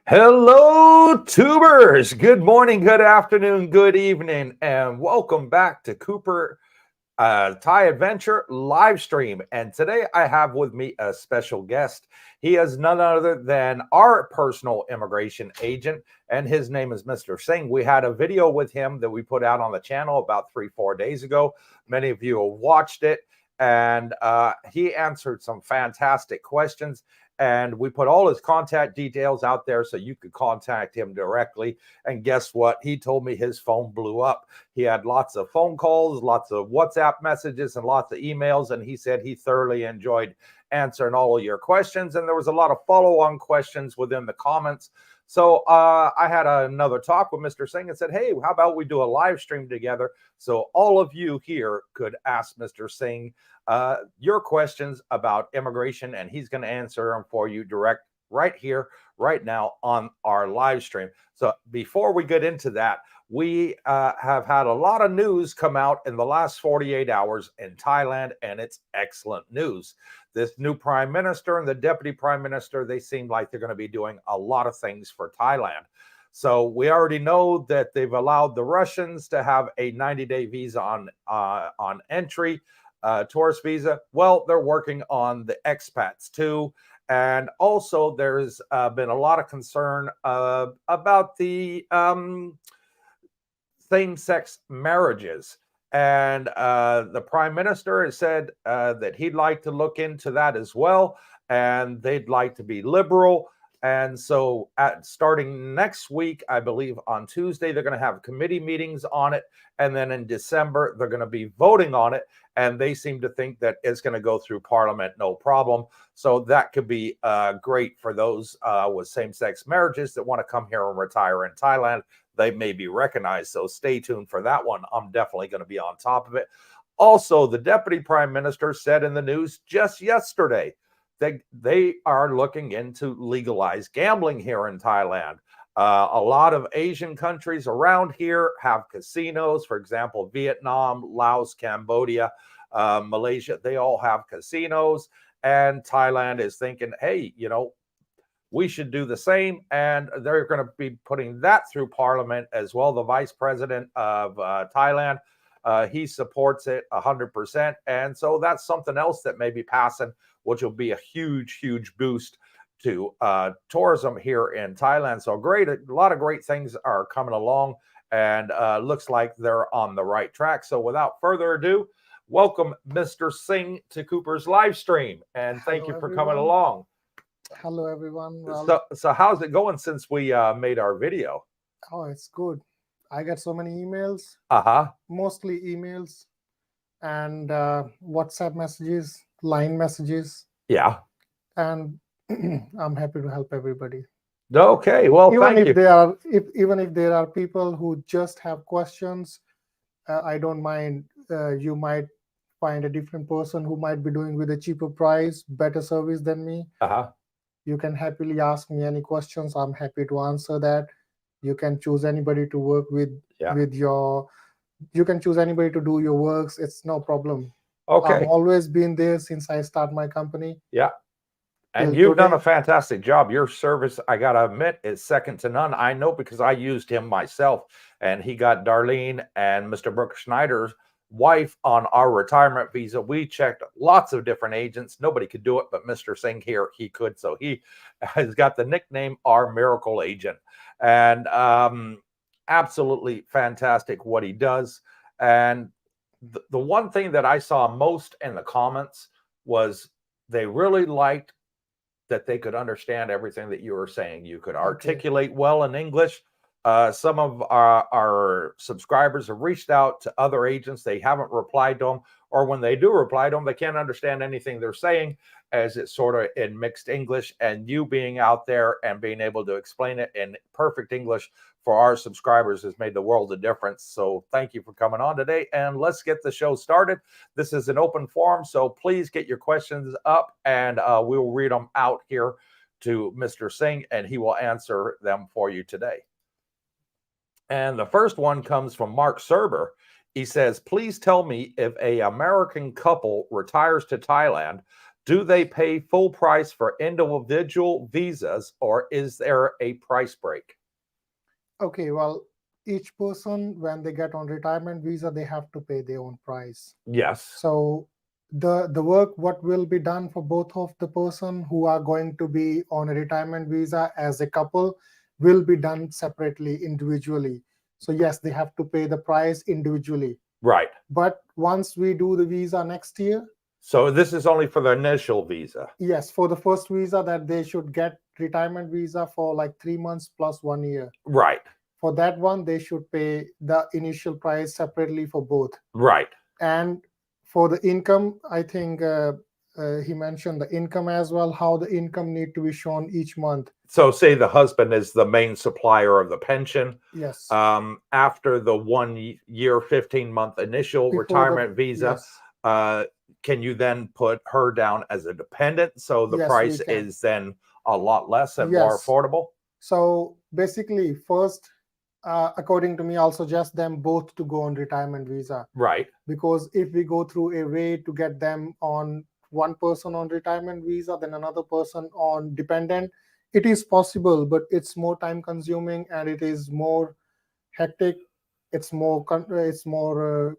Hello, tubers. Good morning, good afternoon, good evening, and welcome back to Cooper Thai Adventure live stream. And today I have with me a special guest. He is none other than our personal immigration agent, and his name is Mr. Singh. We had a video with him that we put out on the channel about 3-4 days ago. Many of you have watched it, and he answered some fantastic questions. And we put all his contact details out there so you could contact him directly. And guess what? He told me his phone blew up. He had lots of phone calls, lots of WhatsApp messages, and lots of emails. And he said he thoroughly enjoyed answering all of your questions. And there was a lot of follow-on questions within the comments. So I had another talk with Mr. Singh and said, hey, how about we do a live stream together so all of you here could ask Mr. Singh your questions about immigration, and he's going to answer them for you direct right here, right now on our live stream. So before we get into that, we have had a lot of news come out in the last 48 hours in Thailand, and it's excellent news. This new prime minister and the deputy prime minister, they seem like they're going to be doing a lot of things for Thailand. So we already know that they've allowed the Russians to have a 90-day visa on entry, tourist visa. Well, they're working on the expats too. And also there's been a lot of concern about the same-sex marriages. And the prime minister has said that he'd like to look into that as well. And they'd like to be liberal. And so starting next week, I believe on Tuesday, they're going to have committee meetings on it. And then in December, they're going to be voting on it. And they seem to think that it's going to go through Parliament, no problem. So that could be great for those with same-sex marriages that want to come here and retire in Thailand. They may be recognized. So stay tuned for that one. I'm definitely going to be on top of it. Also, the deputy prime minister said in the news just yesterday that they are looking into legalized gambling here in Thailand. A lot of Asian countries around here have casinos. For example, Vietnam, Laos, Cambodia, Malaysia, they all have casinos. And Thailand is thinking, hey, we should do the same. And they're going to be putting that through Parliament as well. The vice president of Thailand, he supports it 100%. And so that's something else that may be passing, which will be a huge, huge boost to tourism here in Thailand. So a lot of great things are coming along, and looks like they're on the right track. So without further ado, welcome Mr. Singh to Cooper's live stream, and thank you for coming along. Hello, everyone. So how's it going since we made our video? Oh, it's good. I get so many emails. Mostly emails and WhatsApp messages, line messages. Yeah. And I'm happy to help everybody. Okay. Well, thank you. Even if there are people who just have questions, I don't mind. You might find a different person who might be doing with a cheaper price, better service than me. You can happily ask me any questions. I'm happy to answer that. You can choose anybody to work with you can choose anybody to do your works. It's no problem. Okay. I've always been there since I started my company. Yeah. And you've done a fantastic job. Your service, I got to admit, is second to none. I know because I used him myself, and he got Darlene and Mr. Brooke Schneider's wife on our retirement visa. We checked lots of different agents. Nobody could do it, but Mr. Singh here, he could. So he has got the nickname our miracle agent. And absolutely fantastic what he does. And the one thing that I saw most in the comments was they really liked that they could understand everything that you were saying. You could articulate well in English. Some of our subscribers have reached out to other agents. They haven't replied to them, or when they do reply to them, they can't understand anything they're saying, as it's sort of in mixed English. And you being out there and being able to explain it in perfect English for our subscribers has made the world a difference. So thank you for coming on today, and let's get the show started. This is an open forum, so please get your questions up, and we will read them out here to Mr. Singh, and he will answer them for you today. And the first one comes from Mark Serber. He says, please tell me, if a American couple retires to Thailand, Do they pay full price for individual visas, or is there a price break? Okay, well, each person, when they get on retirement visa, they have to pay their own price. Yes. So the work what will be done for both of the person who are going to be on a retirement visa as a couple will be done separately, individually. So yes, they have to pay the price individually. Right. But once we do the visa next year, so this is only for the initial visa. Yes, for the first visa that they should get retirement visa for like 3 months plus 1 year. Right. For that one, they should pay the initial price separately for both. Right. And for the income, I think he mentioned the income as well, how the income need to be shown each month. So say the husband is the main supplier of the pension. Yes. After the 1 year, 15-month initial Before retirement visa, yes. Can you then put her down as a dependent? So the Yes, price we can. is then a lot less and more Yes. affordable? So basically, first, according to me, I'll suggest them both to go on retirement visa. Right. Because if we go through a way to get them on one person on retirement visa, then another person on dependent, it is possible, but it's more time consuming and it is more hectic. It's more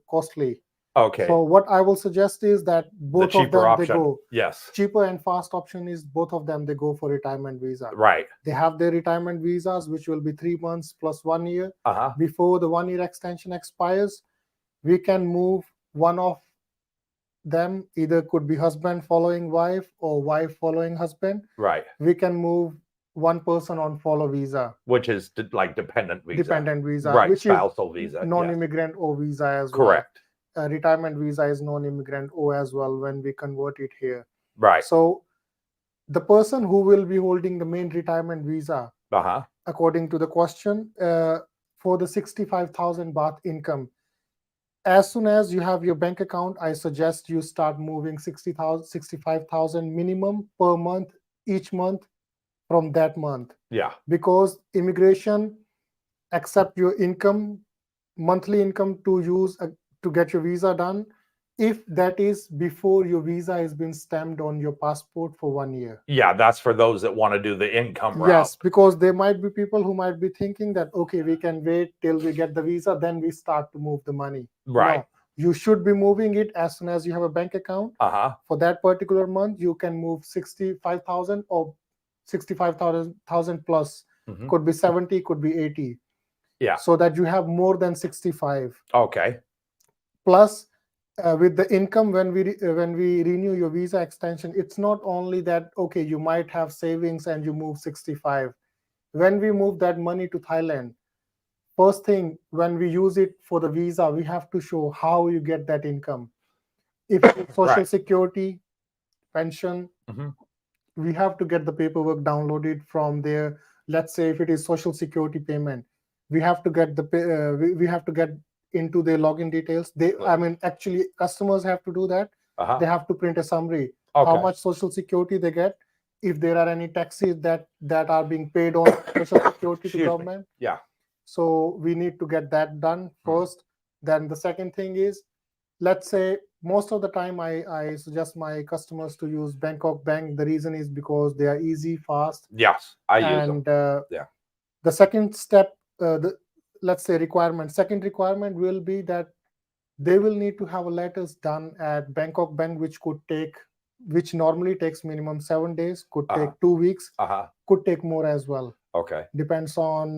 costly. Okay. So what I will suggest is that both of them option. they go. Yes. Cheaper and fast option is both of them they go for retirement visa. Right. They have their retirement visas, which will be 3 months plus 1 year. Uh-huh. Before the 1 year extension expires, we can move one of them, either could be husband following wife or wife following husband. Right. We can move one person on follow visa, which is like dependent visa. Dependent visa, Right. which Spousal is visa. non-immigrant O visa as Correct. well. Retirement visa is non-immigrant O as well when we convert it here. Right. So the person who will be holding the main retirement visa, Uh-huh. according to the question, for the 65,000 baht income, as soon as you have your bank account, I suggest you start moving 60,000, 65,000 minimum per month, each month from that month. Yeah. Because immigration accept your income, monthly income to use to get your visa done, if that is before your visa has been stamped on your passport for 1 year. Yeah, that's for those that want to do the income route. Yes, because there might be people who might be thinking that, okay, we can wait till we get the visa, then we start to move the money. Right. No, you should be moving it as soon as you have a bank account. Uh-huh. For that particular month, you can move 65,000 or 65,000 plus. Mhm. Could be 70, could be 80. Yeah. So that you have more than 65. Okay. Plus, with the income, when we renew your visa extension, it's not only that, okay, you might have savings and you move 65. When we move that money to Thailand, first thing, when we use it for the visa, we have to show how you get that income. If it's social Right. security, pension, Mhm. we have to get the paperwork downloaded from there. Let's say if it is social security payment, we have to get we have to get into their login details. Actually, customers have to do that. Uh-huh. They have to print a summary, Okay. how much social security they get, if there are any taxes that are being paid on social security to Excuse me. government. Yeah. So we need to get that done first. Then the second thing is, let's say most of the time I suggest my customers to use Bangkok Bank. The reason is because they are easy, fast. Yes, I use them. And Yeah. the second step, let's say second requirement will be that they will need to have letters done at Bangkok Bank, which normally takes minimum 7 days, could take 2 weeks, Uh-huh. could take more as well. Okay. Depends on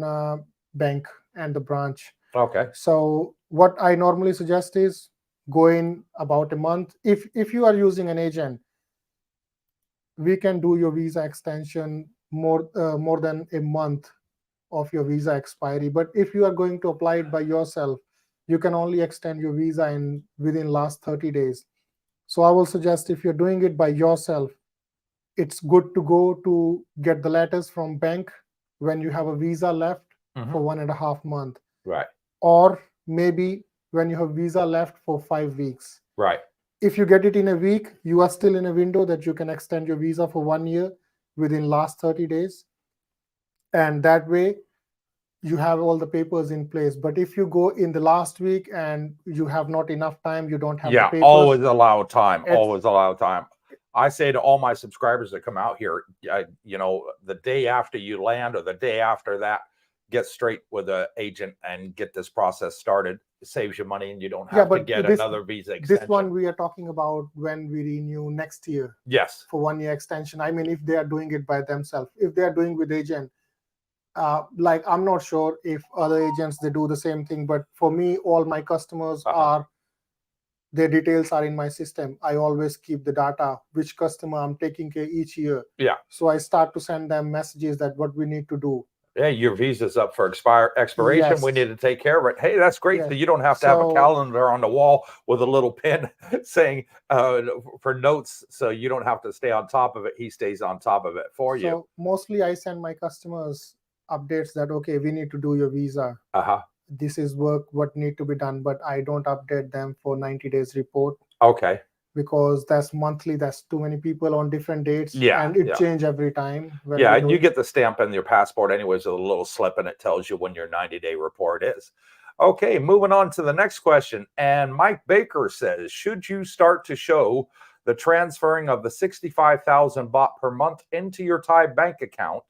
bank and the branch. Okay. So what I normally suggest is go in about a month. If you are using an agent, we can do your visa extension more than a month of your visa expiry. But if you are going to apply it by yourself, you can only extend your visa within last 30 days. So I will suggest, if you're doing it by yourself, it's good to go to get the letters from bank when you have a visa left for 1.5 months. Right. Or maybe when you have visa left for 5 weeks. Right. If you get it in a week, you are still in a window that you can extend your visa for 1 year within last 30 days. And that way you have all the papers in place. But if you go in the last week and you have not enough time, you don't have the papers. Always allow time. Always allow time. I say to all my subscribers that come out here, you know, the day after you land or the day after that, get straight with an agent and get this process started. It saves you money and you don't have to get another visa extension. This one we are talking about when we renew next year. Yes. For 1 year extension. I mean, if they are doing it by themselves, if they are doing with agent, like I'm not sure if other agents they do the same thing, but for me, all my customers are, their details are in my system. I always keep the data, which customer I'm taking care each year. Yeah. So I start to send them messages that what we need to do. Yeah, your visa's up for expiration. Yes. We need to take care of it. Hey, that's great. Yes. So you don't have to have a calendar on the wall with a little pin saying for notes, so you don't have to stay on top of it. He stays on top of it for you. So mostly I send my customers updates that, okay, we need to do your visa. This is work what need to be done, but I don't update them for 90 days report. Okay. Because that's monthly, that's too many people on different dates. Yeah. And it change every time. Yeah, and you get the stamp in your passport anyways with a little slip, and it tells you when your 90-day report is. Okay, moving on to the next question. And Mike Baker says, should you start to show the transferring of the 65,000 baht per month into your Thai bank account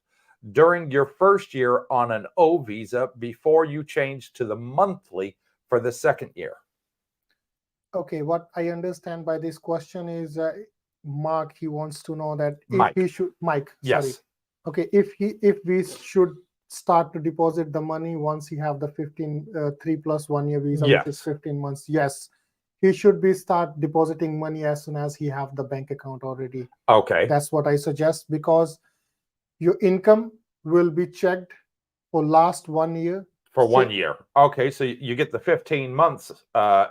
during your first year on an O visa before you change to the monthly for the second year? Okay, what I understand by this question is Mark, he wants to know that Mike. if he should, Mike, yes. Sorry. Okay, if we should start to deposit the money once he have the 3+1 year visa, yes. which is 15 months. Yes, he should be start depositing money as soon as he have the bank account already. Okay. That's what I suggest, because your income will be checked for last 1 year. For 1 year. Okay, so you get the 15 months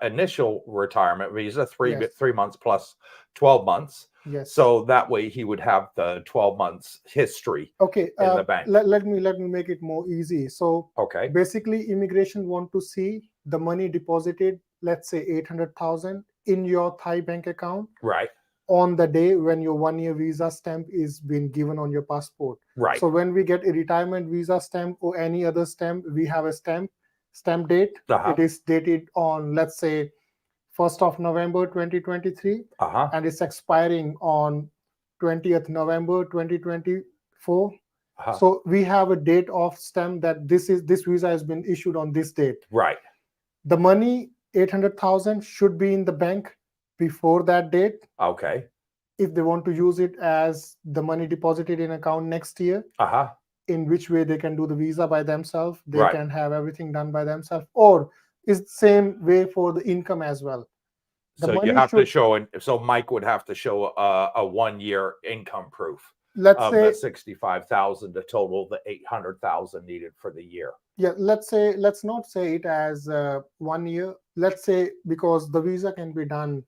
initial retirement visa, three months plus 12 months. Yes. So that way he would have the 12 months history in the bank. Let me make it more easy. So okay, basically immigration want to see the money deposited, let's say 800,000 in your Thai bank account. Right. On the day when your 1 year visa stamp is being given on your passport. Right. So when we get a retirement visa stamp or any other stamp, we have a stamp date. It is dated on, let's say, 1st of November 2023, and it's expiring on 20th November 2024. So we have a date of stamp that this visa has been issued on this date. Right. The money 800,000 should be in the bank before that date. Okay. If they want to use it as the money deposited in account next year, in which way they can do the visa by themselves, they can have everything done by themselves, or it's the same way for the income as well. So you have to show, and so Mike would have to show a 1 year income proof. Let's say the 65,000 to total the 800,000 needed for the year. Yeah, let's not say it as 1 year. Let's say, because the visa can be done.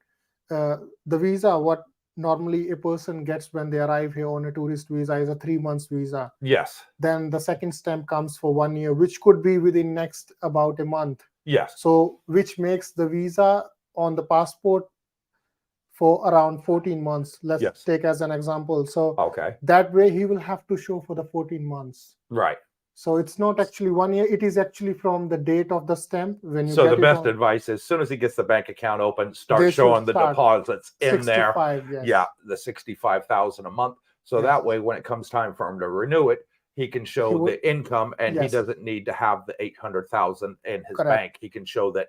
The visa, what normally a person gets when they arrive here on a tourist visa, is a 3 months visa. Yes. Then the second stamp comes for 1 year, which could be within next about a month. Yes. So which makes the visa on the passport for around 14 months. Let's take as an example. So that way he will have to show for the 14 months. Right. So it's not actually 1 year. It is actually from the date of the stamp when you. So the best advice is, as soon as he gets the bank account open, start showing the deposits in there. Yes. Yeah, the 65,000 a month. So that way, when it comes time for him to renew it, he can show the income, and he doesn't need to have the 800,000 in his bank. He can show that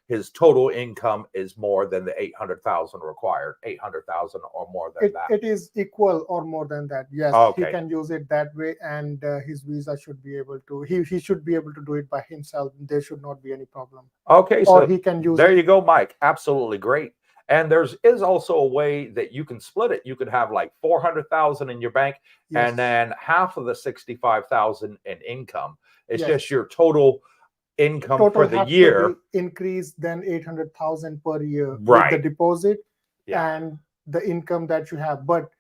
his total income is more than the 800,000 required, 800,000 or more than that. It is equal or more than that. Yes, he can use it that way, and his visa should be able to. He should be able to do it by himself. There should not be any problem. Okay, or so he can use. There you go, Mike. Absolutely great. And is also a way that you can split it. You could have like 400,000 in your bank, and then half of the 65,000 in income. It's just your total income for the year increase than 800,000 per year with the deposit and the income that you have. But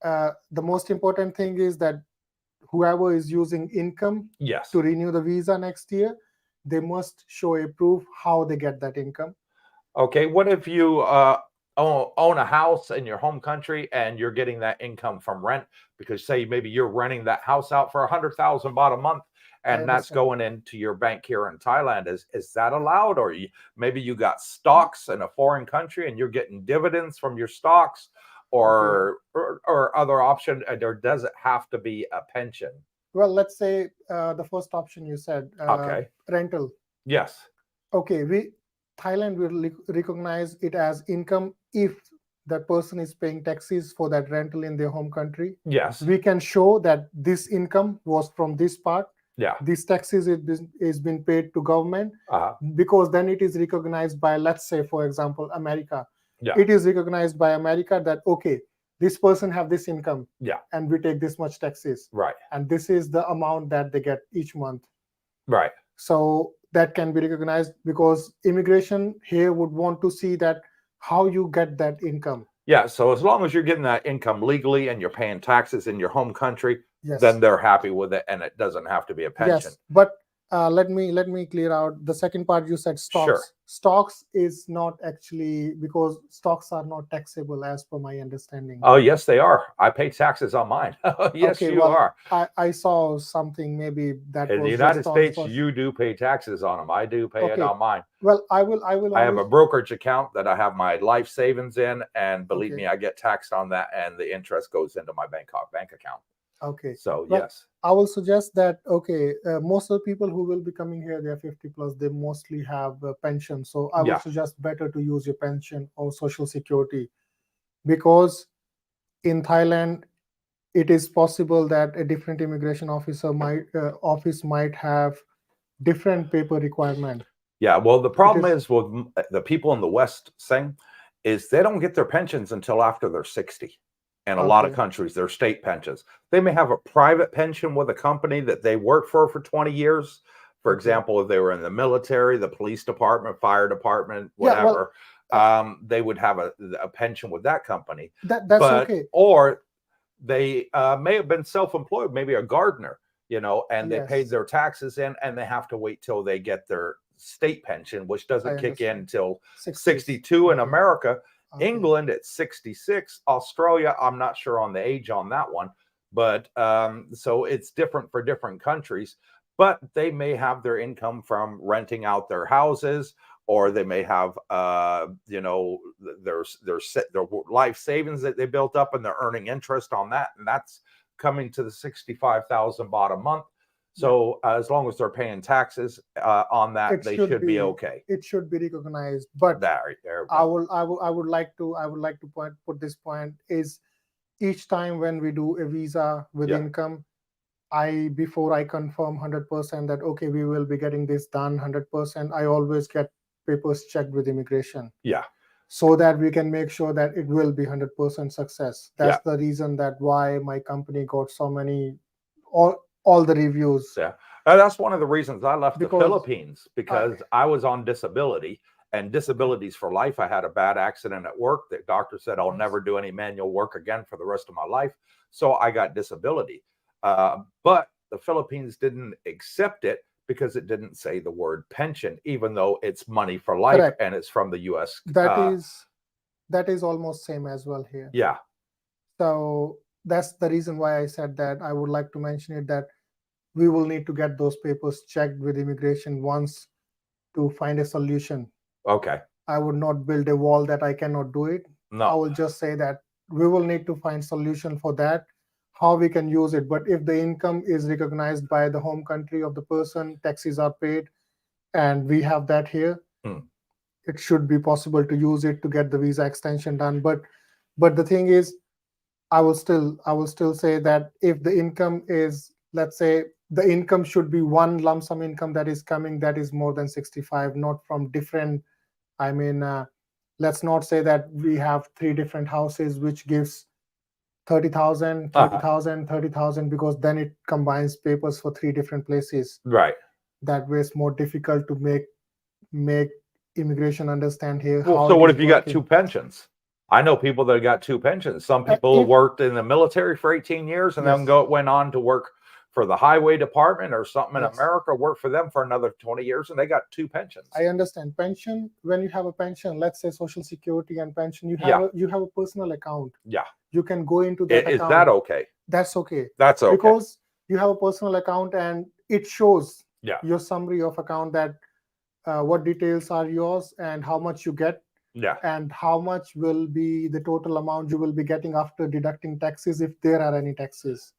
the most important thing is that whoever is using income to renew the visa next year, they must show a proof how they get that income. Okay, what if you own a house in your home country and you're getting that income from rent? Because say maybe you're renting that house out for 100,000 baht a month, and that's going into your bank here in Thailand. Is that allowed? Or maybe you got stocks in a foreign country and you're getting dividends from your stocks. or other option? Or does it have to be a pension? Well, let's say the first option you said, rental. Yes. Okay, Thailand will recognize it as income if that person is paying taxes for that rental in their home country. Yes. We can show that this income was from this part. Yeah. These taxes is been paid to government, because then it is recognized by, let's say, for example, America. Yeah. It is recognized by America that, okay, this person have this income. Yeah. And we take this much taxes. Right. And this is the amount that they get each month. Right. So that can be recognized, because immigration here would want to see that how you get that income. Yeah. So as long as you're getting that income legally and you're paying taxes in your home country, yes, then they're happy with it, and it doesn't have to be a pension. Yes, but let me clear out the second part. You said stocks. Sure. Stocks is not actually, because stocks are not taxable as per my understanding. Oh, yes, they are. I pay taxes on mine. Yes, okay, you are. I saw something maybe that in was the United just States, you do pay taxes on them. I do pay it on mine. Well, I will. I have a brokerage account that I have my life savings in, and believe me, I get taxed on that, and the interest goes into my bank account. Okay. So yes, I will suggest that, okay, most of the people who will be coming here, they are 50 plus, they mostly have a pension. So I would suggest better to use your pension or social security, because in Thailand, it is possible that a different immigration officer might have different paper requirement. Yeah, well, the problem is with the people in the West, Singh, is they don't get their pensions until after they're 60. And a lot of countries, they're state pensions. They may have a private pension with a company that they work for 20 years. For example, if they were in the military, the police department, fire department, whatever, they would have a pension with that company. That's okay. Or they may have been self-employed, maybe a gardener, and they paid their taxes in, and they have to wait till they get their state pension, which doesn't kick in until 62 in America. England at 66, Australia, I'm not sure on the age on that one, but so it's different for different countries, but they may have their income from renting out their houses, or they may have, their life savings that they built up, and they're earning interest on that, and that's coming to the 65,000 baht a month. So as long as they're paying taxes on that, they should be okay. It should be recognized. But I would like to put this point is, each time when we do a visa with income, before I confirm 100% that okay, we will be getting this done 100%, I always get papers checked with immigration. Yeah. So that we can make sure that it will be 100% success. That's the reason that why my company got so many all the reviews. Yeah, that's one of the reasons I left the Philippines, because I was on disability, and disabilities for life. I had a bad accident at work. The doctor said I'll never do any manual work again for the rest of my life. So I got disability. But the Philippines didn't accept it because it didn't say the word pension, even though it's money for life and it's from the U.S. That is almost same as well here. Yeah. So that's the reason why I said that I would like to mention it, that we will need to get those papers checked with immigration once to find a solution. Okay. I would not build a wall that I cannot do it. No. I will just say that we will need to find solution for that, how we can use it. But if the income is recognized by the home country of the person, taxes are paid, and we have that here, it should be possible to use it to get the visa extension done. But the thing is, I will still say that if the income is, let's say, the income should be one lump sum income that is coming, that is more than 65, not from different. I mean, let's not say that we have 3 different houses which gives 30,000, 30,000, 30,000, because then it combines papers for 3 different places. Right. That way it's more difficult to make immigration understand here. Well, so what if you got 2 pensions? I know people that got 2 pensions. Some people worked in the military for 18 years and then went on to work for the highway department or something in America, worked for them for another 20 years, and they got 2 pensions. I understand. Pension, when you have a pension, let's say Social Security and pension, you have a personal account. Yeah. You can go into that account. Is that okay? That's okay. That's okay. Because you have a personal account and it shows your summary of account, that what details are yours and how much you get. Yeah. and how much will be the total amount you will be getting after deducting taxes, if there are any taxes.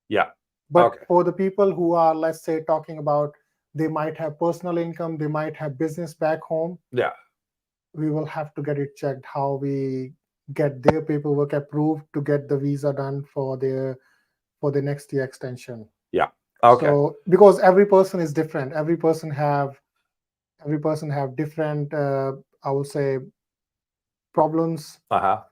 Yeah. But Okay. for the people who are, let's say, talking about they might have personal income, they might have business back home, Yeah. we will have to get it checked how we get their paperwork approved to get the visa done for the next year extension. Yeah. Okay. So because every person is different, every person have different I would say problems,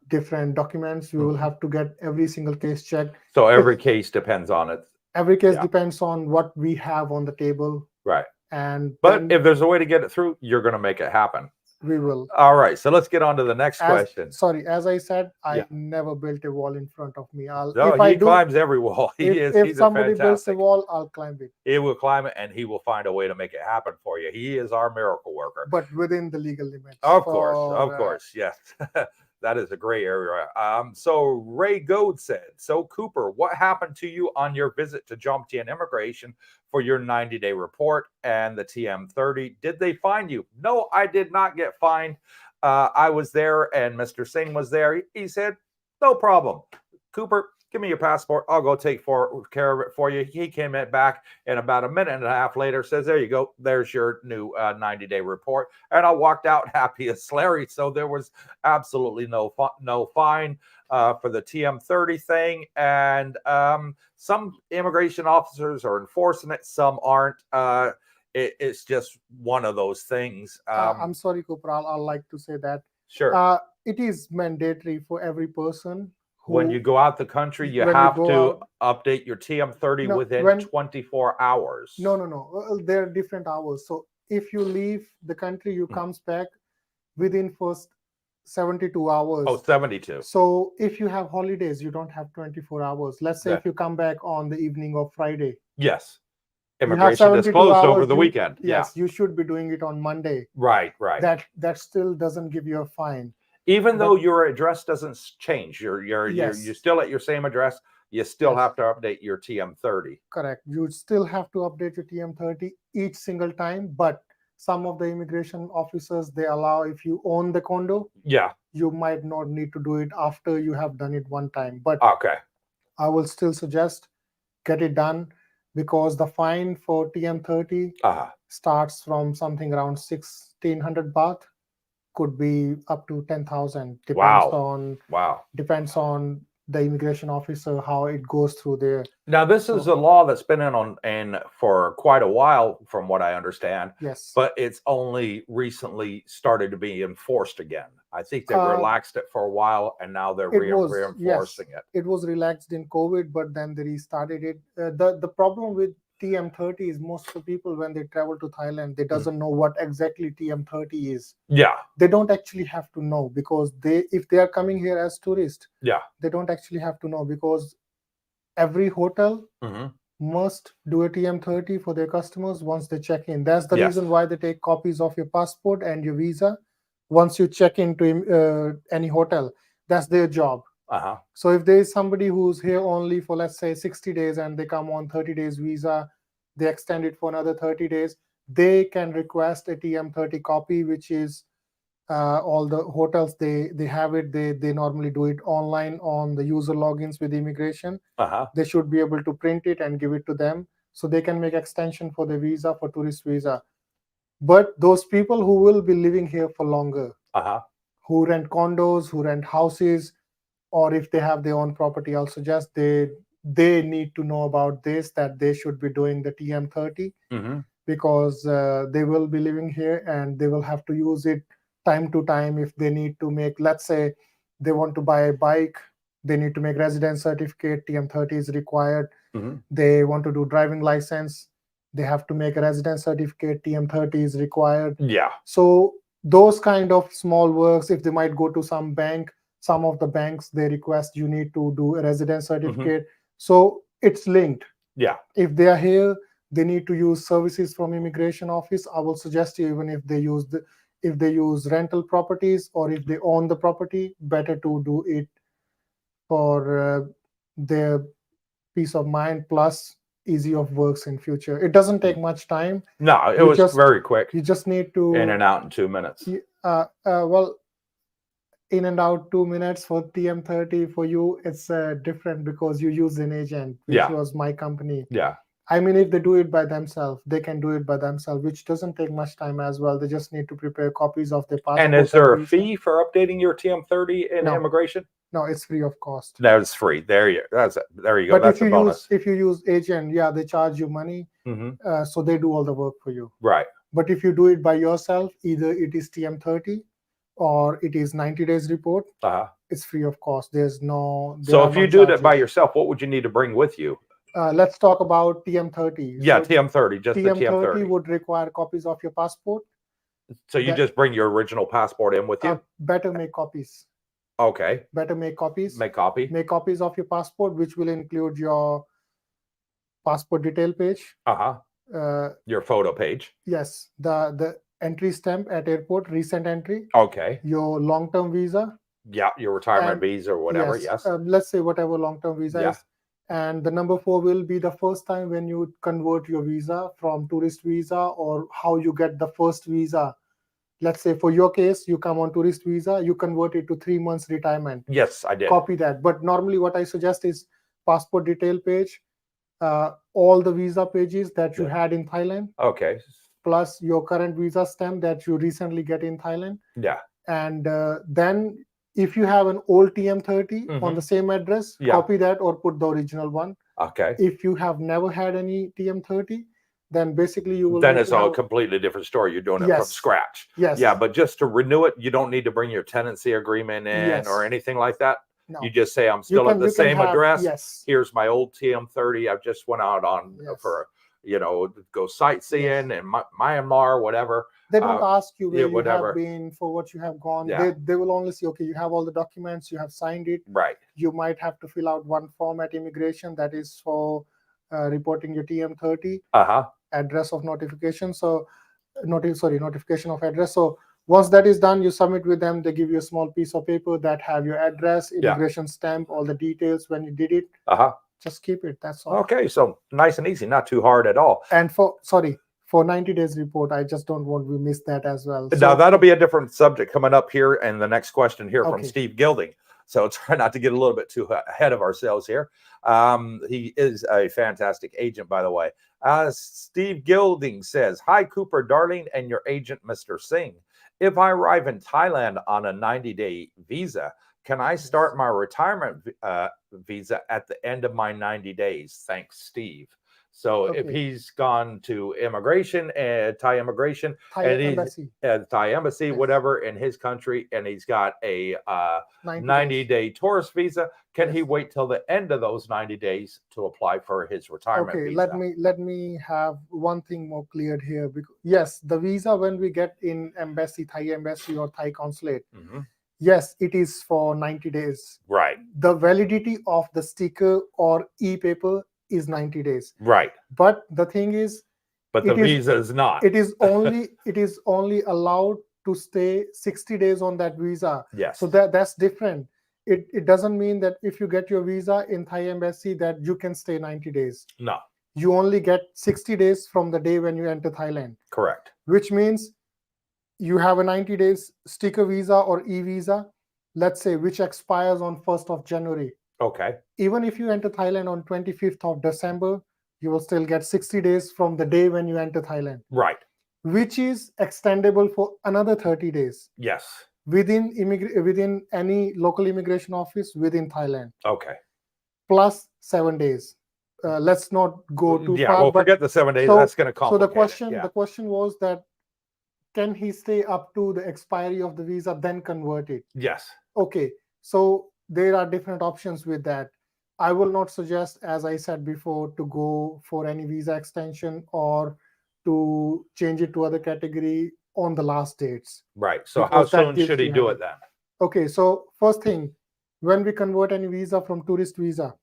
different documents. We will have to get every single case checked. So every case depends on it. Every case depends on what we have on the table. Right. And but if there's a way to get it through, you're going to make it happen. We will. All right. So let's get on to the next question. Sorry, as I said, I never built a wall in front of me. He climbs every wall. If somebody builds a wall, I'll climb it. He will climb it, and he will find a way to make it happen for you. He is our miracle worker. But within the legal limits. Of course. Yes. That is a gray area. So Ray Goad said, so Cooper, what happened to you on your visit to Jomtien Immigration for your 90-day report and the TM30? Did they fine you? No, I did not get fined. I was there and Mr. Singh was there. He said, no problem. Cooper, give me your passport. I'll go take care of it for you. He came back and about a minute and a half later says, there you go. There's your new 90-day report. And I walked out happy as Larry. So there was absolutely no fine for the TM30 thing. And some immigration officers are enforcing it. Some aren't. It's just one of those things. I'm sorry, Cooper. I'll like to say that. Sure. It is mandatory for every person. When you go out the country, you have to update your TM30 within 24 hours. No. There are different hours. So if you leave the country, you comes back within first 72 hours. Oh, 72. So if you have holidays, you don't have 24 hours. Let's say if you come back on the evening of Friday. Yes. Immigration is closed over the weekend. Yes, you should be doing it on Monday. Right. That still doesn't give you a fine. Even though your address doesn't change, you're still at your same address, you still have to update your TM30. Correct. You still have to update your TM30 each single time, but some of the immigration officers, they allow if you own the condo, you might not need to do it after you have done it one time. But I will still suggest get it done because the fine for TM30 starts from something around 1,600 baht. Could be up to 10,000. Depends on the immigration officer how it goes through there. Now this is a law that's been in for quite a while, from what I understand. Yes, but it's only recently started to be enforced again. I think they relaxed it for a while, and now they're reinforcing it. It was relaxed in COVID, but then they restarted it. The problem with TM30 is most of the people, when they travel to Thailand, they doesn't know what exactly TM30 is. They don't actually have to know, because if they are coming here as tourists, they don't actually have to know, because every hotel must do a TM30 for their customers once they check in. That's the reason why they take copies of your passport and your visa once you check into any hotel. That's their job. So if there is somebody who's here only for, let's say, 60 days and they come on 30 days visa, they extend it for another 30 days, they can request a TM30 copy, which is all the hotels, they have it. They normally do it online on the user logins with immigration. They should be able to print it and give it to them so they can make extension for the visa, for tourist visa. But those people who will be living here for longer, who rent condos, who rent houses, or if they have their own property, I'll suggest they need to know about this, that they should be doing the TM30 because they will be living here and they will have to use it time to time. If they need to make, let's say they want to buy a bike, they need to make residence certificate, TM30 is required. They want to do driving license, they have to make a residence certificate, TM30 is required. So those kind of small works, if they might go to some bank, some of the banks, they request you need to do a residence certificate. So it's linked. If they are here, they need to use services from immigration office. I will suggest you, even if they use rental properties or if they own the property, better to do it for their peace of mind, plus easy of works in future. It doesn't take much time. No, it was very quick. You just need to in and out in 2 minutes. Well, in and out 2 minutes. For TM30, for you, it's different because you use an agent, which was my company. Yeah. I mean, if they do it by themselves, they can do it by themselves, which doesn't take much time as well. They just need to prepare copies of their passport. And is there a fee for updating your TM30 in immigration? No, it's free of cost. No, it's free. There you go. But that's a bonus. if you use agent, yeah, they charge you money. So they do all the work for you. Right. But if you do it by yourself, either it is TM30 or it is 90 days report. It's free of cost. There's no. So if you do that by yourself, what would you need to bring with you? Let's talk about TM30. Yeah, so TM30. Just the TM30 would require copies of your passport. So you just bring your original passport in with you? Better make copies. Okay. Better make copies. Make copies of your passport, which will include your passport detail page. Your photo page. Yes. The entry stamp at airport, recent entry. Okay. Your long-term visa. Yeah, your retirement visa or whatever. Yes. Let's say whatever long-term visa is. And the number 4 will be the first time when you convert your visa from tourist visa, or how you get the first visa. Let's say for your case, you come on tourist visa, you convert it to 3 months retirement. Yes, I did. Copy that. But normally what I suggest is passport detail page, all the visa pages that you had in Thailand. Okay. Plus your current visa stamp that you recently get in Thailand. Yeah. And then if you have an old TM30 on the same address, copy that or put the original one. Okay. If you have never had any TM30, then basically you will. Then it's a completely different story. You're doing it from scratch. Yes. Yeah, but just to renew it, you don't need to bring your tenancy agreement in or anything like that. No. You just say, I'm still at the same address. Yes. Here's my old TM30. I just went out on for, go sightseeing in Myanmar, whatever. They don't ask you where you have been, for what you have gone. They will only say, okay, you have all the documents, you have signed it. Right. You might have to fill out one form at immigration that is for reporting your TM30. Address of notification. So, notification of address. So once that is done, you submit with them. They give you a small piece of paper that have your address, immigration stamp, all the details when you did it. Just keep it. That's all. Okay, so nice and easy, not too hard at all. And for 90 days report, I just don't want to miss that as well. Now that'll be a different subject coming up here, and the next question here from Steve Gilding. So try not to get a little bit too ahead of ourselves here. He is a fantastic agent, by the way. Steve Gilding says, hi, Cooper, darling, and your agent, Mr. Singh. If I arrive in Thailand on a 90-day visa, can I start my retirement visa at the end of my 90 days? Thanks, Steve. So if he's gone to immigration, Thai immigration, Thai embassy, whatever, in his country, and he's got a 90-day tourist visa, can he wait till the end of those 90 days to apply for his retirement visa? Let me have one thing more cleared here. Because, yes, the visa when we get in embassy, Thai embassy or Thai consulate, yes, it is for 90 days. Right. The validity of the sticker or e-paper is 90 days. Right. But the thing is, but the visa is not. It is only allowed to stay 60 days on that visa. Yes. So that's different. It doesn't mean that if you get your visa in Thai embassy that you can stay 90 days. No. You only get 60 days from the day when you enter Thailand. Correct. Which means you have a 90 days sticker visa or e-visa, let's say, which expires on 1st of January. Okay. Even if you enter Thailand on 25th of December, you will still get 60 days from the day when you enter Thailand. Right. Which is extendable for another 30 days. Yes. Within any local immigration office within Thailand. Okay. Plus 7 days. Let's not go too far. Yeah, well, forget the 7 days. That's going to complicate the question was that, can he stay up to the expiry of the visa, then convert it? Yes. Okay. So there are different options with that. I will not suggest, as I said before, to go for any visa extension or to change it to other category on the last dates. Right. So how soon should he do it then? Okay. So first thing, when we convert any visa from tourist visa,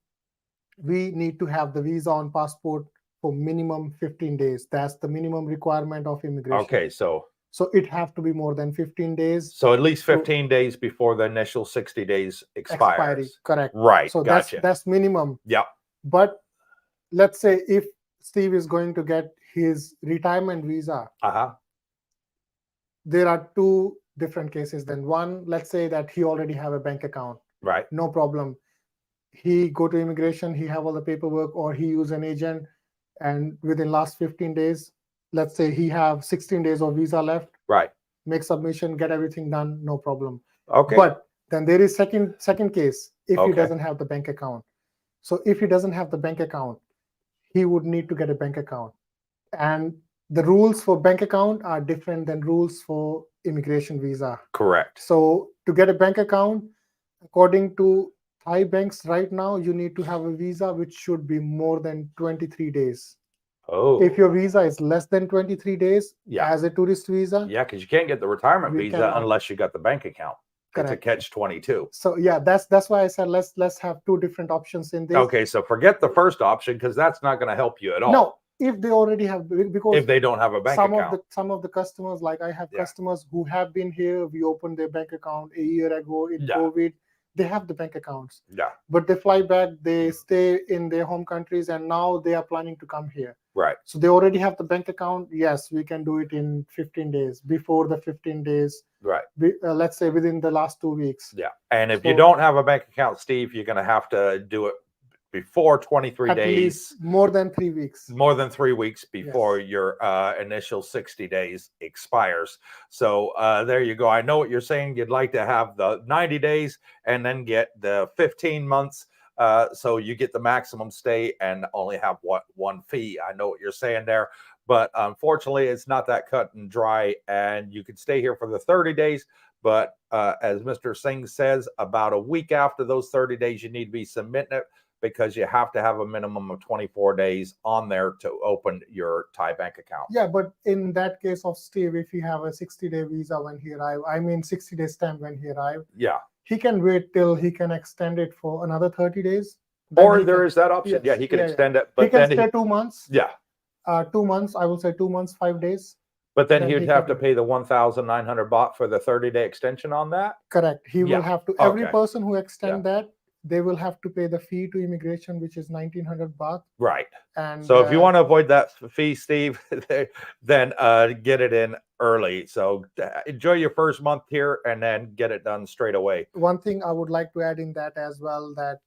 we need to have the visa on passport for minimum 15 days. That's the minimum requirement of immigration. Okay. So it have to be more than 15 days. So at least 15 days before the initial 60 days expires. Expiry, correct. Right. So gotcha. that's minimum. Yep. But let's say if Steve is going to get his retirement visa, there are two different cases. Then one, let's say that he already have a bank account. Right. No problem. He go to immigration, he have all the paperwork, or he use an agent, and within last 15 days, let's say he have 16 days of visa left. Right. Make submission, get everything done, no problem. Okay. But then there is second case if he Okay. doesn't have the bank account. So if he doesn't have the bank account, he would need to get a bank account. And the rules for bank account are different than rules for immigration visa. Correct. So to get a bank account, according to Thai banks right now, you need to have a visa which should be more than 23 days. Oh. If your visa is less than 23 days Yeah. as a tourist visa, Yeah, because you can't get the retirement We visa cannot. unless you got the bank account. It's a Correct. catch-22. So yeah, that's why I said let's have two different options in this. Okay, so forget the first option because that's not going to help you at all. No, if they already have, because If they don't have a bank account. some of the customers, like I have Yeah. customers who have been here, we opened their bank account a year ago in Yeah. COVID. They have the bank accounts, Yeah. but they fly back, they stay in their home countries, and now they are planning to come here. Right. So they already have the bank account. Yes, we can do it in 15 days. Before the 15 days, Right. let's say within the last 2 weeks. Yeah. And if you So- don't have a bank account, Steve, you're going to have to do it before 23 At days. least more than 3 weeks. More than 3 weeks before your initial 60 days expires. So there you go. I know what you're saying. You'd like to have the 90 days and then get the 15 months. So you get the maximum stay and only have one fee. I know what you're saying there. But unfortunately, it's not that cut and dry. And you can stay here for the 30 days. But as Mr. Singh says, about a week after those 30 days, you need to be submitting it, because you have to have a minimum of 24 days on there to open your Thai bank account. Yeah, but in that case of Steve, if he have a 60-day visa when he arrive, 60-day stamp when he arrived, Yeah. he can wait till he can extend it for another 30 days. Then Or he there can- is that option. Yes. Yeah, he can Yeah, extend it, he but can then stay 2 months. yeah. 2 months, I will say 2 months, 5 days. But then Then he'd he have can- to pay the 1,900 baht for the 30-day extension on that. Correct. He Yeah, will have to, every okay. person who extend that, they will have to pay the fee to immigration, which is 1,900 baht. Right. And So if you want to avoid that fee, Steve, then get it in early. So enjoy your first month here and then get it done straight away. One thing I would like to add in that as well, that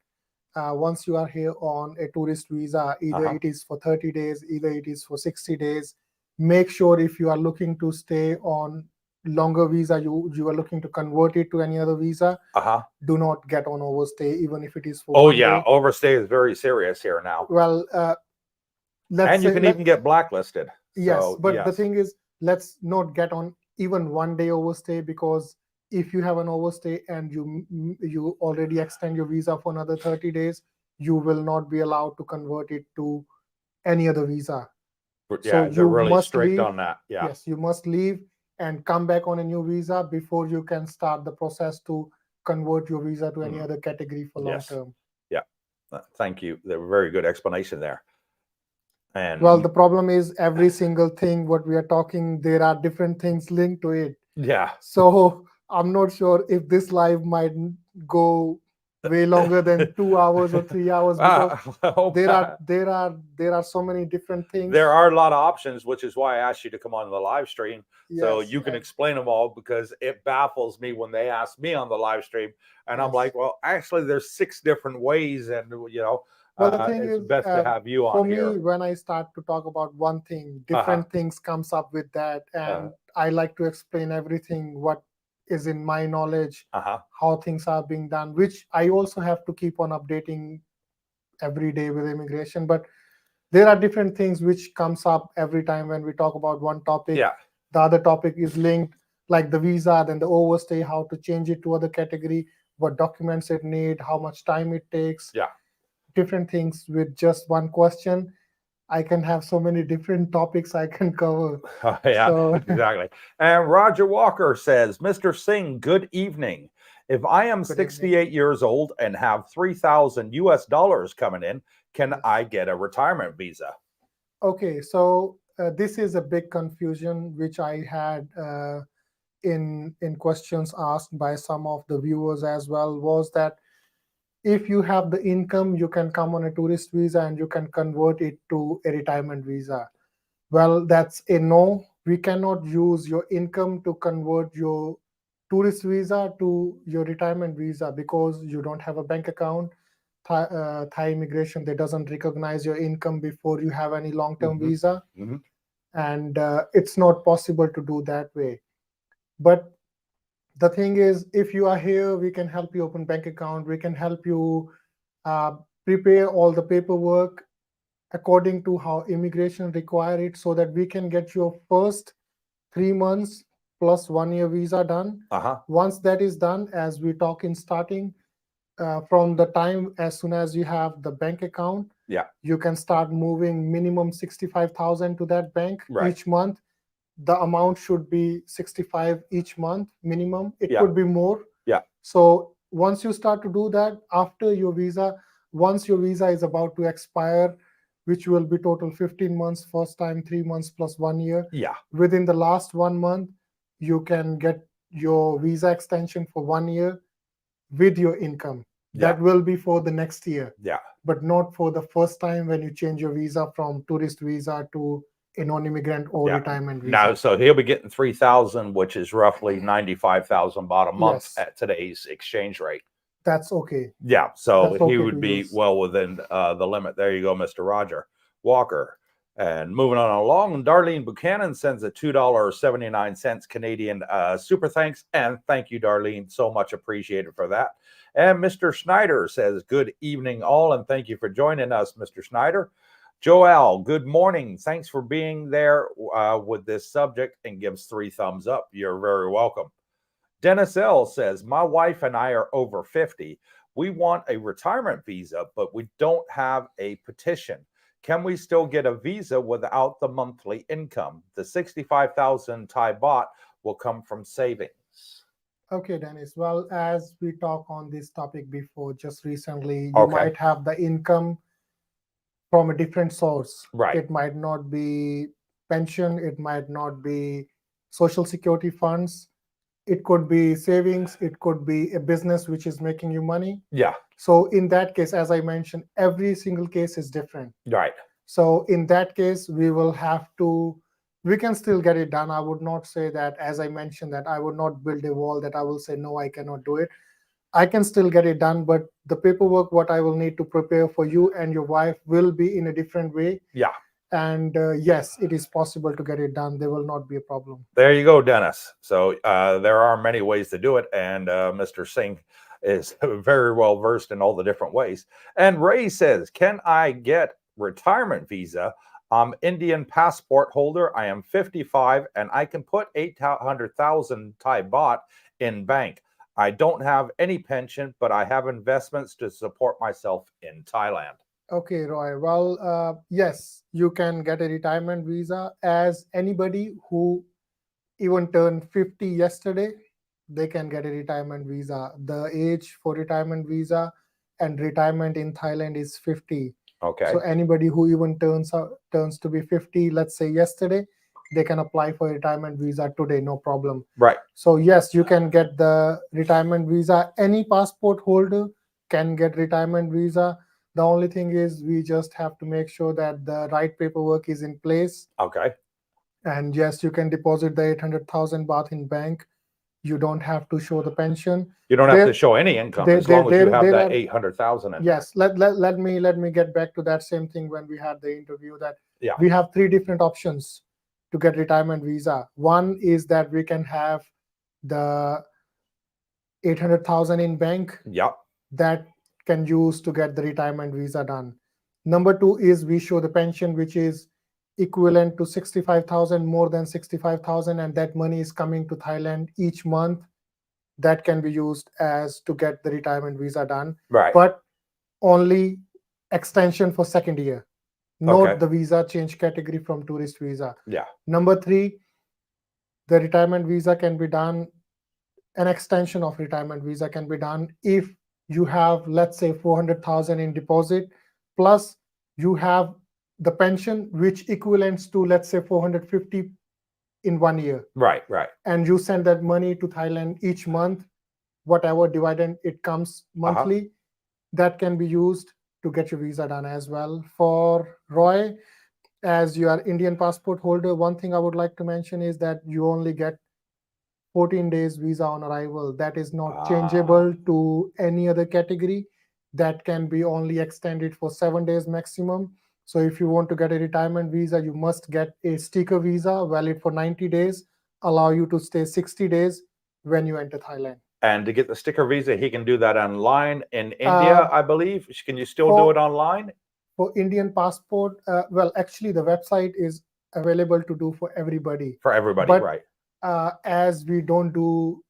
once you are here on a tourist visa, either it is for 30 days, either it is for 60 days, make sure if you are looking to stay on longer visa, you are looking to convert it to any other visa, do not get on overstay, even if it is for one day. Overstay is very serious here now. Well, and you can even get blacklisted. Yes, so, but the thing is, let's not get on even one day overstay, because if you have an overstay and you already extend your visa for another 30 days, you will not be allowed to convert it to any other visa. Yeah, so they're really strict on that. Yeah. Yes, you must leave and come back on a new visa before you can start the process to convert your visa to any other category for long term. Yeah. Thank you. They're a very good explanation there. And well, the problem is every single thing what we are talking, there are different things linked to it. Yeah. So I'm not sure if this live might go way longer than 2 hours or 3 hours, because there are so many different things. There are a lot of options, which is why I asked you to come on the live stream. Yes, so you can explain them all, because it baffles me when they ask me on the live stream, and I'm like, well, actually there's 6 different ways, and well, the thing it's is, best to have you on for here. me, when I start to talk about one thing, different things comes up with that, and I like to explain everything what is in my knowledge, how things are being done, which I also have to keep on updating every day with immigration. But there are different things which comes up every time when we talk about one topic. Yeah. The other topic is linked, like the visa, then the overstay, how to change it to other category, what documents it need, how much time it takes. Yeah. Different things with just one question. I can have so many different topics I can cover. Exactly. And Roger Walker says, Mr. Singh, good evening. If I am 68 years old and have $3,000 coming in, can I get a retirement visa? Okay, so this is a big confusion which I had in questions asked by some of the viewers as well, was that if you have the income, you can come on a tourist visa and you can convert it to a retirement visa. Well, that's a no. We cannot use your income to convert your tourist visa to your retirement visa, because you don't have a bank account, Thai immigration, they doesn't recognize your income before you have any long-term visa. And it's not possible to do that way. But the thing is, if you are here, we can help you open bank account, we can help you uh, prepare all the paperwork according to how immigration require it, so that we can get your first 3 months plus 1 year visa done. Once that is done, as we talk in starting, from the time as soon as you have the bank account, you can start moving minimum 65,000 to that bank each month. The amount should be 65 each month minimum. It could be more. So once you start to do that, after your visa, once your visa is about to expire, which will be total 15 months, first time 3 months plus 1 year. Within the last 1 month, you can get your visa extension for 1 year with your income. That will be for the next year. But not for the first time when you change your visa from tourist visa to a non-immigrant or retirement visa. Now, so he'll be getting 3,000, which is roughly 95,000 baht a month at today's exchange rate. That's okay. Yeah, so That's okay he to would be use. well within the limit. There you go, Mr. Roger Walker. And moving on along, Darlene Buchanan sends a $2.79 Canadian super thanks. And thank you, Darlene. So much appreciated for that. And Mr. Schneider says, good evening, all. And thank you for joining us, Mr. Schneider. Joel, good morning. Thanks for being there with this subject, and gives 3 thumbs up. You're very welcome. Dennis L says, my wife and I are over 50. We want a retirement visa, but we don't have a petition. Can we still get a visa without the monthly income? The 65,000 Thai baht will come from savings. Okay, Dennis. Well, as we talk on this topic before, just recently, you might have the income from a different source. It might not be pension, it might not be social security funds, it could be savings, it could be a business which is making you money. So in that case, as I mentioned, every single case is different. So in that case, we can still get it done. I would not say that, as I mentioned, that I would not build a wall that I will say, no, I cannot do it. I can still get it done, but the paperwork, what I will need to prepare for you and your wife, will be in a different way. And yes, it is possible to get it done. There will not be a problem. There you go, Dennis. So there are many ways to do it. And Mr. Singh is very well versed in all the different ways. And Ray says, can I get retirement visa? I'm Indian passport holder. I am 55 and I can put 800,000 Thai baht in bank. I don't have any pension, but I have investments to support myself in Thailand. Okay, Roy. Well, yes, you can get a retirement visa. As anybody who even turned 50 yesterday, they can get a retirement visa. The age for retirement visa and retirement in Thailand is 50. So anybody who even turns to be 50, let's say yesterday, they can apply for a retirement visa today, no problem. So yes, you can get the retirement visa. Any passport holder can get retirement visa. The only thing is, we just have to make sure that the right paperwork is in place. And yes, you can deposit the 800,000 baht in bank. You don't have to show the pension. You don't have to show any income as long as you have that 800,000 in. Yes, let me get back to that same thing when we had the interview, that we have 3 different options to get retirement visa. One is that we can have the 800,000 in bank. That can use to get the retirement visa done. Number 2 is we show the pension, which is equivalent to 65,000, more than 65,000, and that money is coming to Thailand each month. That can be used as to get the retirement visa done. But only extension for second year, not the visa change category from tourist visa. Number 3, the retirement visa can be done, an extension of retirement visa can be done if you have, let's say, 400,000 in deposit, plus you have the pension, which equivalents to, let's say, 450 in 1 year. And you send that money to Thailand each month, whatever dividend it comes monthly, that can be used to get your visa done as well. For Roy, as you are Indian passport holder, one thing I would like to mention is that you only get 14 days visa on arrival. That is not changeable to any other category. That can be only extended for 7 days maximum. So if you want to get a retirement visa, you must get a sticker visa valid for 90 days, allow you to stay 60 days when you enter Thailand. And to get the sticker visa, he can do that online in India, I believe. Can you still do it online? For Indian passport, well, actually, the website is available to do for everybody. For everybody, but, right. As we don't do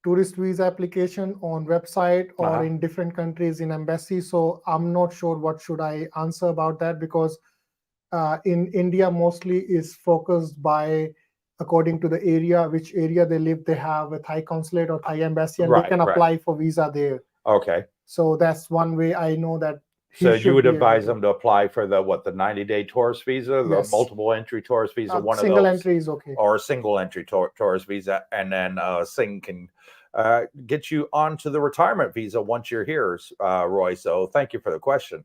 tourist visa application on website or in different countries in embassy, so I'm not sure what should I answer about that, because in India mostly is focused by according to the area, which area they live. They have a Thai consulate or Thai embassy, and they can apply for visa there. Okay. So that's one way I know that. So you would advise them to apply for the 90-day tourist visa, the Yes. multiple entry tourist visa, one Single of those, entry is okay. or a single entry tourist visa, and then Singh can get you onto the retirement visa once you're here, Roy. So thank you for the question.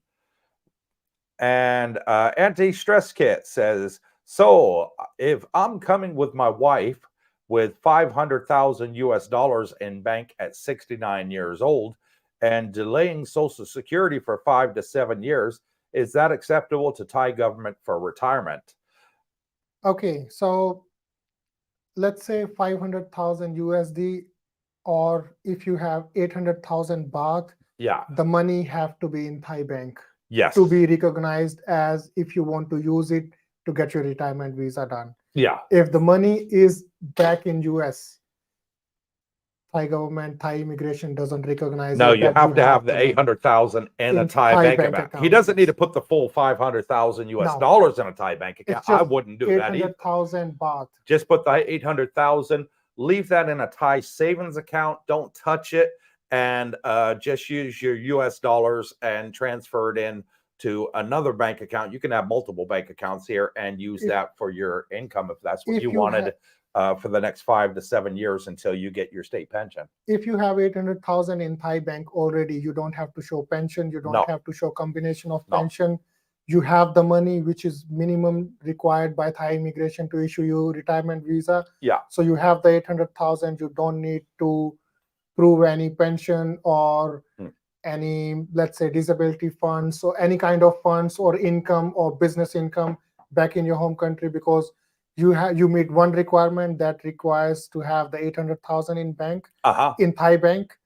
And Anti-Stress Kit says, so if I'm coming with my wife with 500,000 US dollars in bank at 69 years old and delaying Social Security for 5 to 7 years, is that acceptable to Thai government for retirement? Okay, so let's say 500,000 USD, or if you have 800,000 baht, yeah, the money have to be in Thai bank. Yes. To be recognized as if you want to use it to get your retirement visa done. Yeah. If the money is back in US, Thai government, Thai immigration doesn't recognize. No, it, you have to have the 800,000 in a Thai bank account. He doesn't need to put the full 500,000 US dollars in a Thai bank account. I wouldn't do that. 800,000 baht. Just put the 800,000. Leave that in a Thai savings account. Don't touch it, and just use your US dollars and transfer it in to another bank account. You can have multiple bank accounts here and use that for your income if that's what you wanted. For the next 5 to 7 years until you get your state pension. If you have 800,000 in Thai bank already, you don't have to show pension. You don't have to show combination of pension. You have the money, which is minimum required by Thai immigration to issue you retirement visa. Yeah. So you have the 800,000. You don't need to prove any pension or any, let's say, disability funds or any kind of funds or income or business income back in your home country, because you meet one requirement that requires to have the 800,000 in bank in Thai bank,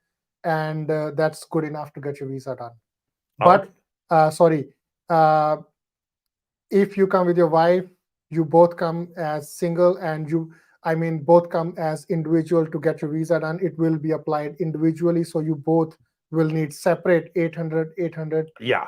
and that's good enough to get your visa done. But if you come with your wife, you both come as single, and both come as individual to get your visa done. It will be applied individually, so you both will need separate 800 yeah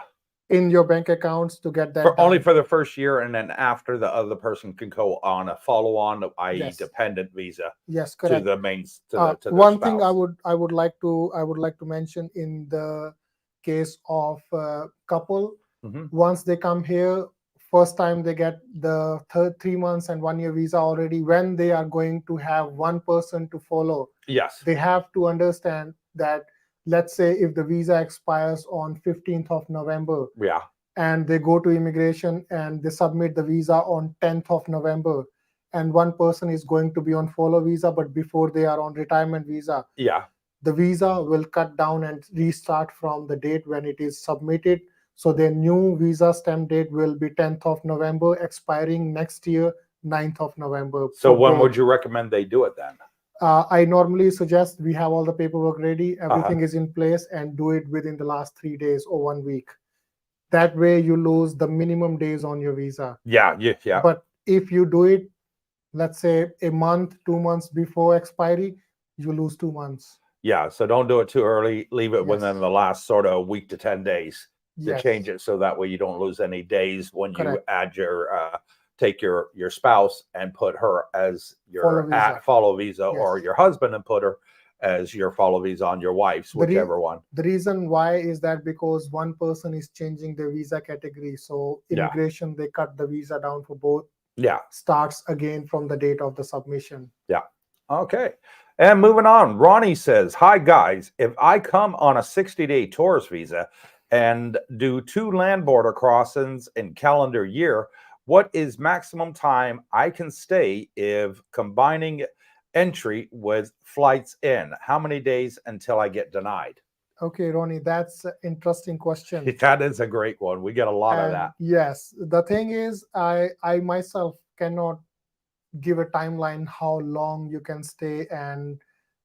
in your bank accounts to get that done. Only for the first year, and then after the other person can go on a follow-on, i.e. dependent visa. Yes, correct. To the main to the one spouse. Thing I would like to mention in the case of couple, once they come here, first time they get the 3 months and 1 year visa already. When they are going to have one person to follow, yes, they have to understand that, let's say if the visa expires on 15th of November, and they go to immigration and they submit the visa on 10th of November, and one person is going to be on follow visa, but before they are on retirement visa, the visa will cut down and restart from the date when it is submitted. So their new visa stamp date will be 10th of November, expiring next year, 9th of November. So when would you recommend they do it then? I normally suggest we have all the paperwork ready, everything is in place, and do it within the last 3 days or 1 week. That way you lose the minimum days on your visa. Yeah. But if you do it, let's say a month, 2 months before expiry, you lose 2 months. Yeah, so don't do it too early. Leave it within the last sort of week to 10 days to change it, so that way you don't lose any days when you add your take your spouse and put her as your follow visa, or your husband and put her as your follow visa on your wife's, whichever one. The reason why is that because one person is changing their visa category, so immigration they cut the visa down for both. Starts again from the date of the submission. Okay. And moving on, Ronnie says, hi guys, if I come on a 60-day tourist visa and do 2 land border crossings in calendar year, what is maximum time I can stay if combining entry with flights in? How many days until I get denied? Okay, Ronnie, that's an interesting question. That is a great one. We get a lot of that. Yes, the thing is, I myself cannot give a timeline how long you can stay and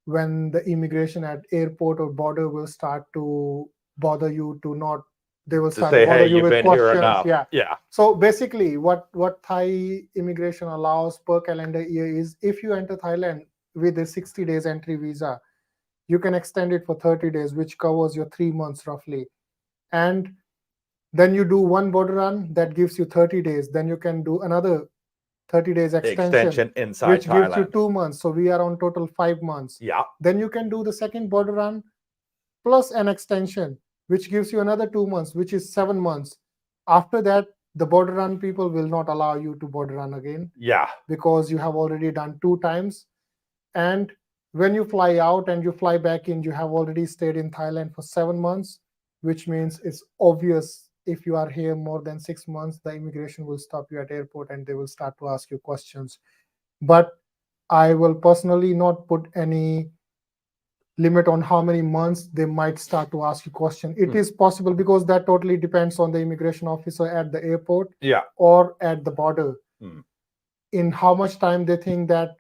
when the immigration at airport or border will start to bother you to not they will To start say, to bother hey, you you've with been here questions. enough. Yeah. Yeah. So basically what Thai immigration allows per calendar year is if you enter Thailand with a 60 days entry visa, you can extend it for 30 days, which covers your 3 months roughly. And then you do one border run that gives you 30 days. Then you can do another 30 days extension inside which Thailand. gives you 2 months. So we are on total 5 months. Yeah. Then you can do the second border run plus an extension, which gives you another 2 months, which is 7 months. After that, the border run people will not allow you to border run again. Yeah. Because you have already done 2 times. And when you fly out and you fly back in, you have already stayed in Thailand for 7 months, which means it's obvious if you are here more than 6 months, the immigration will stop you at airport and they will start to ask you questions. But I will personally not put any limit on how many months they might start to ask you question. It is possible because that totally depends on the immigration officer at the airport or at the border. In how much time they think that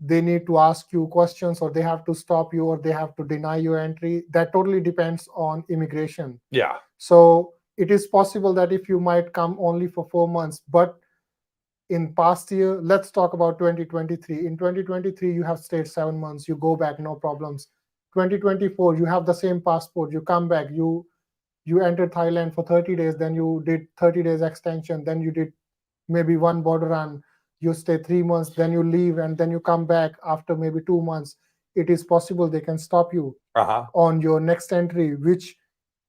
they need to ask you questions or they have to stop you or they have to deny your entry, that totally depends on immigration. Yeah. So it is possible that if you might come only for 4 months, but in past year, let's talk about 2023. In 2023, you have stayed 7 months, you go back, no problems. 2024, you have the same passport, you come back, you entered Thailand for 30 days, then you did 30 days extension, then you did maybe one border run, you stay 3 months, then you leave, and then you come back after maybe 2 months. It is possible they can stop you on your next entry, which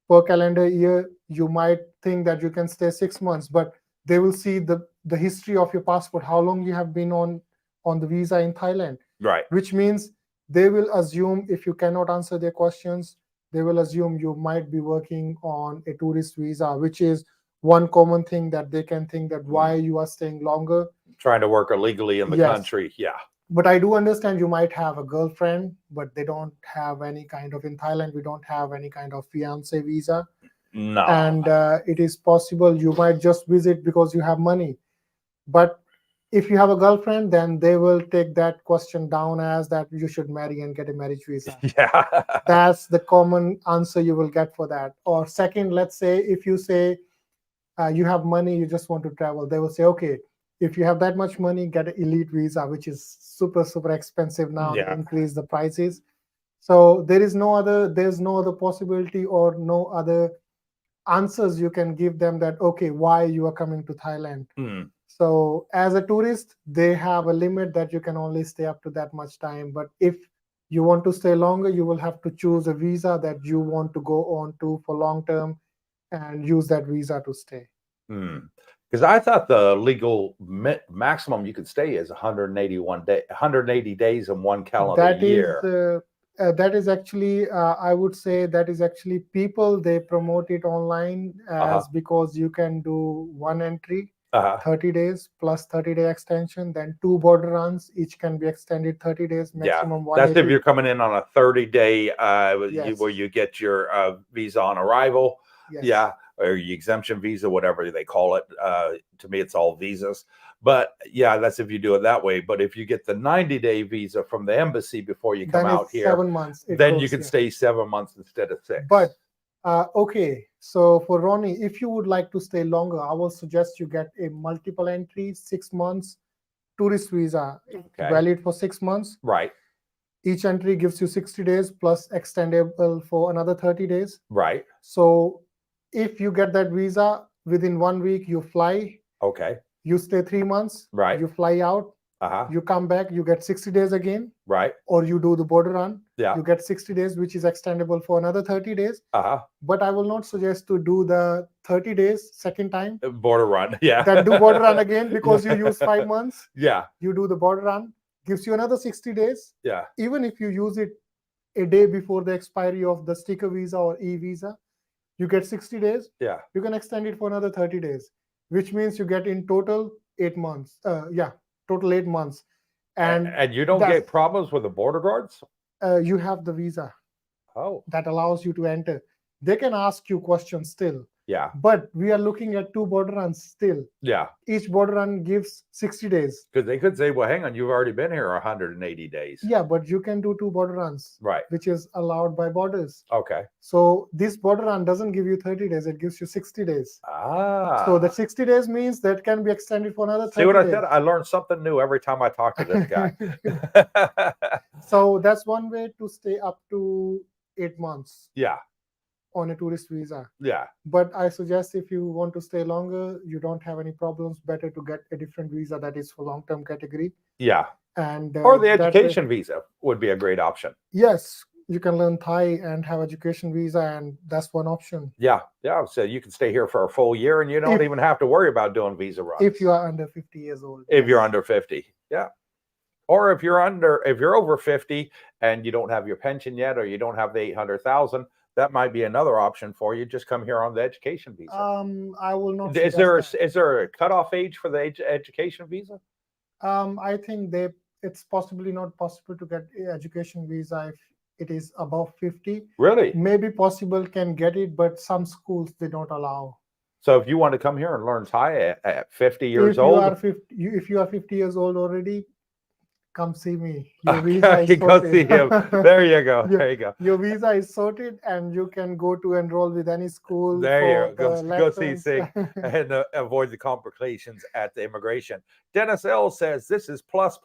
per calendar year you might think that you can stay 6 months, but they will see the history of your passport, how long you have been on the visa in Thailand. Right. Which means they will assume if you cannot answer their questions, they will assume you might be working on a tourist visa, which is one common thing that they can think that why you are staying longer. Trying to work illegally in the country. Yeah. But I do understand you might have a girlfriend, but they don't have any kind of, in Thailand, we don't have any kind of fiance visa. No. And it is possible you might just visit because you have money. But if you have a girlfriend, then they will take that question down as that you should marry and get a marriage visa. Yeah. That's the common answer you will get for that. Or second, let's say if you say you have money, you just want to travel, they will say, okay, if you have that much money, get an elite visa, which is super, super expensive now. They increase the prices. So there's no other possibility or no other answers you can give them that, okay, why you are coming to Thailand. So as a tourist, they have a limit that you can only stay up to that much time. But if you want to stay longer, you will have to choose a visa that you want to go on to for long term and use that visa to stay. Because I thought the legal maximum you could stay is 180 days in one calendar year. That is actually, I would say that is actually people, they promote it online as because you can do one entry, 30 days plus 30-day extension, then 2 border runs, each can be extended 30 days, maximum 180. That's if you're coming in on a 30-day where you get your visa on arrival. Yeah, or your exemption visa, whatever they call it. To me, it's all visas. But yeah, that's if you do it that way. But if you get the 90-day visa from the embassy before you come out here, 7 months. Then you can stay 7 months instead of 6. But okay, so for Ronnie, if you would like to stay longer, I will suggest you get a multiple entry 6 months tourist visa, valid for 6 months. Right. Each entry gives you 60 days plus extendable for another 30 days. Right. So if you get that visa within 1 week, you fly. Okay. You stay 3 months. Right. You fly out. You come back, you get 60 days again. Right. Or you do the border run. Yeah. You get 60 days, which is extendable for another 30 days. But I will not suggest to do the 30 days second time. Border run. Yeah. Then do border run again because you use 5 months. Yeah. You do the border run, gives you another 60 days. Yeah. Even if you use it a day before the expiry of the sticker visa or e-visa, you get 60 days. Yeah. You can extend it for another 30 days, which means you get in total 8 months. Total 8 months. And you don't get problems with the border guards? You have the visa. Oh. That allows you to enter. They can ask you questions still. Yeah. But we are looking at 2 border runs still. Yeah. Each border run gives 60 days. Because they could say, well, hang on, you've already been here 180 days. Yeah, but you can do 2 border runs. Right. Which is allowed by borders. Okay. So this border run doesn't give you 30 days. It gives you 60 days. Ah. So the 60 days means that can be extended for another 30 days. See what I said? I learned something new every time I talk to this guy. So that's one way to stay up to 8 months. Yeah. On a tourist visa. Yeah. But I suggest if you want to stay longer, you don't have any problems, better to get a different visa that is for long-term category. Yeah. And or the education visa would be a great option. Yes, you can learn Thai and have education visa, and that's one option. Yeah. Yeah. So you can stay here for a full year and you don't even have to worry about doing visa runs. If you are under 50 years old. If you're under 50. Yeah. Or if you're over 50 and you don't have your pension yet, or you don't have the 800,000, that might be another option for you. Just come here on the education visa. I will not. Is there a cutoff age for the education visa? I think it's possibly not possible to get education visa if it is above 50. Really? Maybe possible can get it, but some schools they don't allow. So if you want to come here and learn Thai at 50 years old, if you are 50 years old already, come see me. Your visa is sorted. Go see him. There you go. There you go. Your visa is sorted, and you can go to enroll with any school. There you go. Go see Singh and avoid the complications at the immigration. Dennis L says this is plus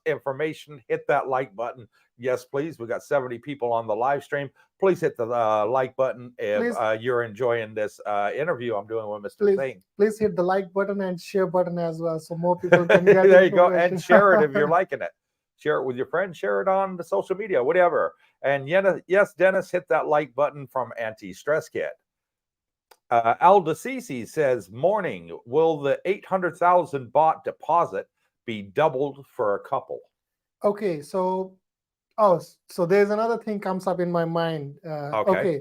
information. Hit that like button. Yes, please. We got 70 people on the live stream. Please hit the like button if you're enjoying this interview I'm doing with Mr. Singh. Please hit the like button and share button as well, so more people can get there you go. And share it if you're liking it. Share it with your friends. Share it on the social media, whatever. And yes, Dennis, hit that like button from Anti-Stress Kit. Al DeCisi says, morning, will the 800,000 baht deposit be doubled for a couple? Okay, so there's another thing comes up in my mind. Okay,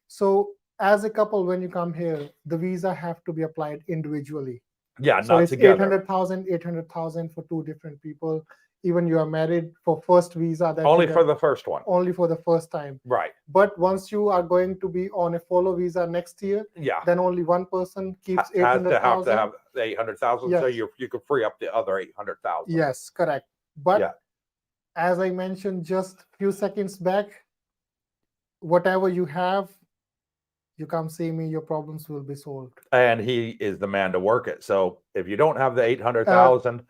so as a couple, when you come here, the visa have to be applied individually. Yeah, so not it's together. 800,000 for 2 different people. Even you are married, for first visa, that only for the first one. Only for the first time. Right. But once you are going to be on a follow visa next year, then only one person keeps 800,000. Have to have the 800,000, yes. So you could free up the other 800,000. Yes, correct. But as I mentioned just a few seconds back, whatever you have, you come see me, your problems will be solved. And he is the man to work it. So if you don't have the 800,000,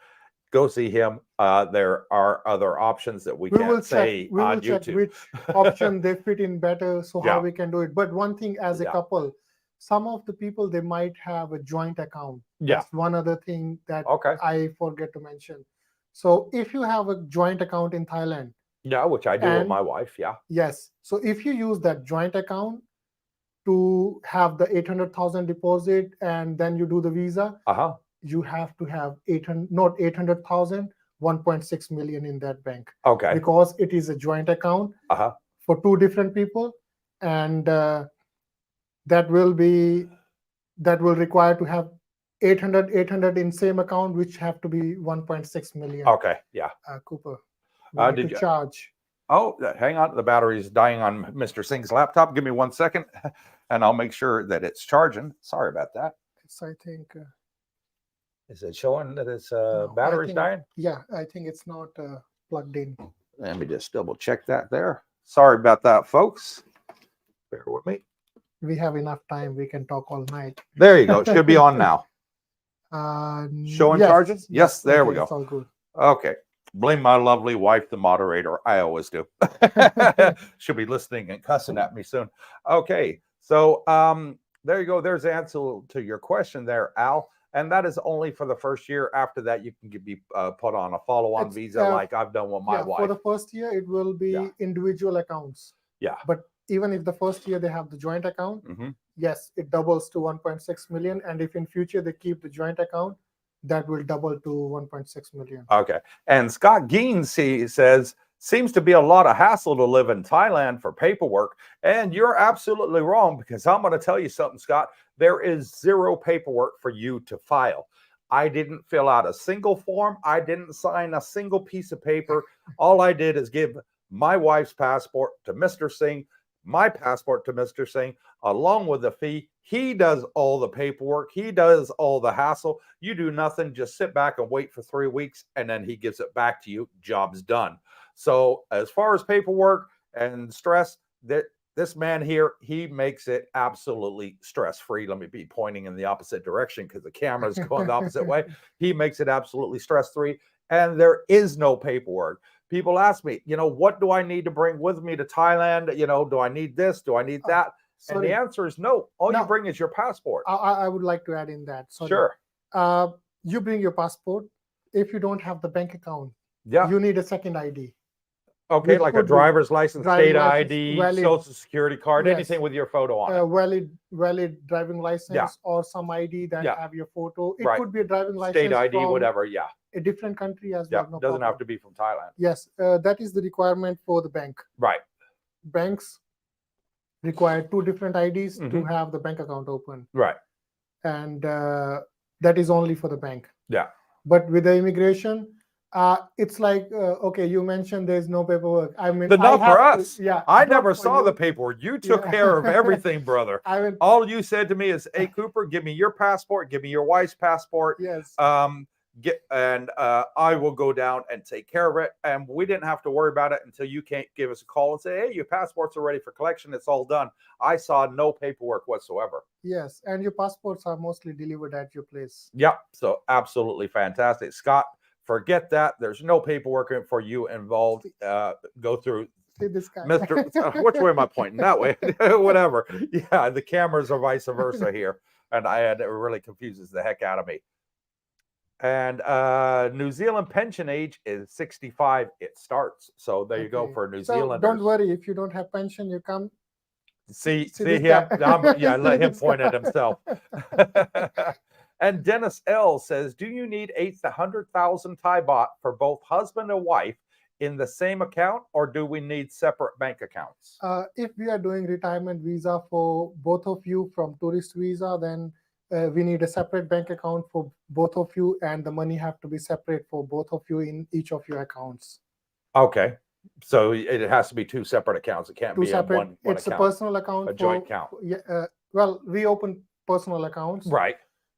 go see him. There are other options that we can't say on YouTube. Check which option they fit in better, so how we can do it. But one thing, as a couple, some of the people, they might have a joint account. That's one other thing that I forget to mention. So if you have a joint account in Thailand. Yeah, which I do with my wife, Yes. So if you use that joint account to have the 800,000 deposit and then you do the visa, you have to have 800,000, 1.6 million in that bank. Okay. Because it is a joint account for 2 different people, and that will require to have 800 in same account, which have to be 1.6 million. Okay. Yeah. Cooper. Did you charge? Oh, hang on. The battery's dying on Mr. Singh's laptop. Give me 1 second, and I'll make sure that it's charging. Sorry about that. I think. Is it showing that its battery's dying? Yeah, I think it's not plugged in. Let me just double check that there. Sorry about that, folks. Bear with me. We have enough time. We can talk all night. There you go. It should be on now. Showing charging? Yes, there we go. It's all good. Okay. Blame my lovely wife, the moderator. I always do. She'll be listening and cussing at me soon. Okay. So there you go. There's the answer to your question there, Al. And that is only for the first year. After that, you can be put on a follow-on visa like I've done with my wife. For the first year, it will be individual accounts. Yeah. But even if the first year they have the joint account, yes, it doubles to 1.6 million. And if in future they keep the joint account, that will double to 1.6 million. Okay. And Scott Geen says, seems to be a lot of hassle to live in Thailand for paperwork. And you're absolutely wrong, because I'm going to tell you something, Scott. There is zero paperwork for you to file. I didn't fill out a single form. I didn't sign a single piece of paper. All I did is give my wife's passport to Mr. Singh, my passport to Mr. Singh, along with the fee. He does all the paperwork. He does all the hassle. You do nothing. Just sit back and wait for 3 weeks, and then he gives it back to you. Job's done. So as far as paperwork and stress, that this man here, he makes it absolutely stress-free. Let me be pointing in the opposite direction because the camera is going the opposite way. He makes it absolutely stress-free, and there is no paperwork. People ask me, what do I need to bring with me to Thailand? Do I need this? Do I need that? And the answer is no. All you bring is your passport. I would like to add in that. Sure. You bring your passport. If you don't have the bank account, yeah, you need a second ID. Okay, like a driver's license, state ID, valid, social security card, yes, anything with your photo on it. Valid driving license, yeah, or some ID that have your photo. It could be a driving license, state ID, whatever, yeah. A different country as well. No doesn't problem. Have to be from Thailand. Yes, that is the requirement for the bank. Right. Banks require 2 different IDs to have the bank account open. Right. And that is only for the bank. Yeah. But with the immigration, it's like, okay, you mentioned there's no paperwork. I mean, not for us. Yeah. I never saw the paperwork. You took care of everything, brother. All you said to me is, hey, Cooper, give me your passport, give me your wife's passport. Yes. I will go down and take care of it. And we didn't have to worry about it until you can't give us a call and say, hey, your passports are ready for collection. It's all done. I saw no paperwork whatsoever. Yes. And your passports are mostly delivered at your place. Yep. So absolutely fantastic. Scott, forget that. There's no paperwork for you involved. Go through. See this guy. Mr. Which way am I pointing? That way. Whatever. Yeah, the cameras are vice versa here. And it really confuses the heck out of me. And New Zealand pension age is 65. It starts. So there you go for New Zealanders. Don't worry. If you don't have pension, you come. See him. Yeah, let him point at himself. And Dennis L says, do you need 800,000 Thai baht for both husband and wife in the same account, or do we need separate bank accounts? If we are doing retirement visa for both of you from tourist visa, then we need a separate bank account for both of you, and the money have to be separate for both of you in each of your accounts. Okay. So it has to be 2 separate accounts. It can't be separate. one it's account. A personal account. A joint account. Well, we open personal accounts. Right.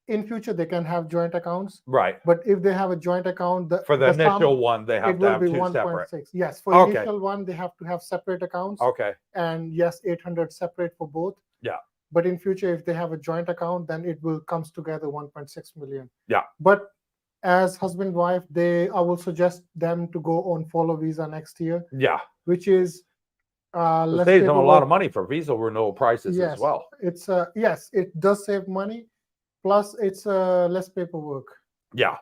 In future, they can have joint accounts. Right. But if they have a joint account, for the initial one, they have to have 2 separate. Yes. For the initial one, they have to have separate accounts. Okay. And yes, 800 separate for both. Yeah. But in future, if they have a joint account, then it will comes together 1.6 million. Yeah. But as husband wife, I will suggest them to go on follow visa next year. Yeah. Which is it saves them a lot of money for visa renewal prices as well. It's yes, it does save money. Plus, it's less paperwork. Yeah.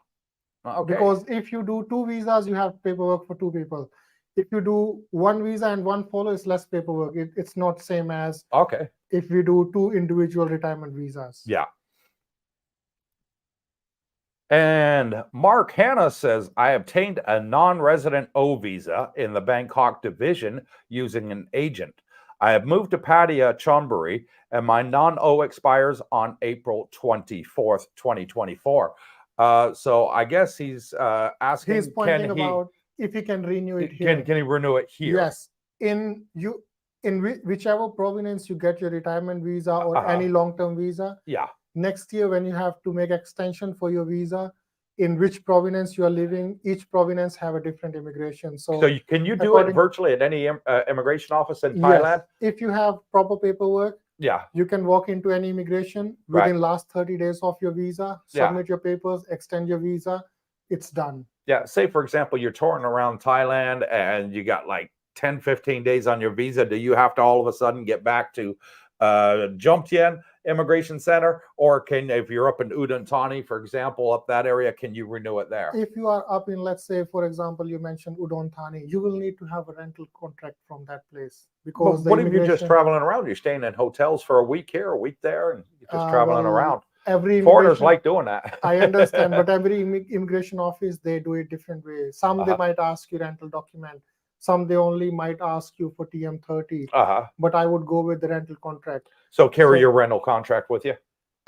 Okay. Because if you do 2 visas, you have paperwork for 2 people. If you do 1 visa and 1 follow, it's less paperwork. It's not same as if we do 2 individual retirement visas. Yeah. And Mark Hanna says, I obtained a non-resident O visa in the Bangkok division using an agent. I have moved to Pattaya, Chonburi, and my non-O expires on April 24th, 2024. So I guess he's asking, he's pointing about if he can renew it here. Can he renew it here? Yes. In whichever province you get your retirement visa or any long-term visa. Yeah. Next year, when you have to make extension for your visa, in which province you are living, each province have a different immigration. So can you do it virtually at any immigration office in Thailand? If you have proper paperwork, yeah, you can walk into any immigration within last 30 days of your visa, submit your papers, extend your visa, it's done. Yeah, say for example, you're touring around Thailand and you got like 10, 15 days on your visa. Do you have to all of a sudden get back to Jomtien Immigration Center, or if you're up in Udon Thani, for example, up that area, can you renew it there? If you are up in, let's say, for example, you mentioned Udon Thani, you will need to have a rental contract from that place, because what if you're just traveling around? You're staying in hotels for a week here, a week there, and you're just traveling around. Foreigners like doing that. I understand, but every immigration office, they do it different ways. Some they might ask you rental document. Some they only might ask you for TM30. But I would go with the rental contract. So carry your rental contract with you?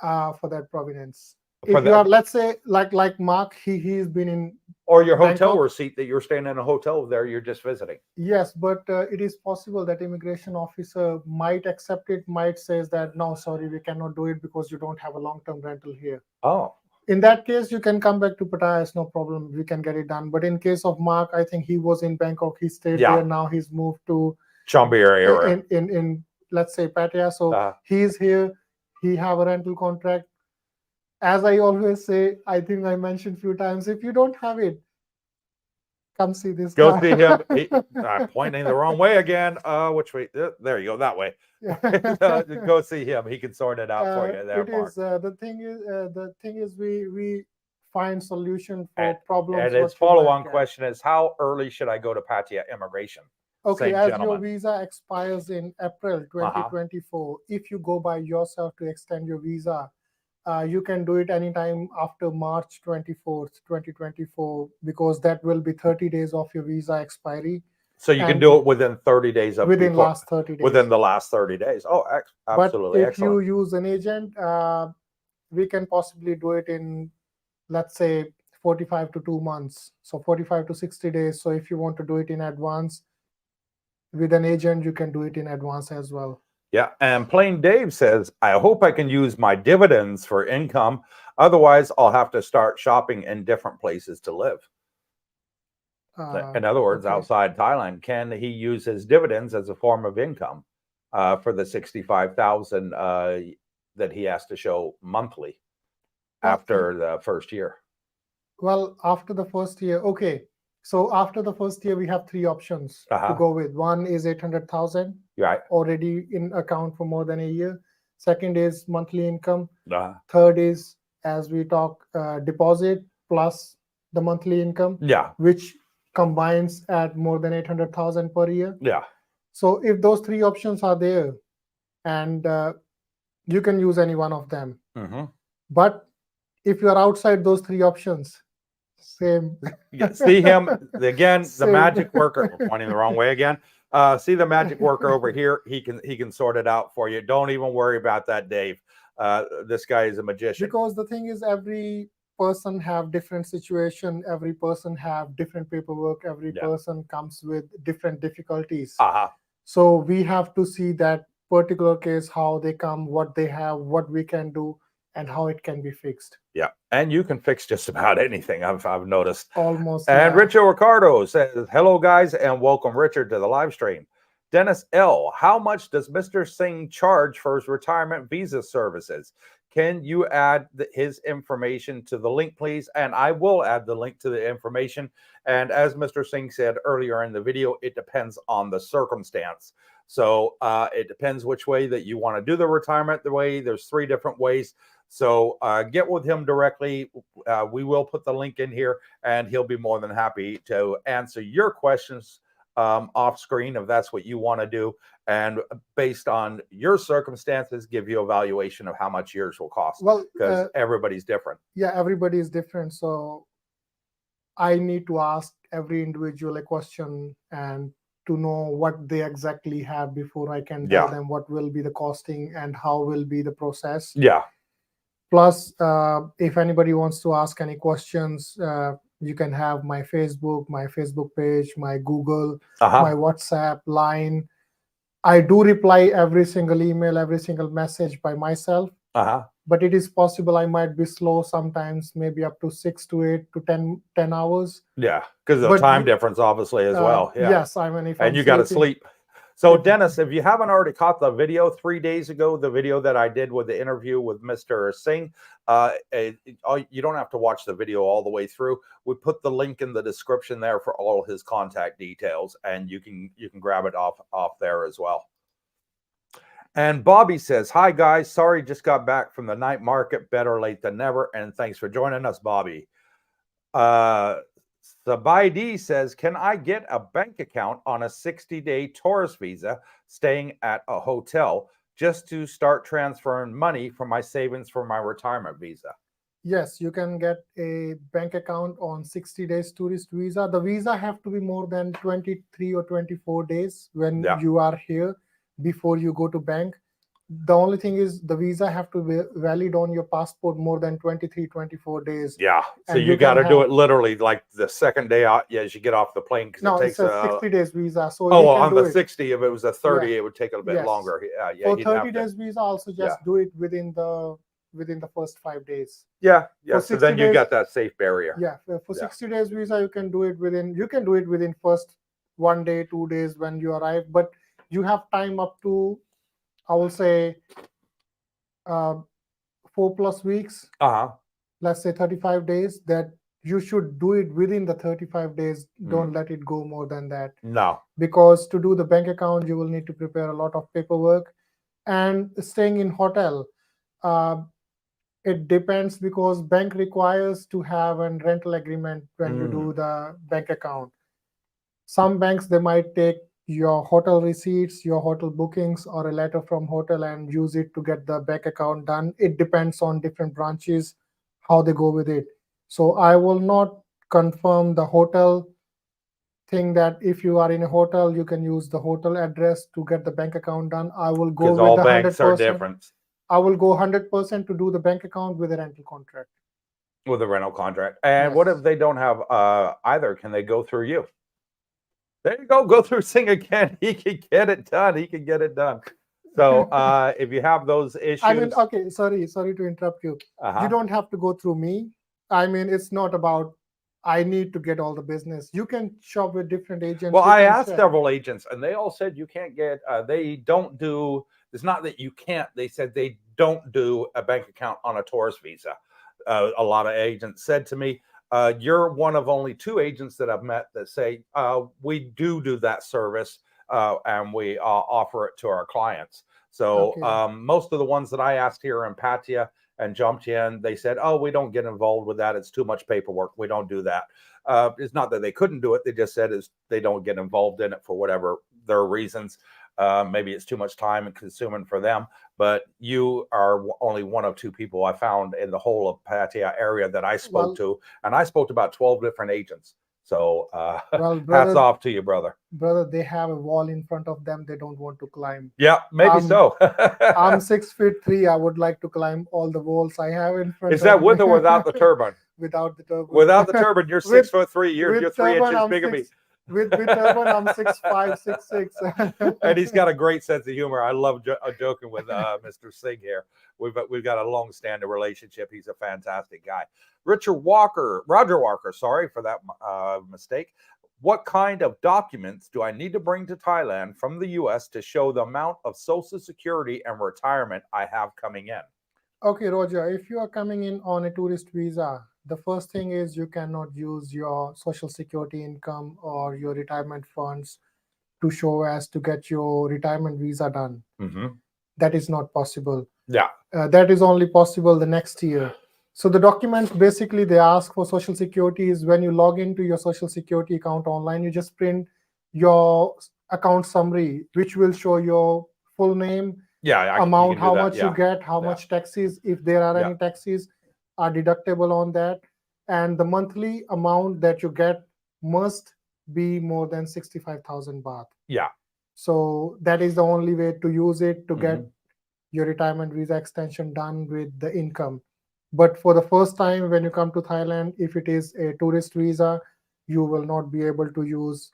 For that province. if you are, let's say, like Mark, he's been in or your hotel Bangkok. receipt that you're staying in a hotel there, you're just visiting. Yes, but it is possible that immigration officer might accept it, might says that no, sorry, we cannot do it because you don't have a long-term rental here. Oh, in that case, you can come back to Pattaya. It's no problem. We can get it done. But in case of Mark, I think he was in Bangkok. He stayed there. Now he's moved to Chonburi area. In let's say Pattaya. So he's here. He have a rental contract. As I always say, I think I mentioned a few times, if you don't have it, come see this Go guy. see him. Pointing the wrong way again. Which way? There you go. That way. Go see him. He can sort it out for you. There, it Mark. Is the thing is we find solution for problems. And his follow-on question is, how early should I go to Pattaya immigration? Okay, as your visa expires in April 2024, if you go by yourself to extend your visa, you can do it anytime after March 24th, 2024, because that will be 30 days of your visa expiry. So you can do it within 30 days of within last 30 days. Within the last 30 days. Oh, absolutely. But if you use an agent, we can possibly do it in, let's say, 45 to 2 months. So 45 to 60 days. So if you want to do it in advance with an agent, you can do it in advance as well. Yeah, and Plain Dave says, I hope I can use my dividends for income. Otherwise, I'll have to start shopping in different places to live. In other words, outside Thailand, can he use his dividends as a form of income for the 65,000 that he has to show monthly after the first year? Well, after the first year, okay. So after the first year, we have three options to go with. One is 800,000, already in account for more than a year. Second is monthly income. Third is, as we talk, deposit plus the monthly income, which combines at more than 800,000 per year. So if those three options are there, and you can use any one of them. But if you are outside those three options, same. See him again. The magic worker. Pointing the wrong way again. See the magic worker over here. He can sort it out for you. Don't even worry about that, Dave. This guy is a magician. Because the thing is, every person have different situation. Every person have different paperwork. Every person comes with different difficulties. So we have to see that particular case, how they come, what they have, what we can do, and how it can be fixed. Yeah, and you can fix just about anything, I've noticed. Almost. And Richard Ricardo says, hello, guys, and welcome, Richard, to the live stream. Dennis L., how much does Mr. Singh charge for his retirement visa services? Can you add his information to the link, please? And I will add the link to the information. And as Mr. Singh said earlier in the video, it depends on the circumstance. So it depends which way that you want to do the retirement. There's 3 different ways. So get with him directly. We will put the link in here, and he'll be more than happy to answer your questions off screen if that's what you want to do, and based on your circumstances, give you a valuation of how much yours will cost. Well, because everybody's different. Yeah, everybody is different. So I need to ask every individual a question and to know what they exactly have before I can tell them what will be the costing and how will be the process. Plus, if anybody wants to ask any questions, you can have my Facebook page, my Google, my WhatsApp, Line. I do reply every single email, every single message by myself. But it is possible I might be slow sometimes, maybe up to 6 to 8 to 10 hours. Yeah, because of the time difference, obviously, as well. Yes, I mean, if and you got to sleep. So, Dennis, if you haven't already caught the video 3 days ago, the video that I did with the interview with Mr. Singh, you don't have to watch the video all the way through. We put the link in the description there for all his contact details, and you can grab it off there as well. And Bobby says, hi, guys. Sorry, just got back from the night market. Better late than never. And thanks for joining us, Bobby. Sabaidi says, can I get a bank account on a 60-day tourist visa staying at a hotel just to start transferring money from my savings for my retirement visa? Yes, you can get a bank account on 60 days tourist visa. The visa have to be more than 23 or 24 days when you are here before you go to bank. The only thing is the visa have to be valid on your passport more than 23, 24 days. Yeah. So And you you got can to do have- it literally like the second day out as you get off the plane, because No, it it's takes a 60 days visa. So oh, you can on do the it 60, if it was a 30, Yeah. it would take a bit Yes. longer. Yeah, for he'd 30 have to. days visa. Also, just do it within the first 5 days. Yeah. For So then 60 you days, got that safe barrier. Yeah, for Yeah. 60 days visa, you can do it within first 1 day, 2 days when you arrive. But you have time up to, I will say, 4+ weeks. Let's say 35 days. That you should do it within the 35 days. Don't let it go more than that. No. Because to do the bank account, you will need to prepare a lot of paperwork. And staying in hotel, it depends, because bank requires to have a rental agreement when you do the bank account. Some banks, they might take your hotel receipts, your hotel bookings, or a letter from hotel and use it to get the bank account done. It depends on different branches how they go with it. So I will not confirm the hotel thing that if you are in a hotel, you can use the hotel address to get the bank account done. I will go Because with all the banks are 100%. different I will go 100% to do the bank account with a rental contract. with a rental contract. And what if they don't have either? Can they go through you? There you go. Go through Singh again. He can get it done. He can get it done. So if you have those issues, I mean, okay, sorry to interrupt you. You don't have to go through me. I mean, it's not about I need to get all the business. You can shop with different agents. Well, I asked several agents, and they all said you can't get. They don't do. It's not that you can't. They said they don't do a bank account on a tourist visa. A lot of agents said to me, "You're one of only 2 agents that I've met that say we do that service, and we offer it to our clients." So most of the ones that I asked here in Pattaya and Jomtien, they said, "Oh, we don't get involved with that. It's too much paperwork. We don't do that." It's not that they couldn't do it. They just said is they don't get involved in it for whatever their reasons. Maybe it's too much time and consuming for them. But you are only one of 2 people I found in the whole of Pattaya area that I spoke to, and I spoke to about 12 different agents. So well, brother, hats off to you, brother. Brother, they have a wall in front of them. They don't want to climb. Yeah, maybe so. I'm 6'3". I would like to climb all the walls I have in front. Is that with or without the turban? Without the turban. Without the turban, you're 6'3". You're 3 inches bigger than me. With turban, I'm 6'5", 6'6". And he's got a great sense of humor. I love joking with Mr. Singh here. We've got a long-standing relationship. He's a fantastic guy. Roger Walker, sorry for that mistake. What kind of documents do I need to bring to Thailand from the U.S. to show the amount of Social Security and retirement I have coming in? Okay, Roger, if you are coming in on a tourist visa, the first thing is you cannot use your Social Security income or your retirement funds to show as to get your retirement visa done. That is not possible. Yeah. That is only possible the next year. So the documents basically they ask for Social Security is when you log into your Social Security account online, you just print your account summary, which will show your full name, amount, how much you get, how much taxes, if there are any taxes, are deductible on that, and the monthly amount that you get must be more than 65,000 baht. Yeah. So that is the only way to use it to get your retirement visa extension done with the income. But for the first time when you come to Thailand, if it is a tourist visa, you will not be able to use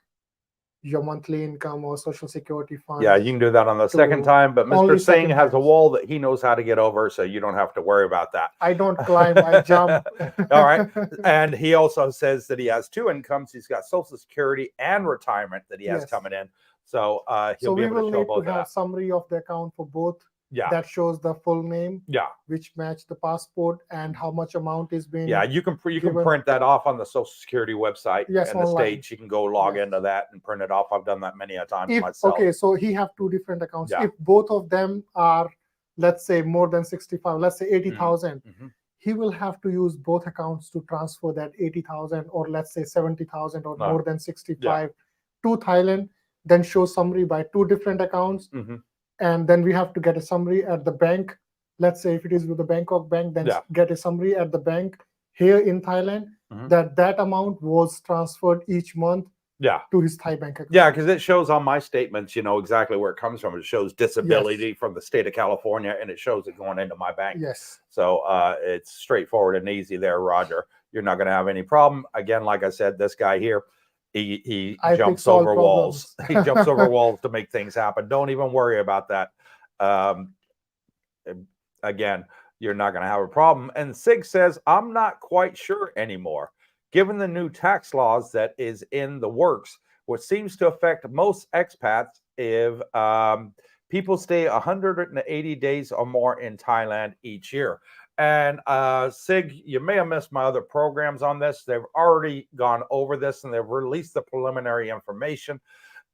your monthly income or Social Security funds. Yeah, you can do that on the second time, but Mr. Singh has a wall that he knows how to get over, so you don't have to worry about that. I don't climb, I jump. All right. And he also says that he has 2 incomes. He's got Social Security and retirement that he has coming in. So he'll be able to show both of that. So we will need to have summary of the account for both. Yeah. That shows the full name. Yeah. Which match the passport and how much amount is being. Yeah, you can print that off on the Social Security website in the online. States. You can go log into that and print it off. I've done that many a times myself. Okay, so he have 2 different accounts. If both of them are, let's say, more than 65, let's say 80,000, he will have to use both accounts to transfer that 80,000 or let's say 70,000 or more than 65 to Thailand. Then show summary by 2 different accounts. And then we have to get a summary at the bank. Let's say if it is with the Bangkok bank, then get a summary at the bank here in Thailand that amount was transferred each month to his Thai bank account. Yeah, because it shows on my statements, exactly where it comes from. It shows disability from the state of California, and it shows it going into my bank. Yes. So it's straightforward and easy there, Roger. You're not going to have any problem. Again, like I said, this guy here, he jumps over walls. He jumps over walls to make things happen. Don't even worry about that. Again, you're not going to have a problem. And Sig says, I'm not quite sure anymore. Given the new tax laws that is in the works, which seems to affect most expats if people stay 180 days or more in Thailand each year. And Sig, you may have missed my other programs on this. They've already gone over this and they've released the preliminary information.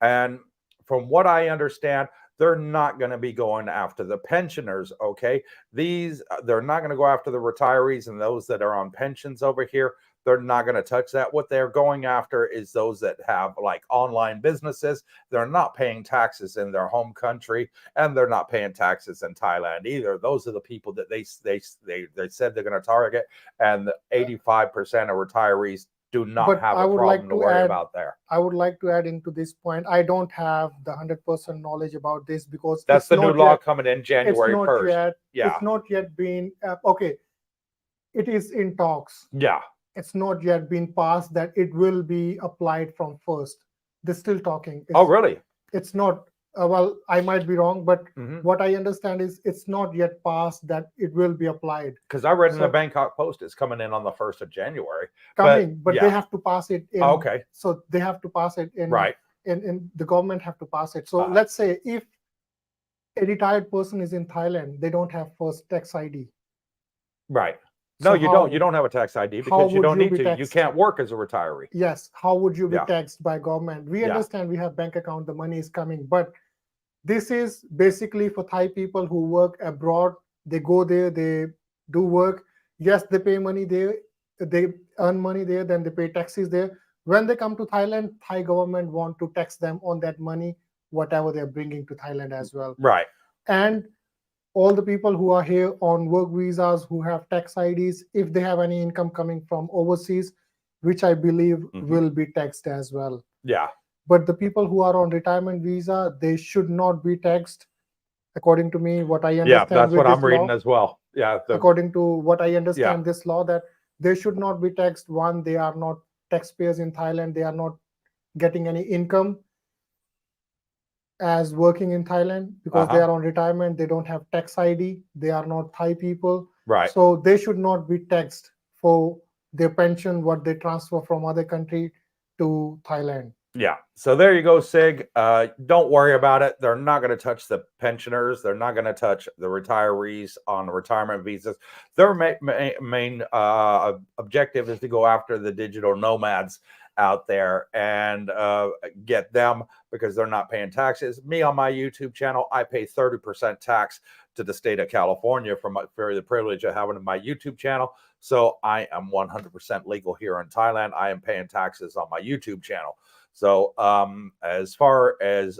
And from what I understand, they're not going to be going after the pensioners, okay? They're not going to go after the retirees and those that are on pensions over here. They're not going to touch that. What they're going after is those that have like online businesses. They're not paying taxes in their home country, and they're not paying taxes in Thailand either. Those are the people that they said they're going to target, and 85% of retirees do not have a problem to worry about there. I would like to add into this point. I don't have the 100% knowledge about this because that's the new law coming in January 1st. It's not yet been okay. It is in talks. Yeah. It's not yet been passed that it will be applied from first. They're still talking. Oh, really? It's not. Well, I might be wrong, but what I understand is it's not yet passed that it will be applied. Because I read in the Bangkok Post it's coming in on the 1st of January. But they have to pass it in. Okay. So they have to pass it in. Right. In the government have to pass it. So let's say if a retired person is in Thailand, they don't have first tax ID. Right. No, you don't. You don't have a tax ID because you don't need to. You can't work as a retiree. Yes. How would you be taxed by government? We understand we have bank account, the money is coming, but this is basically for Thai people who work abroad. They go there, they do work. Yes, they pay money there. They earn money there, then they pay taxes there. When they come to Thailand, Thai government want to tax them on that money, whatever they're bringing to Thailand as well. Right. And all the people who are here on work visas, who have tax IDs, if they have any income coming from overseas, which I believe will be taxed as well. Yeah. But the people who are on retirement visa, they should not be taxed, according to me, what I understand. Yeah, that's what I'm reading as well. Yeah. According to what I understand, this law, that they should not be taxed. One, they are not taxpayers in Thailand. They are not getting any income as working in Thailand because they are on retirement. They don't have tax ID. They are not Thai people. Right. So they should not be taxed for their pension, what they transfer from other country to Thailand. Yeah. So there you go, Sig. Don't worry about it. They're not going to touch the pensioners. They're not going to touch the retirees on retirement visas. Their main objective is to go after the digital nomads out there and get them because they're not paying taxes. Me on my YouTube channel, I pay 30% tax to the state of California for the privilege of having my YouTube channel. So I am 100% legal here in Thailand. I am paying taxes on my YouTube channel. So as far as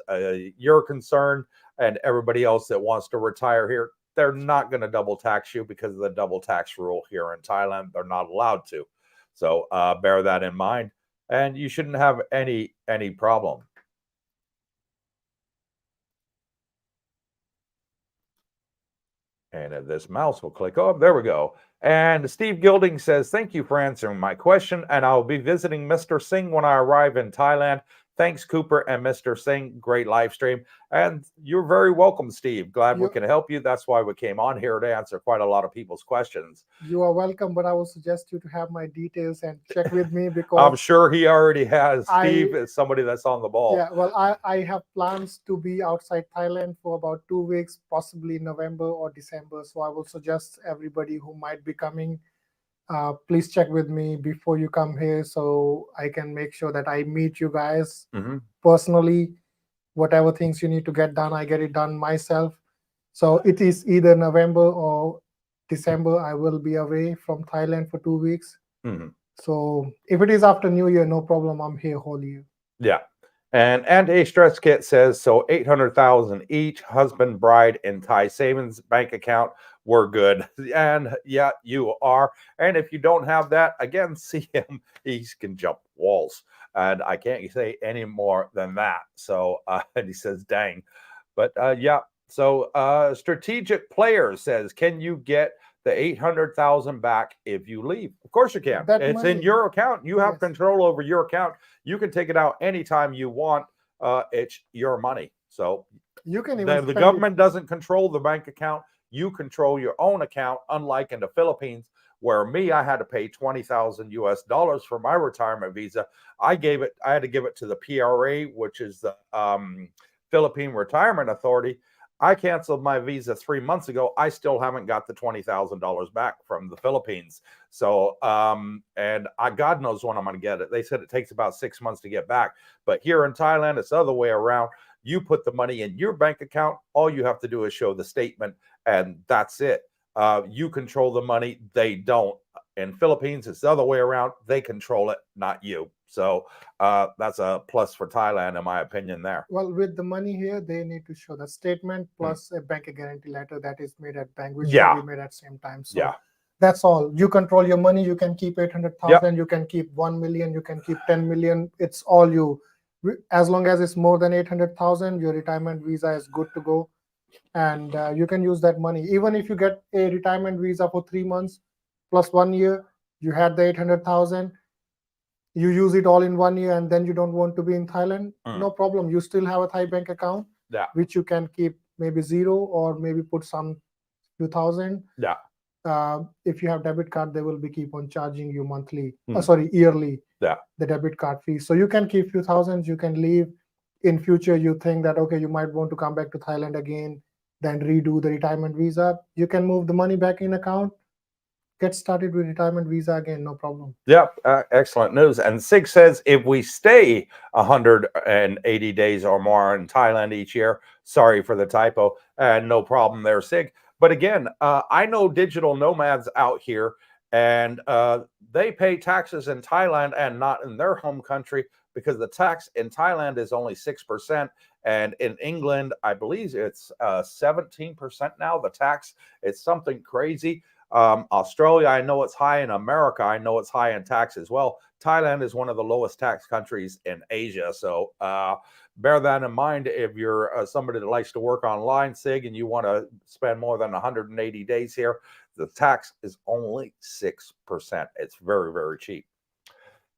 you're concerned and everybody else that wants to retire here, they're not going to double tax you because of the double tax rule here in Thailand. They're not allowed to. So bear that in mind. And you shouldn't have any problem. And this mouse will click. Oh, there we go. And Steve Gilding says, thank you for answering my question. And I'll be visiting Mr. Singh when I arrive in Thailand. Thanks, Cooper and Mr. Singh. Great live stream. And you're very welcome, Steve. Glad we can help you. That's why we came on here to answer quite a lot of people's questions. You are welcome, but I will suggest you to have my details and check with me because I'm sure he already has. Steve is somebody that's on the ball. Yeah, well, I have plans to be outside Thailand for about 2 weeks, possibly November or December. So I will suggest everybody who might be coming, please check with me before you come here so I can make sure that I meet you guys personally. Whatever things you need to get done, I get it done myself. So it is either November or December. I will be away from Thailand for 2 weeks. So if it is after New Year, no problem. I'm here whole year. Yeah. And a stress kit says, so 800,000 each, husband, bride, in Thai savings bank account. We're good. And yeah, you are. And if you don't have that, again, see him. He can jump walls. And I can't say any more than that. So, and he says, dang. But yeah, so Strategic Player says, can you get the 800,000 back if you leave? Of course you can. That It's money, in your account. You have yes, control over your account. You can take it out anytime you want. It's your money. So you can even the spend it. government doesn't control the bank account. You control your own account, unlike in the Philippines, where me, I had to pay 20,000 US dollars for my retirement visa. I had to give it to the PRA, which is the Philippine Retirement Authority. I canceled my visa 3 months ago. I still haven't got the $20,000 back from the Philippines. So, and God knows when I'm going to get it. They said it takes about 6 months to get back. But here in Thailand, it's the other way around. You put the money in your bank account. All you have to do is show the statement, and that's it. You control the money. They don't. In Philippines, it's the other way around. They control it, not you. So that's a plus for Thailand, in my opinion, there. Well, with the money here, they need to show the statement plus a bank guarantee letter that is made at bank, which can be made at same time. So that's all. You control your money. You can keep 800,000. You can keep 1 million. You can keep 10 million. It's all you. As long as it's more than 800,000, your retirement visa is good to go, and you can use that money. Even if you get a retirement visa for 3 months plus 1 year, you had the 800,000. You use it all in 1 year, and then you don't want to be in Thailand, no problem. You still have a Thai bank account, which you can keep maybe zero or maybe put some few thousand. If you have debit card, they will be keep on charging you yearly. The debit card fee. So you can keep few thousands. You can leave. In future, you think that okay, you might want to come back to Thailand again, then redo the retirement visa. You can move the money back in account. Get started with retirement visa again, no problem. Yep, excellent news. And Singh says if we stay 180 days or more in Thailand each year, sorry for the typo, no problem there, Singh. But again, I know digital nomads out here, and they pay taxes in Thailand and not in their home country, because the tax in Thailand is only 6%. And in England, I believe it's 17% now, the tax. It's something crazy. Australia, I know it's high. In America, I know it's high in tax as well. Thailand is one of the lowest tax countries in Asia. So bear that in mind if you're somebody that likes to work online, Sig, and you want to spend more than 180 days here. The tax is only 6%. It's very, very cheap.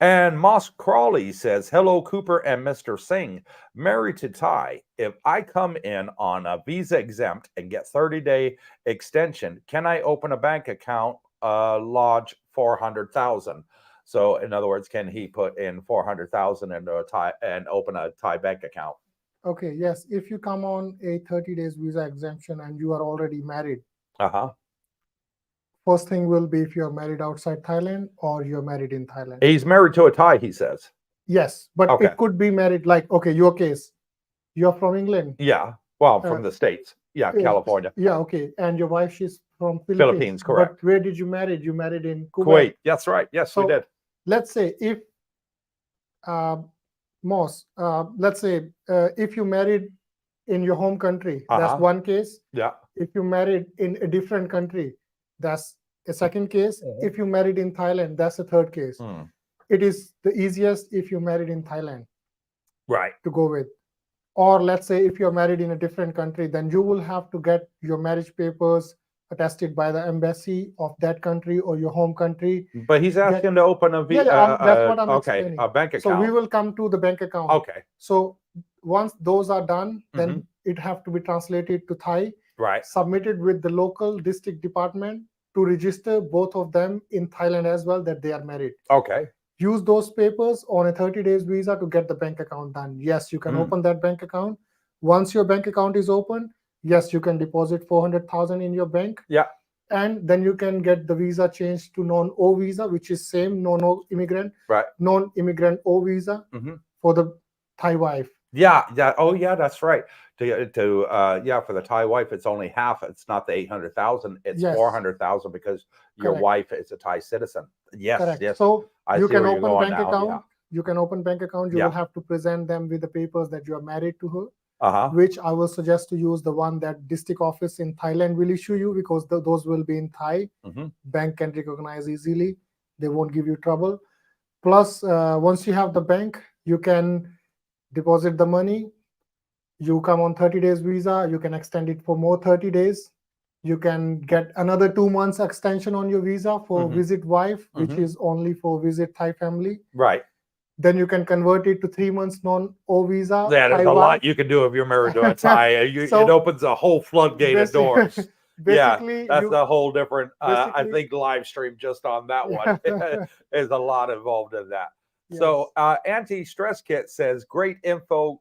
And Moss Crawley says, hello, Cooper and Mr. Singh. Married to Thai. If I come in on a visa exempt and get 30-day extension, can I open a bank account, lodge 400,000? So in other words, can he put in 400,000 into a Thai and open a Thai bank account? Okay, yes. If you come on a 30 days visa exemption and you are already married, first thing will be if you're married outside Thailand or you're married in Thailand. He's married to a Thai, he says. Yes, but it could be married like, okay, your case, you're from England. Yeah, well, from the States. Yeah, California. Yeah, okay. And your wife, she's from Philippines, correct. But where did you marry? You married in Kuwait. That's right. Yes, so we did. Let's say if, Moss, let's say if you married in your home country, that's one case. Yeah. If you married in a different country, that's a second case. If you married in Thailand, that's a third case. It is the easiest if you married in Thailand, right, to go with. Or let's say if you're married in a different country, then you will have to get your marriage papers attested by the embassy of that country or your home country. But he's asking to open a that's what I'm explaining. A bank account. So we will come to the bank account. Okay. So once those are done, then it have to be translated to Thai, right, submitted with the local district department to register both of them in Thailand as well, that they are married. Okay. Use those papers on a 30 days visa to get the bank account done. Yes, you can open that bank account. Once your bank account is open, yes, you can deposit 400,000 in your bank. Yeah. And then you can get the visa changed to non-O visa, which is same non-O immigrant, right, non-immigrant O visa for the Thai wife. Yeah, yeah. Oh, yeah, that's right. For the Thai wife, it's only half. It's not the 800,000. It's 400,000 because your wife is a Thai citizen. Yes, correct. Yes. So you can open bank account. Yeah. You can open bank account. You will have to present them with the papers that you are married to her. Which I will suggest to use the one that district office in Thailand will issue you, because those will be in Thai. Bank can recognize easily. They won't give you trouble. Plus, once you have the bank, You can deposit the money. You come on 30 days visa. You can extend it for more 30 days. You can get another 2 months extension on your visa for visit wife, which is only for visit Thai family. Right. Then you can convert it to 3 months non-O visa. Yeah, there's a lot you can do if you're married to a Thai. It opens a whole floodgate of doors. Basically, that's a whole different. I think live stream just on that one is a lot involved in that. Yes. So, anti-stress kit says great info,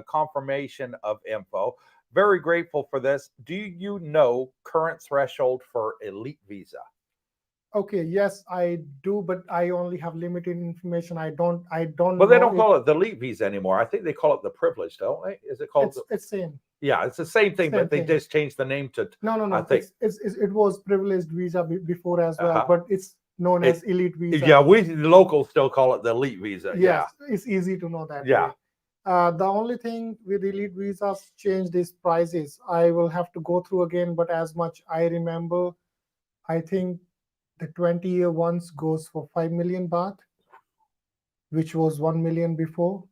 confirmation of info. Very grateful for this. Do you know current threshold for elite visa? Okay, yes, I do, but I only have limited information. I don't. Well, they don't call it the elite visa anymore. I think they call it the privilege, don't they? Is it called? It's same. Yeah, it's the same thing, but they just changed the name to. No. I think it was privileged visa before as well, but it's known as elite visa. Yeah, we locals still call it the elite visa. Yes, it's easy to know that. Yeah. The only thing with elite visas changed is prices. I will have to go through again, but as much I remember, I think the 20-year ones goes for 5 million baht, which was 1 million before.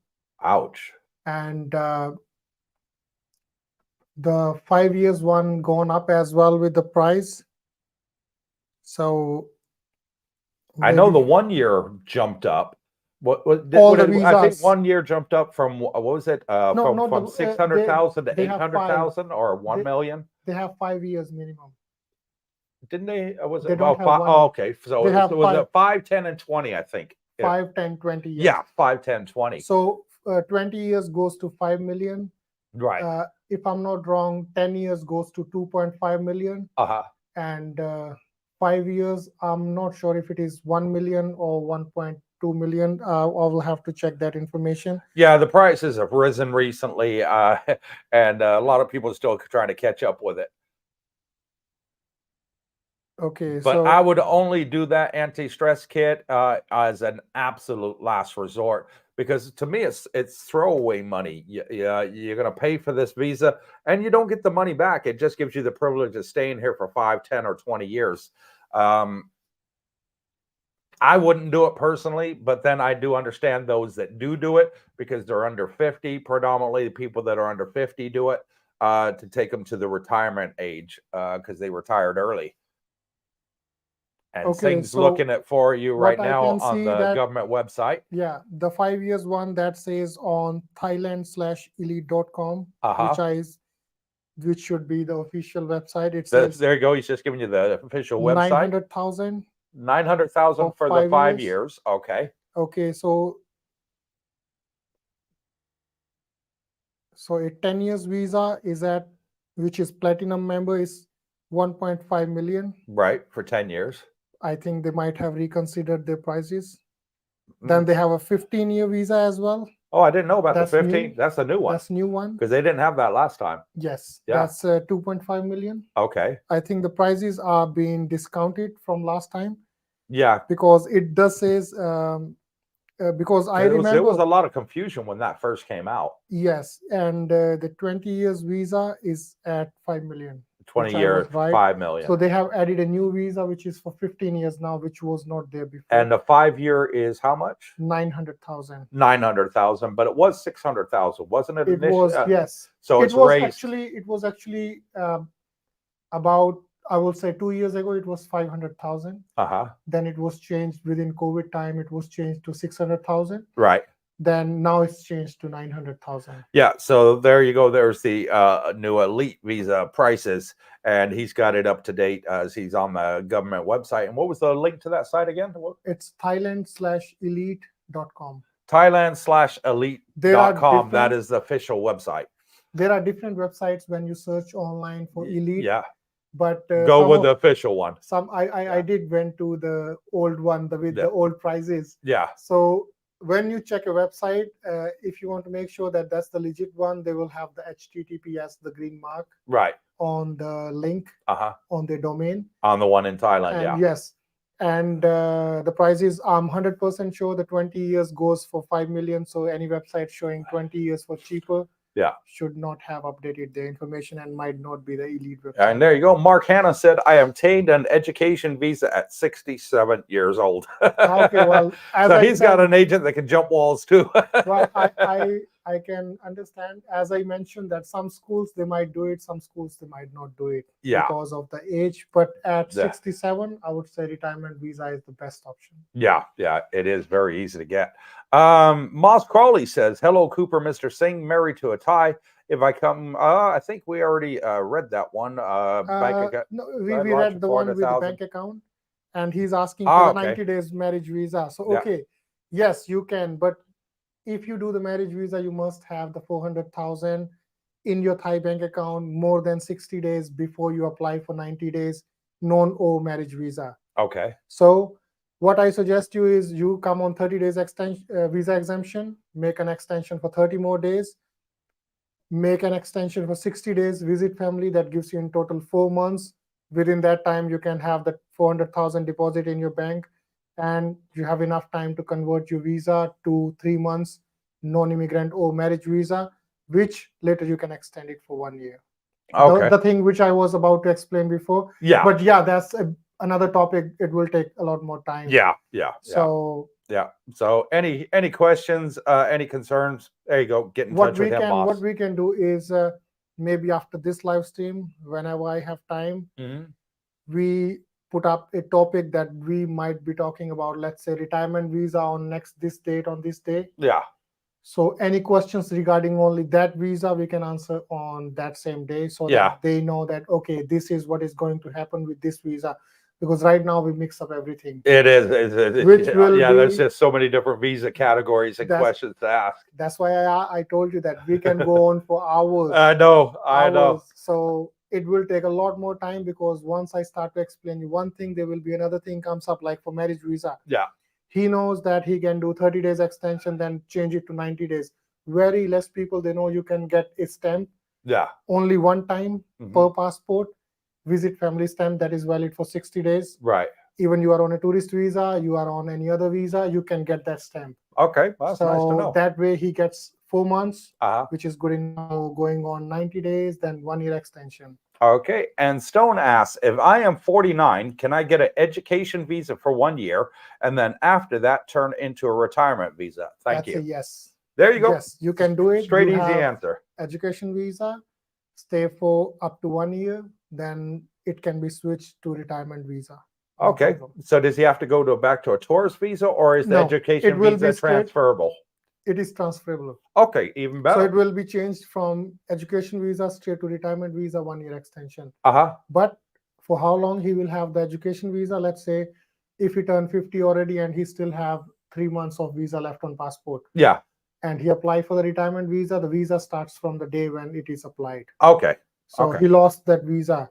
Ouch. And the 5 years one gone up as well with the price. So I know the 1 year jumped up. I think 1 year jumped up from what was it? From 600,000 to 800,000 or 1 million. They have 5 years minimum. Didn't they? Was it about 5? Oh, okay. So it was 5, 10, and 20, I think. 5, 10, 20 years. Yeah, 5, 10, 20. So 20 years goes to 5 million. Right. If I'm not wrong, 10 years goes to 2.5 million. And 5 years, I'm not sure if it is 1 million or 1.2 million. I will have to check that information. Yeah, the prices have risen recently, and a lot of people are still trying to catch up with it. Okay, but I would only do that anti-stress kit as an absolute last resort, because to me it's throwaway money. You're going to pay for this visa and you don't get the money back. It just gives you the privilege of staying here for 5, 10, or 20 years. I wouldn't do it personally, but then I do understand those that do it because they're under 50. Predominantly the people that are under 50 do it to take them to the retirement age because they retired early. And Singh's looking at for you right now on the government website. Yeah, the 5 years one that says on Thailand/elite.com, which should be the official website. It says there you go. He's just giving you the official website. 900,000. 900,000 for the 5 years. Okay. Okay, so a 10 years visa is at, which is platinum member, is 1.5 million. Right, for 10 years. I think they might have reconsidered their prices. Then they have a 15-year visa as well. Oh, I didn't know about the 15. New. That's a new one. That's a new one. Because they didn't have that last time. Yes. Yeah. That's 2.5 million. Okay. I think the prices are being discounted from last time. Yeah. Because it does says, because I remember there was a lot of confusion when that first came out. Yes. And the 20 years visa is at 5 million. 20 years, 5 million. So they have added a new visa, which is for 15 years now, which was not there before. And the 5 year is how much? 900,000. 900,000, but it was 600,000, wasn't it? It was, yes. So it was actually about, I will say 2 years ago, it was 500,000. Then it was changed within COVID time. It was changed to 600,000. Right. Then now it's changed to 900,000. Yeah, so there you go. There's the new elite visa prices, and he's got it up to date as he's on the government website. And what was the link to that site again? It's Thailand/elite.com. Thailand/elite.com. That is the official website. There are different websites when you search online for elite. Yeah. But go with the official one. I did went to the old one with the old prices. Yeah. So when you check a website, if you want to make sure that that's the legit one, they will have the HTTPS, the green mark, right, on the link on their domain. On the one in Thailand, yeah. Yes. And the prices, I'm 100% sure the 20 years goes for 5 million. So any website showing 20 years for cheaper, should not have updated their information and might not be the elite website. And there you go. Mark Hanna said, I obtained an education visa at 67 years old. Okay, well, as so I he's said, got an agent that can jump walls too. well, I can understand, as I mentioned, that some schools they might do it, some schools they might not do it because of the age. But at 67, I would say retirement visa is the best option. Yeah, it is very easy to get. Moss Crawley says, hello, Cooper, Mr. Singh, married to a Thai. If I come, I think we already read that one. No, we read the one with the bank account, and he's asking for the 90 days marriage visa. So, okay, yes, you can, but if you do the marriage visa, you must have the 400,000 in your Thai bank account more than 60 days before you apply for 90 days non-O marriage visa. Okay. So what I suggest you is you come on 30 days visa exemption, make an extension for 30 more days, make an extension for 60 days, visit family. That gives you in total 4 months. Within that time, you can have that 400,000 deposit in your bank, and you have enough time to convert your visa to 3 months non-immigrant or marriage visa, which later you can extend it for 1 year. Okay. The thing which I was about to explain before. But that's another topic. It will take a lot more time. So any questions, any concerns, there you go, get in touch with him, Moss. What we can do is maybe after this live stream, whenever I have time, we put up a topic that we might be talking about, let's say retirement visa on this date on this day. So any questions regarding only that visa, we can answer on that same day, so that they know that, okay, this is what is going to happen with this visa. Because right now we mix up everything. It is. There's just so many different visa categories and questions to ask. That's why I told you that we can go on for hours. I know. So it will take a lot more time, because once I start to explain you one thing, there will be another thing comes up, like for marriage visa. He knows that he can do 30 days extension, then change it to 90 days. Very less people, they know you can get a stamp only one time per passport. Visit family stamp that is valid for 60 days. Right. Even you are on a tourist visa, you are on any other visa, you can get that stamp. Okay, well, that's nice to know. That way he gets 4 months, which is good enough, going on 90 days, then 1 year extension. Okay, and Stone asks, if I am 49, can I get an education visa for 1 year, and then after that turn into a retirement visa? Thank you. That's a yes. There you go. Yes, you can do it. Straight, easy answer. Education visa, stay for up to 1 year, then it can be switched to retirement visa. Okay, so does he have to go back to a tourist visa, or is the education visa transferable? It is transferable. Okay, even better. So it will be changed from education visa straight to retirement visa, 1 year extension. But for how long he will have the education visa? Let's say if he turned 50 already and he still have 3 months of visa left on passport. And he applied for the retirement visa, the visa starts from the day when it is applied. Okay. So he lost that visa.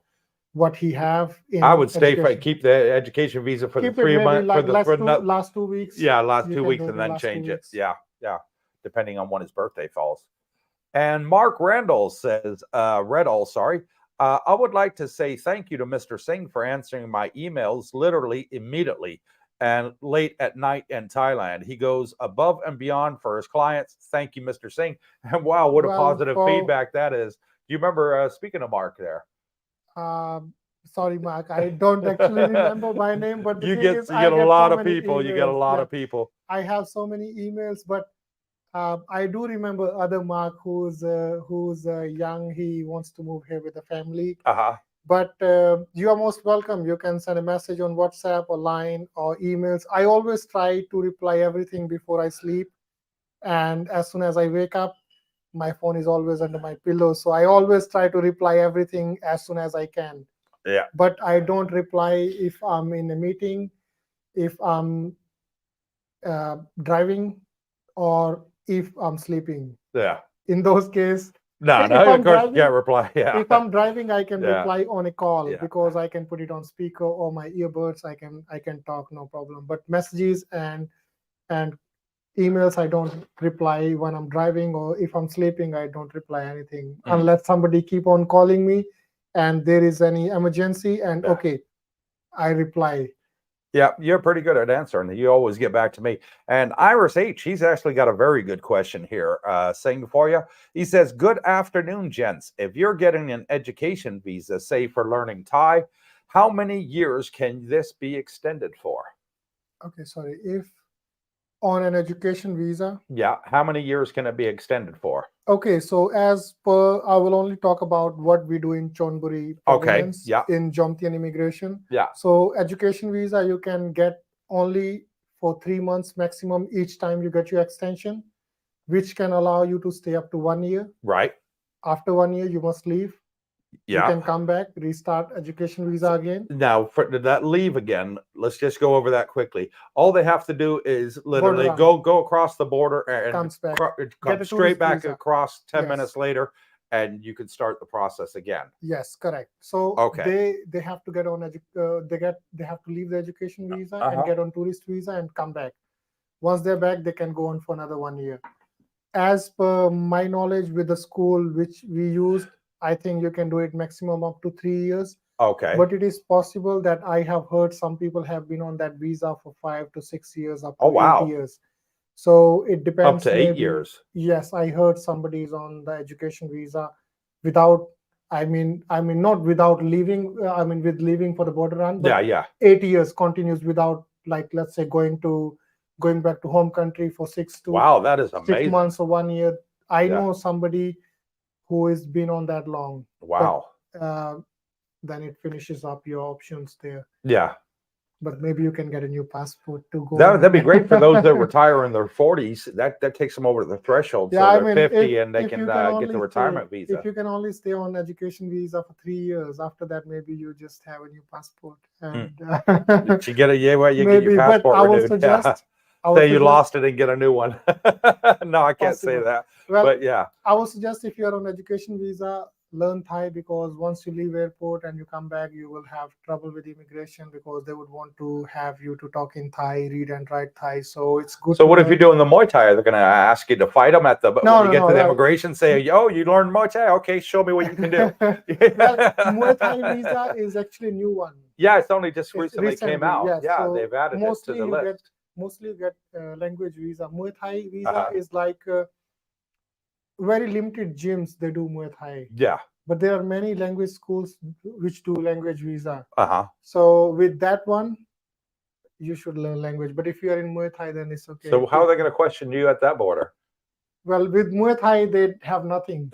What he have in I would keep the education visa for the 3 months, like last 2 weeks. Last 2 weeks, and then change it. Depending on when his birthday falls. And Mark Randall says, I would like to say thank you to Mr. Singh for answering my emails literally immediately and late at night in Thailand. He goes above and beyond for his clients. Thank you, Mr. Singh. And wow, what a positive feedback that is. Do you remember speaking to Mark there? Sorry, Mark, I don't actually remember my name, but you get a lot of people. You get a lot of people. I have so many emails, but I do remember other Mark who's young. He wants to move here with the family. But you are most welcome. You can send a message on WhatsApp or Line or emails. I always try to reply everything before I sleep, and as soon as I wake up, my phone is always under my pillow. So I always try to reply everything as soon as I can. But I don't reply if I'm in a meeting, if I'm driving, or if I'm sleeping. In those cases, of course you can't reply. If I'm driving, I can reply on a call because I can put it on speaker or my earbuds. I can talk, no problem. But messages and emails, I don't reply when I'm driving, or if I'm sleeping, I don't reply anything unless somebody keep on calling me and there is any emergency, and okay, I reply. Yeah, you're pretty good at answering. You always get back to me. And Iris H, he's actually got a very good question here, saying for you. He says, "Good afternoon, gents. If you're getting an education visa, say for learning Thai, how many years can this be extended for?" Okay, sorry. If on an education visa. Yeah, how many years can it be extended for? Okay, so as per, I will only talk about what we do in Chonburi province in Jomtien immigration. Yeah. So education visa you can get only for 3 months maximum each time you get your extension, which can allow you to stay up to 1 year. Right. After 1 year, you must leave. Yeah. You can come back, restart education visa again. Now, for that leave again, let's just go over that quickly. All they have to do is literally go across the border and comes back, come straight back across 10 minutes later, and you can start the process again. Yes, correct. So they have to get on they have to leave the education visa and get on tourist visa and come back. Once they're back, they can go on for another 1 year. As per my knowledge with the school which we used, I think you can do it maximum up to 3 years. Okay. But it is possible that I have heard some people have been on that visa for 5 to 6 years, up to 8 years. So it depends. Up to 8 years. Yes, I heard somebody is on the education visa without, I mean not without leaving, with leaving for the border run, but 8 years continues without, like, let's say going back to home country for 6 to that is amazing. 6 months or 1 year. I know somebody who has been on that long. Wow. But, then it finishes up your options there. Yeah. But maybe you can get a new passport to go. That'd be great for those that retire in their 40s. That takes them over the threshold. So they're 50 and they can get the retirement visa. If you can only stay on education visa for 3 years, after that maybe you just have a new passport. And you get your passport renewed. Say you lost it and get a new one. No, I can't say that. Well, but yeah, I would suggest if you're on education visa, learn Thai, because once you leave airport and you come back, you will have trouble with immigration because they would want to have you to talk in Thai, read and write Thai. So it's good. So what if you're doing the Muay Thai? They're going to ask you to fight them when you get to the immigration, say, "Yo, you learned Muay Thai? Okay, show me what you can do." Well, Muay Thai visa is actually a new one. Yeah, it's only just recently came out. Yes. Yeah, so they've added it to the list. Mostly you get language visa. Muay Thai visa is like very limited gyms they do Muay Thai. Yeah. But there are many language schools which do language visa. So with that one, you should learn language. But if you are in Muay Thai, then it's okay. So how are they going to question you at that border? Well, with Muay Thai, they have nothing.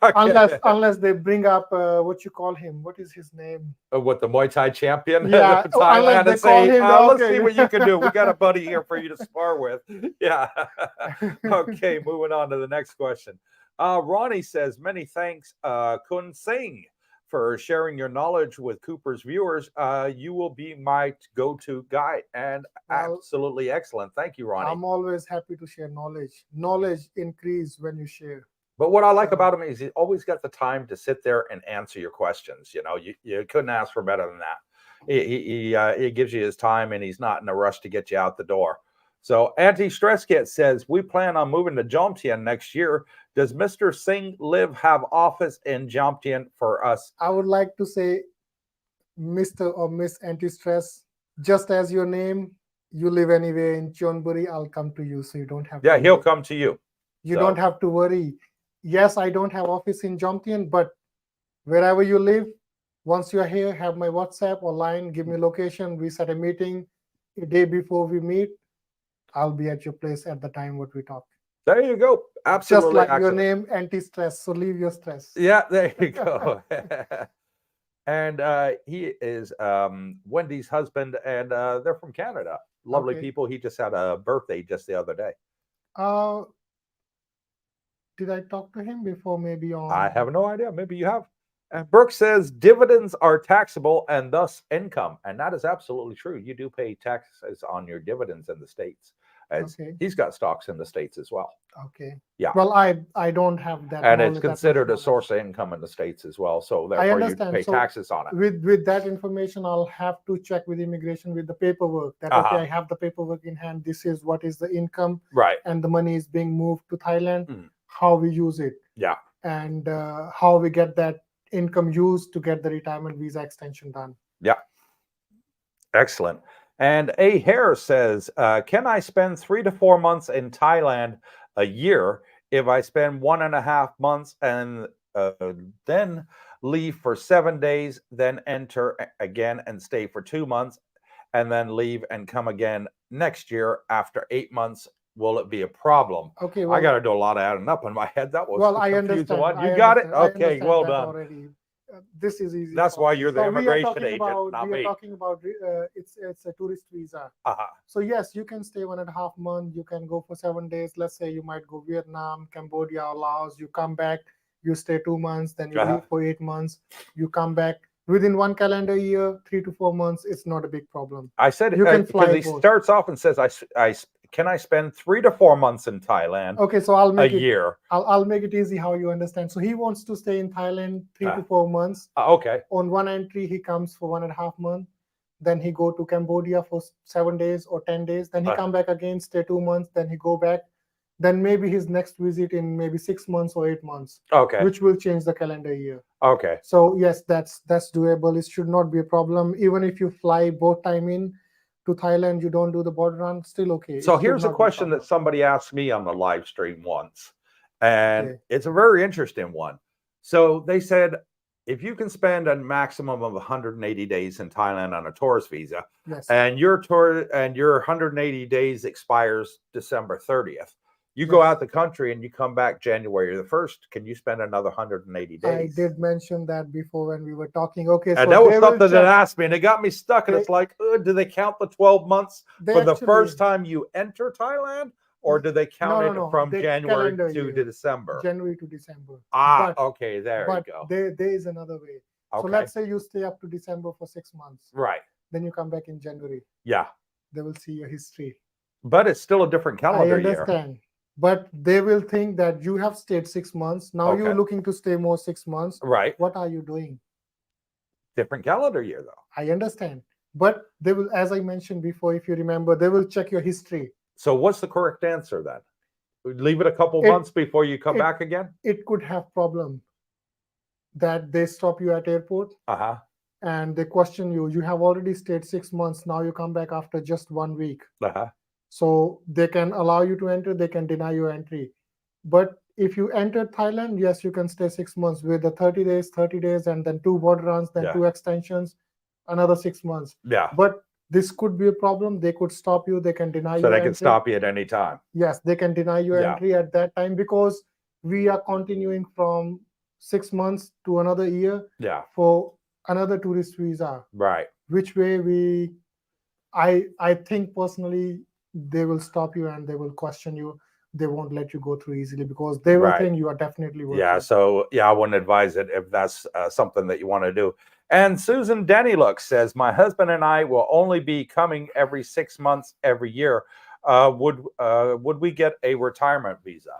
Unless they bring up what you call him. What is his name? What, the Muay Thai champion? Yeah. Thailand, and say, let's see what you can do. We got a buddy here for you to spar with. Yeah. Okay, moving on to the next question. Ronnie says, "Many thanks, Kun Singh, for sharing your knowledge with Cooper's viewers. You will be my go-to guide, and absolutely excellent. Thank you, Ronnie." I'm always happy to share knowledge. Knowledge increase when you share. But what I like about him is he always got the time to sit there and answer your questions. You know, you couldn't ask for better than that. He gives you his time, and he's not in a rush to get you out the door. So Anti-Stress Kit says, "We plan on moving to Jomtien next year. Does Mr. Singh have office in Jomtien for us?" I would like to say, Mr. or Miss Anti-Stress, just as your name, you live anywhere in Chonburi, I'll come to you, so you don't have to worry. He'll come to you. You don't have to worry. Yes, I don't have office in Jomtien, but wherever you live, once you're here, have my WhatsApp or line, give me location, we set a meeting a day before we meet. I'll be at your place at the time what we talk. There you go. Absolutely. Just like your name, Anti-Stress. So leave your stress. Yeah, there you go. And he is Wendy's husband, and they're from Canada. Lovely people. He just had a birthday just the other day. Did I talk to him before? Maybe on. I have no idea. Maybe you have. And Brooke says dividends are taxable and thus income. And that is absolutely true. You do pay taxes on your dividends in the States. He's got stocks in the States as well. Okay. Yeah. Well, I don't have that. And it's considered a source of income in the States as well. So therefore you pay taxes on it. With that information, I'll have to check with immigration with the paperwork that, okay, I have the paperwork in hand. This is what is the income. Right. And the money is being moved to Thailand. How we use it. Yeah. And how we get that income used to get the retirement visa extension done. Yeah. Excellent. And A. Hare says, can I spend 3 to 4 months in Thailand a year if I spend 1.5 months and then leave for 7 days, then enter again and stay for 2 months, and then leave and come again next year after 8 months? Will it be a problem? Okay, I well, got to do a lot of adding up in my head. That was well, I confusing understand. one. I You got it? understand. I Okay, understand well that done. already. This is easy That's for why me. you're the So we are immigration talking agent, about not we are me. talking about it's a tourist visa. Uh-huh. So yes, you can stay 1.5 months. You can go for 7 days. Let's say you might go Vietnam, Cambodia, or Laos. You come back. You stay 2 months. Then you Uh-huh. leave for 8 months. You come back within one calendar year, 3 to 4 months. It's not a big problem. I said You can because fly he both. starts off and says, can I spend 3 to 4 months in Thailand Okay, so I'll a make it. year? I'll make it easy how you understand. So he wants to stay in Thailand 3 to 4 months. Okay. On one entry, he comes for 1.5 months. Then he go to Cambodia for 7 days or 10 days. Then he come back again, stay 2 months. Then he go back. Then maybe his next visit in maybe 6 months or 8 months, Okay. which will change the calendar year. Okay. So yes, that's doable. It should not be a problem. Even if you fly both time in to Thailand, you don't do the border run, still okay. So It should here's a not be question problem. that somebody asked me on the live stream once, and Okay. it's a very interesting one. So they said, if you can spend a maximum of 180 days in Thailand on a tourist visa, Yes. and your 180 days expires December 30th, you go Yes. out the country and you come back January the 1st, can you spend another 180 I days? did mention that before when we were talking. Okay, And so that was they will something that check. asked me, and it got me stuck. And it's like, do they count the 12 months They for the actually first time you enter Thailand, or do they count no, it no. from They January calendar to year, December? January to December. Ah, But okay, there you go. there is another way. So Okay, let's say you stay up to December for 6 months. right. Then you come back in January. Yeah, They will see your history. but it's still a different I calendar year. understand. But they will think that you have stayed 6 months. Now Okay. you're looking to stay more 6 months. Right. What are you doing? Different calendar year, though. I understand. But they will, as I mentioned before, if you remember, they will check your history. So what's the correct answer then? Leave it a couple It- months before you come it- back again? It could have problem that they stop you at airport Uh-huh. and they question you. You have already stayed 6 months. Now you come back after just 1 week. Uh-huh. So they can allow you to enter, they can deny your entry. But if you enter Thailand, yes, you can stay 6 months with the 30 days, and then 2 border runs, then Yeah. 2 extensions, another 6 months. Yeah. But this could be a problem. They could stop you. They can deny So you they can entry. stop you at any time. Yes, they can deny your Yeah. entry at that time because we are continuing from 6 months to another year Yeah. for another tourist visa. Right. Which way I think personally they will stop you and they will question you. They won't let you go through easily because they will Right. think you are definitely working. Yeah. So yeah, I wouldn't advise it if that's something that you want to do. And Susan Dennylook says, my husband and I will only be coming every 6 months every year. Would we get a retirement visa?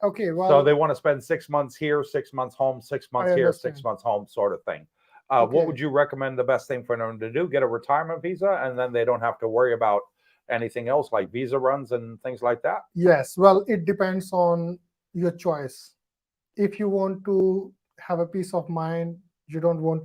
Okay, well, So they want to spend 6 months here, 6 months home, 6 months I here, 6 understand. months home, sort of thing. What Okay. would you recommend the best thing for them to do? Get a retirement visa, and then they don't have to worry about anything else like visa runs and things like that? Yes, well, it depends on your choice. If you want to have a peace of mind, you don't want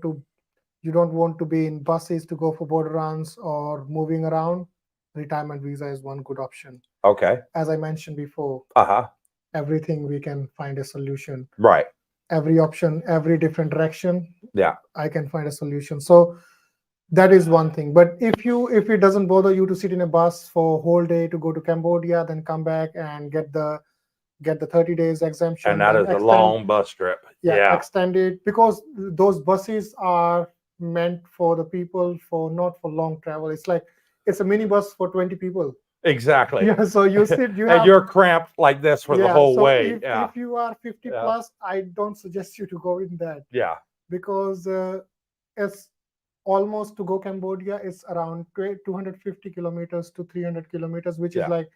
to be in buses to go for border runs or moving around, retirement visa is one good option. Okay. As I mentioned before, Uh-huh. everything we can find a solution. Right. Every option, every different direction, Yeah. I can find a solution. So that is one thing. But if it doesn't bother you to sit in a bus for a whole day to go to Cambodia, then come back and get the 30 days exemption. And that then is a long bus trip. Yeah. extend it because those buses are meant for the people for not for long travel. It's like it's a minibus for 20 people. Exactly. Yeah, so you sit, you And have, you're cramped like this for the whole so way. if you are 50 Yeah. plus, I don't suggest you to go in that Yeah. because it's almost to go Cambodia, it's around 250 kilometers to 300 kilometers, which Yeah. is like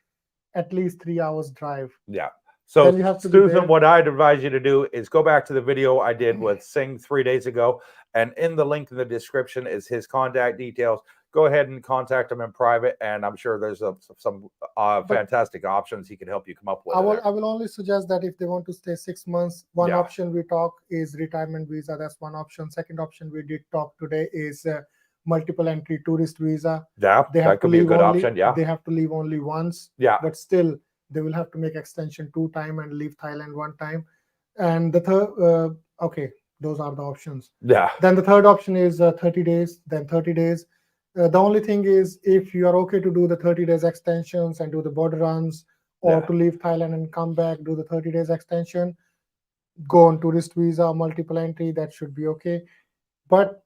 at least 3 hours drive. Yeah. So Then you have to be Susan, there. what I'd advise you to do is go back to the video I did with Singh 3 days ago, and in the link in the description is his contact details. Go ahead and contact him in private, and I'm sure there's some fantastic options he can help you come up with. I will only suggest that if they want to stay 6 months, one option we talk is retirement visa. That's one option. Second option we did talk today is multiple entry tourist visa. Yeah, They have that to could be a leave good only. option. Yeah, They have to leave only once. yeah, But still, they will have to make extension 2 times and leave Thailand 1 time. And the third, okay, those are the options. yeah, Then the third option is 30 days. Then 30 days. The only thing is, if you are okay to do the 30 days extensions and do the border runs, or yeah. to leave Thailand and come back, do the 30 days extension, go on tourist visa, multiple entry, that should be okay. But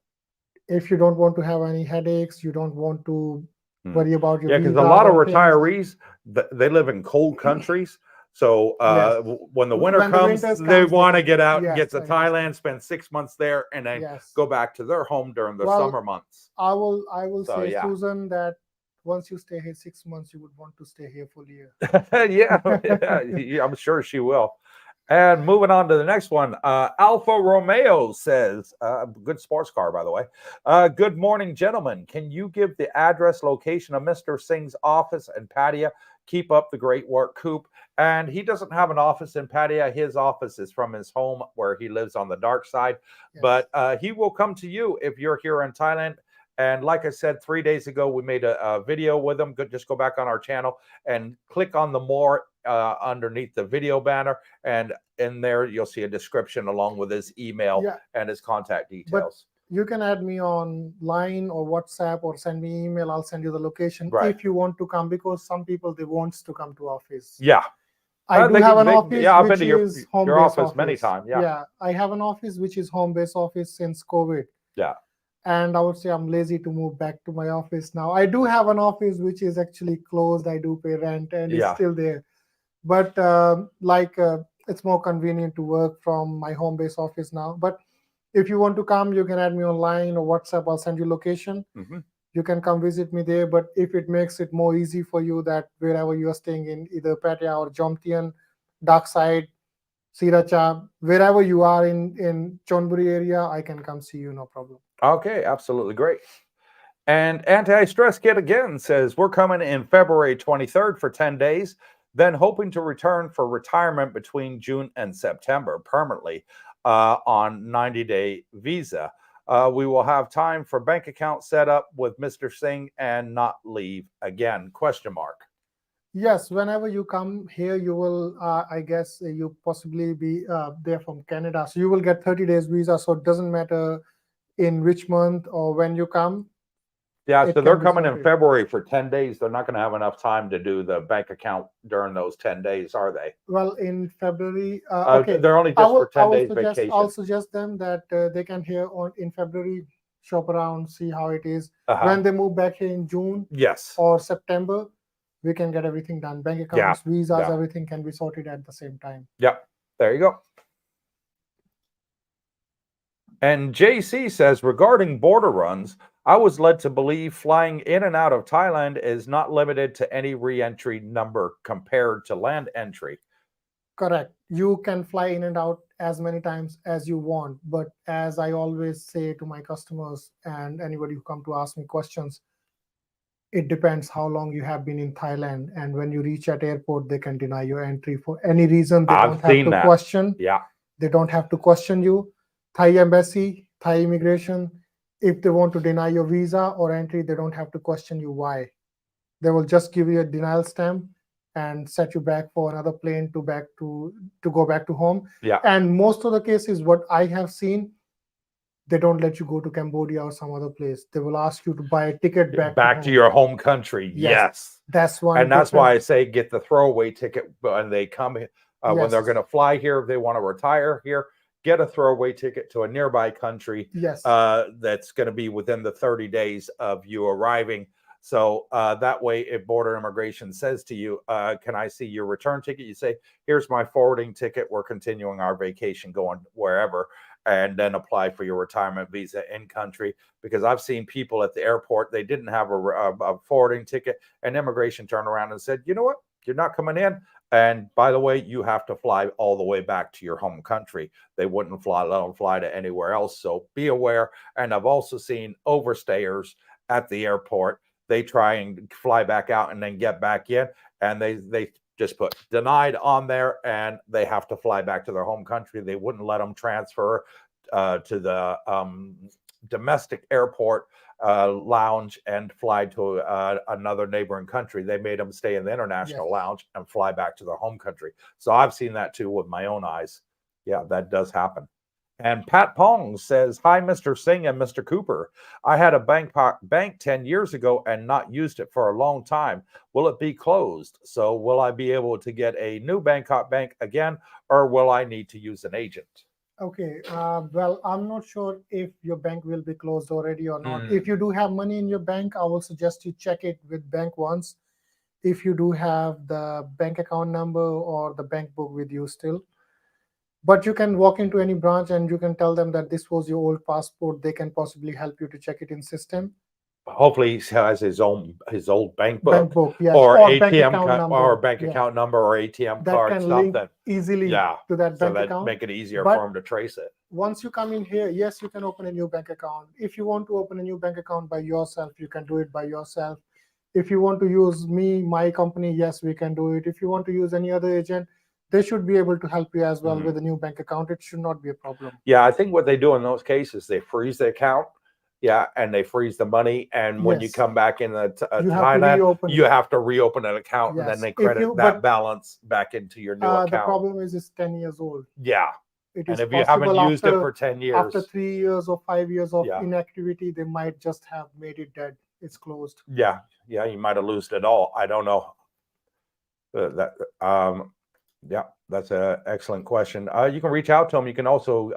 if you don't want to have any headaches, you don't want to worry about your Yeah, because a visas lot of and things. retirees, they live in cold countries. So Yes. when the winter When the comes, winters they comes, they want to don't. get out and get Yes, to I understand. Thailand, spend 6 months there, and then Yes. go back to their home during the Well, summer months. I will So say, yeah. Susan, that once you stay here 6 months, you would want to stay here full year. Yeah, I'm sure she will. And moving on to the next one, Alfa Romeo says, good sports car, by the way. Good morning, gentlemen. Can you give the address, location of Mr. Singh's office and Pattaya? Keep up the great work, Coop. And he doesn't have an office in Pattaya. His office is from his home where he lives on the dark side. Yes. But he will come to you if you're here in Thailand. And like I said, 3 days ago, we made a video with him. Just go back on our channel and click on the more underneath the video banner. And in there, you'll see a description along with his email Yeah. and his contact details. You can add me on line or WhatsApp or send me email. I'll send you the location Right. if you want to come, because some people, they wants to come to office. Yeah. I do have an office yeah, I've been which to is home your based office many times. Yeah. Yeah, I have an office which is home based office since COVID. Yeah. And I would say I'm lazy to move back to my office now. I do have an office which is actually closed. I do pay rent and it's Yeah. still there. But it's more convenient to work from my home base office now. But if you want to come, you can add me online or WhatsApp. I'll send you location. Mhm. You can come visit me there. But if it makes it more easy for you, that wherever you are staying in, either Pattaya or Jomtien, Dark Side, Sriracha, wherever you are in Chonburi area, I can come see you, no problem. Okay, absolutely great. And Anti-Stress Kit again says, we're coming in February 23rd for 10 days, then hoping to return for retirement between June and September permanently on 90-day visa. We will have time for bank account set up with Mr. Singh and not leave again, question mark. Yes, whenever you come here, you will, I guess, you possibly be there from Canada. So you will get 30 days visa. So it doesn't matter in which month or when you come. Yeah, It so they're can be coming in sorted. February for 10 days. They're not going to have enough time to do the bank account during those 10 days, are they? Well, in February, okay. They're only I just for will, 10 days vacation. I'll suggest them that they can here in February, shop around, see how it is. When they move back here in June Yes. or September, we can get everything done. Bank accounts, visas, everything can be sorted at the same time. Yep. There you go. And JC says, regarding border runs, I was led to believe flying in and out of Thailand is not limited to any re-entry number compared to land entry. Correct. You can fly in and out as many times as you want. But as I always say to my customers and anybody who come to ask me questions, it depends how long you have been in Thailand. And when you reach at airport, they can deny your entry for any reason. They don't have to question. Yeah. They don't have to question you. Thai embassy, Thai immigration, if they want to deny your visa or entry, they don't have to question you why. They will just give you a denial stamp and set you back for another plane to go back to home. Yeah. And most of the cases, what I have seen, they don't let you go to Cambodia or some other place. They will ask you to buy a ticket back to your home country. Yes. That's one. And that's why I say get the throwaway ticket when they come when they're going to fly here. If they want to retire here, get a throwaway ticket to a nearby country. Yes. That's going to be within the 30 days of you arriving. So that way, if border immigration says to you, can I see your return ticket? You say, here's my forwarding ticket. We're continuing our vacation going wherever, and then apply for your retirement visa in country. Because I've seen people at the airport, they didn't have a forwarding ticket, and immigration turned around and said, you know what? You're not coming in. And by the way, you have to fly all the way back to your home country. They wouldn't let them fly to anywhere else. So be aware. And I've also seen overstayers at the airport. They try and fly back out and then get back in, and they just put denied on there, and they have to fly back to their home country. They wouldn't let them transfer to domestic airport lounge and fly to another neighboring country. They made them stay in the international lounge and fly back to their home country. So I've seen that too with my own eyes. Yeah, that does happen. And Pat Pong says, "Hi, Mr. Singh and Mr. Cooper. I had a bank 10 years ago and not used it for a long time. Will it be closed? So will I be able to get a new Bangkok bank again, or will I need to use an agent?" Okay. Well, I'm not sure if your bank will be closed already or not. If you do have money in your bank, I will suggest you check it with bank once. If you do have the bank account number or the bank book with you still. But you can walk into any branch and you can tell them that this was your old passport. They can possibly help you to check it in system. Hopefully he has his old bank book, yes, or bank ATM account number. or bank account number or ATM that card, can link something easily yeah to that so bank that account. make it easier But for him to trace it. once you come in here, yes, you can open a new bank account. If you want to open a new bank account by yourself, you can do it by yourself. If you want to use my company, yes, we can do it. If you want to use any other agent, they should be able to help you as well with a new bank account. It should not be a problem. Yeah, I think what they do in those cases, they freeze the account. Yeah, and they freeze the money, and when you come back in the Thailand, you have to reopen an account, and then they credit that balance back into your new account. The problem is it's 10 years old. Yeah. It and is if you haven't used it for 10 years, after 3 years or 5 years of inactivity, they might just have made it dead. It's closed. Yeah, you might have lost it all. I don't know. Yeah, that's an excellent question. You can reach out to them. You can also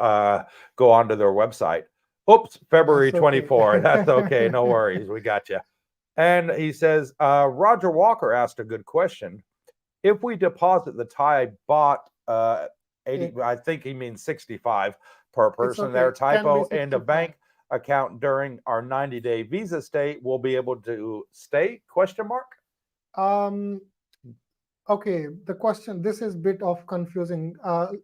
go onto their website. Oops, February 24. That's okay. No worries. We got you. And he says, Roger Walker asked a good question. If we deposit the Thai baht 80, I think he means 65 per person, their typo, in the bank account during our 90-day visa stay, we'll be able to stay? ? Okay, the question, this is a bit of confusing.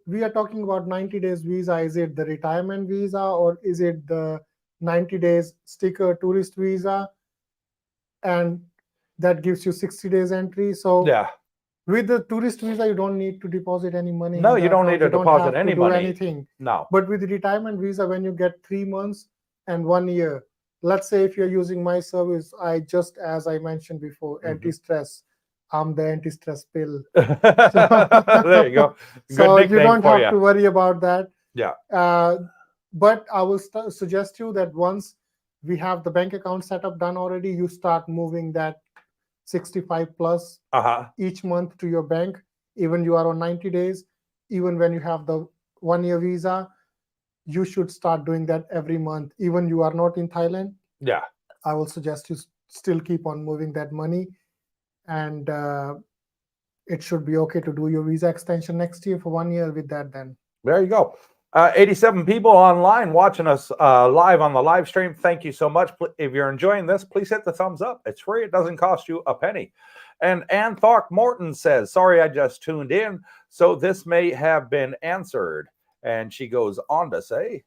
We are talking about 90 days visa. Is it the retirement visa or is it the 90 days sticker tourist visa? And that gives you 60 days entry. So with the tourist visa, you don't need to deposit any money. No, you don't need to deposit any money. Anything. No. But with the retirement visa, when you get 3 months and 1 year, let's say if you're using my service, as I mentioned before, anti-stress. I'm the anti-stress pill. There you go. Good so you don't have to worry about that. Yeah. But I will suggest you that once we have the bank account setup done already, you start moving that 65 plus each month to your bank. Even you are on 90 days, even when you have the 1 year visa, you should start doing that every month. Even you are not in Thailand. Yeah. I will suggest you still keep on moving that money. And it should be okay to do your visa extension next year for 1 year with that then. There you go. 87 people online watching us live on the live stream. Thank you so much. If you're enjoying this, please hit the thumbs up. It's free. It doesn't cost you a penny. And Ann Thark Morton says, sorry, I just tuned in, so this may have been answered. And she goes on to say,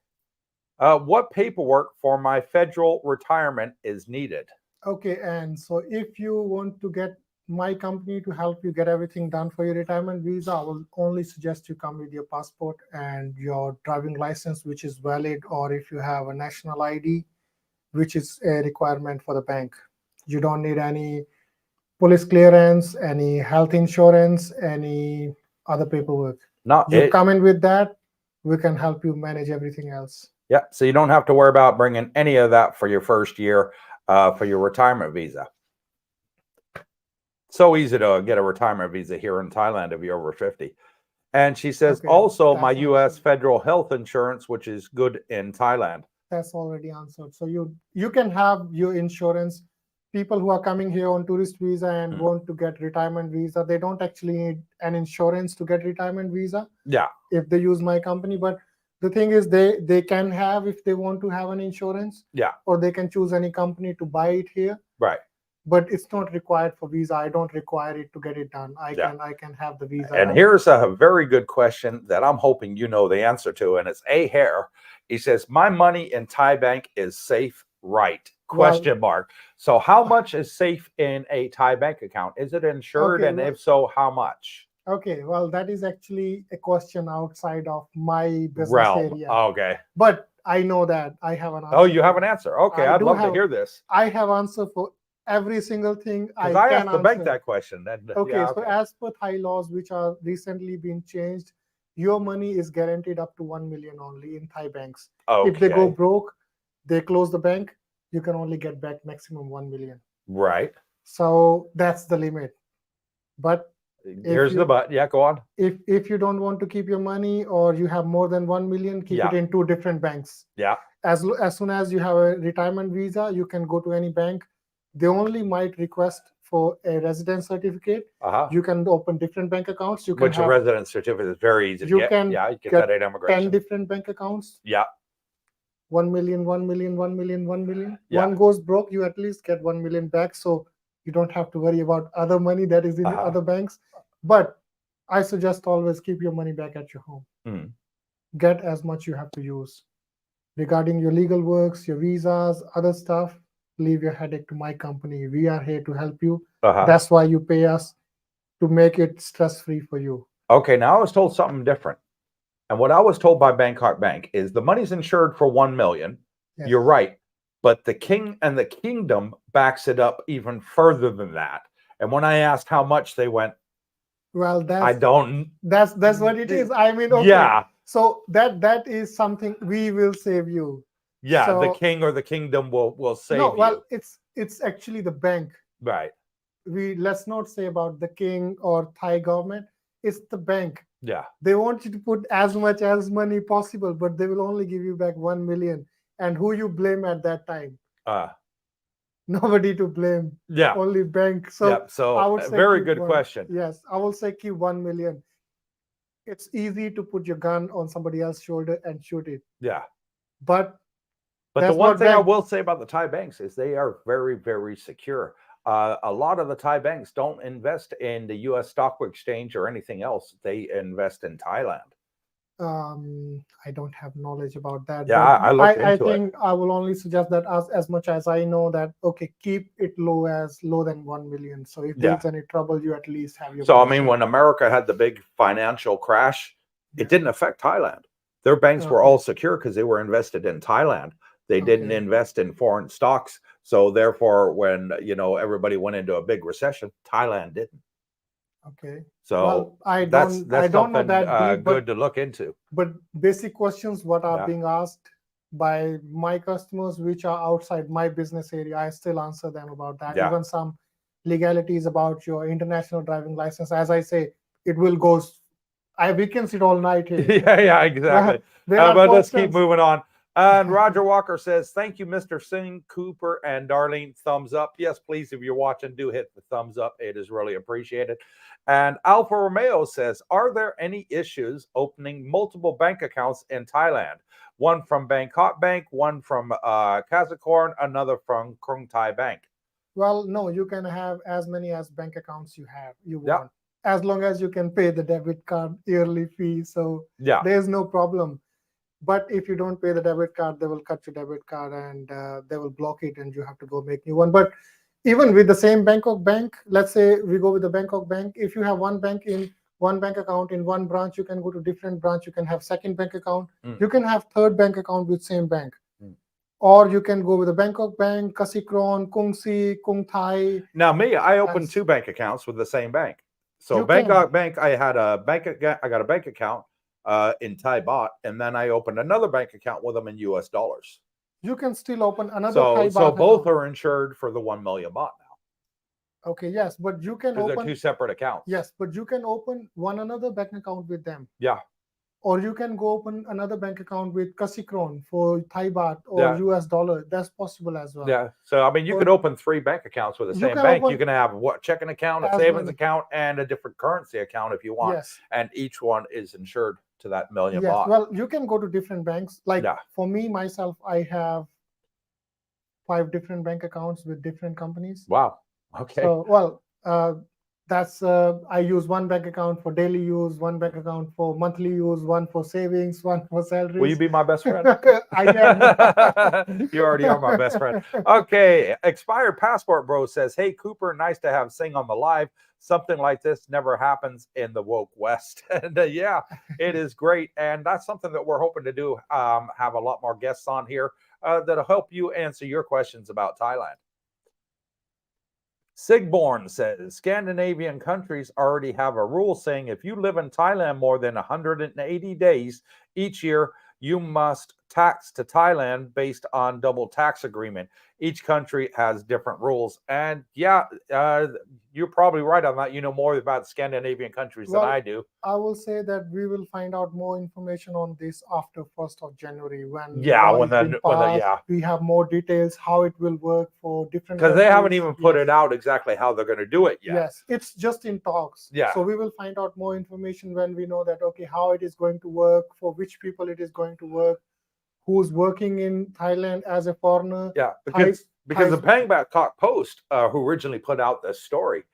what paperwork for my federal retirement is needed? Okay, and so if you want to get my company to help you get everything done for your retirement visa, I will only suggest you come with your passport and your driving license, which is valid, or if you have a national ID, which is a requirement for the bank. You don't need any police clearance, any health insurance, any other paperwork. No, you come in with that, we can help you manage everything else. Yeah, so you don't have to worry about bringing any of that for your first year for your retirement visa. So easy to get a retirement visa here in Thailand if you're over 50. And she says, also my U.S. federal health insurance, which is good in Thailand. That's already answered. So you can have your insurance. People who are coming here on tourist visa and want to get retirement visa, they don't actually need an insurance to get retirement visa. Yeah. If they use my company. But the thing is, they can have, if they want to have an insurance. Yeah. Or they can choose any company to buy it here. Right. But it's not required for visa. I don't require it to get it done. I can have the visa. And here's a very good question that I'm hoping you know the answer to, and it's A. Hare. He says, my money in Thai bank is safe, right? ? So how much is safe in a Thai bank account? Is it insured? And if so, how much? Okay, well, that is actually a question outside of my business area. Okay. But I know that. I have an answer. Oh, you have an answer. Okay, I'd love to have- hear this. I have answer for every single thing I Because can I asked the bank answer. that question. And, Okay, yeah, so as per Thai laws, which are recently been changed, your money is guaranteed up to 1 million only in Thai banks. If they go Okay. broke, they close the bank, you can only get back maximum 1 million. Right. So that's the limit. But Here's the but. Yeah, go on. if you don't want to keep your money, or you have more than 1 million, keep Yeah. it in 2 different banks. Yeah. As soon as you have a retirement visa, you can go to any bank. They only might request for a residence certificate. You can open different bank accounts. You can Which a residence certificate is very easy to you get. can Yeah, you get get that at immigration. 10 different bank accounts. Yeah. 1 million, 1 million, 1 million, 1 million. Yeah. One goes broke, you at least get 1 million back. So you don't have to worry about other money that is in other banks. But I suggest always keep your money back at your home. Get as much you have to use. Regarding your legal works, your visas, other stuff, leave your headache to my company. We are here to help you. That's why you pay us, to make it stress-free for you. Okay, now I was told something different. And what I was told by Bangkok Bank is the money's insured for 1 million. Yes. You're right. But the king and the kingdom backs it up even further than that. And when I asked how much, they went, well, that's what it is. I mean, okay. Yeah. So that is something we will save you. Yeah, so, the king or the kingdom will save you. Well, it's actually the bank. Right. Let's not say about the king or Thai government. It's the bank. Yeah. They want you to put as much as money possible, but they will only give you back 1 million. And who you blame at that time? Nobody to blame. Yeah. Only bank. So, yeah. So I would say very good question. Yes, I will say keep 1 million. It's easy to put your gun on somebody else's shoulder and shoot it. Yeah. But the one thing I will say about the Thai banks is they are very, very secure. A lot of the Thai banks don't invest in the U.S. stock exchange or anything else. They invest in Thailand. I don't have knowledge about that. Yeah, I looked into it. I think I will only suggest that as much as I know that, okay, keep it low than 1 million. So if there's any trouble, you at least have your. So I mean, when America had the big financial crash, it didn't affect Thailand. Their banks were all secure because they were invested in Thailand. They didn't invest in foreign stocks. So therefore, when everybody went into a big recession, Thailand didn't. Okay. So I don't know that deep, good to look into. But basic questions what are being asked by my customers, which are outside my business area, I still answer them about that. Even some legalities about your international driving license. As I say, it will go. We can sit all night here. Yeah, exactly. But let's keep moving on. And Roger Walker says, thank you, Mr. Singh, Cooper, and Darlene. Thumbs up. Yes, please, if you're watching, do hit the thumbs up. It is really appreciated. And Alfa Romeo says, are there any issues opening multiple bank accounts in Thailand? One from Bangkok Bank, one from Kazakhstan, another from Krung Thai Bank. Well, no, you can have as many as bank accounts you want. As long as you can pay the debit card yearly fee. So there's no problem. But if you don't pay the debit card, they will cut your debit card and they will block it and you have to go make new one. But even with the same Bangkok bank, let's say we go with the Bangkok bank, if you have one bank account in one branch, you can go to different branch, you can have second bank account, you can have third bank account with same bank. Or you can go with the Bangkok bank, Kasikorn, Kung Si, Kung Thai. Now I opened 2 bank accounts with the same bank. So Bangkok bank, I got a bank account in Thai baht, and then I opened another bank account with them in US dollars. You can still open another Thai baht. So both are insured for the 1 million baht now. Okay, yes, but you can open. They're 2 separate accounts. Yes, but you can open another bank account with them. Yeah. Or you can go open another bank account with Kasikorn for Thai baht or US dollar. That's possible as well. Yeah. So I mean, you could open 3 bank accounts with the same bank. You can have checking account, a savings account, and a different currency account if you want. Yes. And each one is insured to that million baht. Baht. Well, you can go to different banks. Like for me, myself, I have 5 different bank accounts with different companies. Wow. Okay. So, That's I use one bank account for daily use, one bank account for monthly use, one for savings, one for salaries. Will you be my best friend? I am. You already are my best friend. Okay, expired passport bro says, "Hey Cooper, nice to have Singh on the live. Something like this never happens in the woke West." And yeah, it is great, and that's something that we're hoping to do. Have a lot more guests on here that'll help you answer your questions about Thailand. Sigborn says Scandinavian countries already have a rule saying if you live in Thailand more than 180 days each year, you must tax to Thailand based on double tax agreement. Each country has different rules. And yeah, you're probably right on that. You know more about Scandinavian countries than I do. I will say that we will find out more information on this after 1st of January when we have more details how it will work for different because they haven't even put it out exactly how they're going to do it yet. Yes, it's just in talks. Yeah. So we will find out more information when we know that, okay, how it is going to work, for which people it is going to work, who's working in Thailand as a foreigner. Yeah, because the Bangkok Post, who originally put out this story,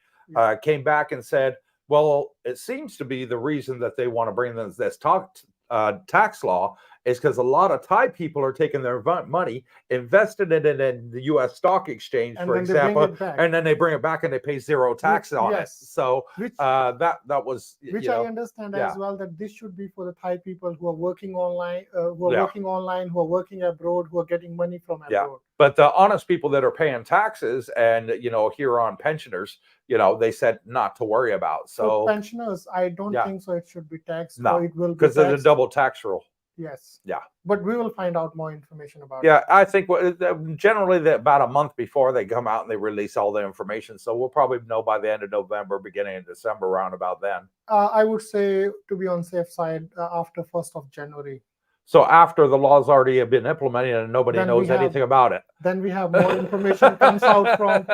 came back and said, well, it seems to be the reason that they want to bring this tax law is because a lot of Thai people are taking their money, invested it in the U.S. stock exchange, for example, and then they bring it back and they pay zero tax on it. So that was which I understand as well, that this should be for the Thai people who are working online, who are working abroad, who are getting money from abroad. Yeah. But the honest people that are paying taxes and here on pensioners, they said not to worry about. So for pensioners, I don't think so. It should be taxed. No, it will because there's a double tax rule. Yes. Yeah. But we will find out more information about it. Yeah, I think generally about a month before they come out and they release all the information. So we'll probably know by the end of November, beginning of December, around about then. I would say, to be on safe side, after 1st of January. So after the laws already have been implemented and nobody knows anything about it. Then we have more information comes out from,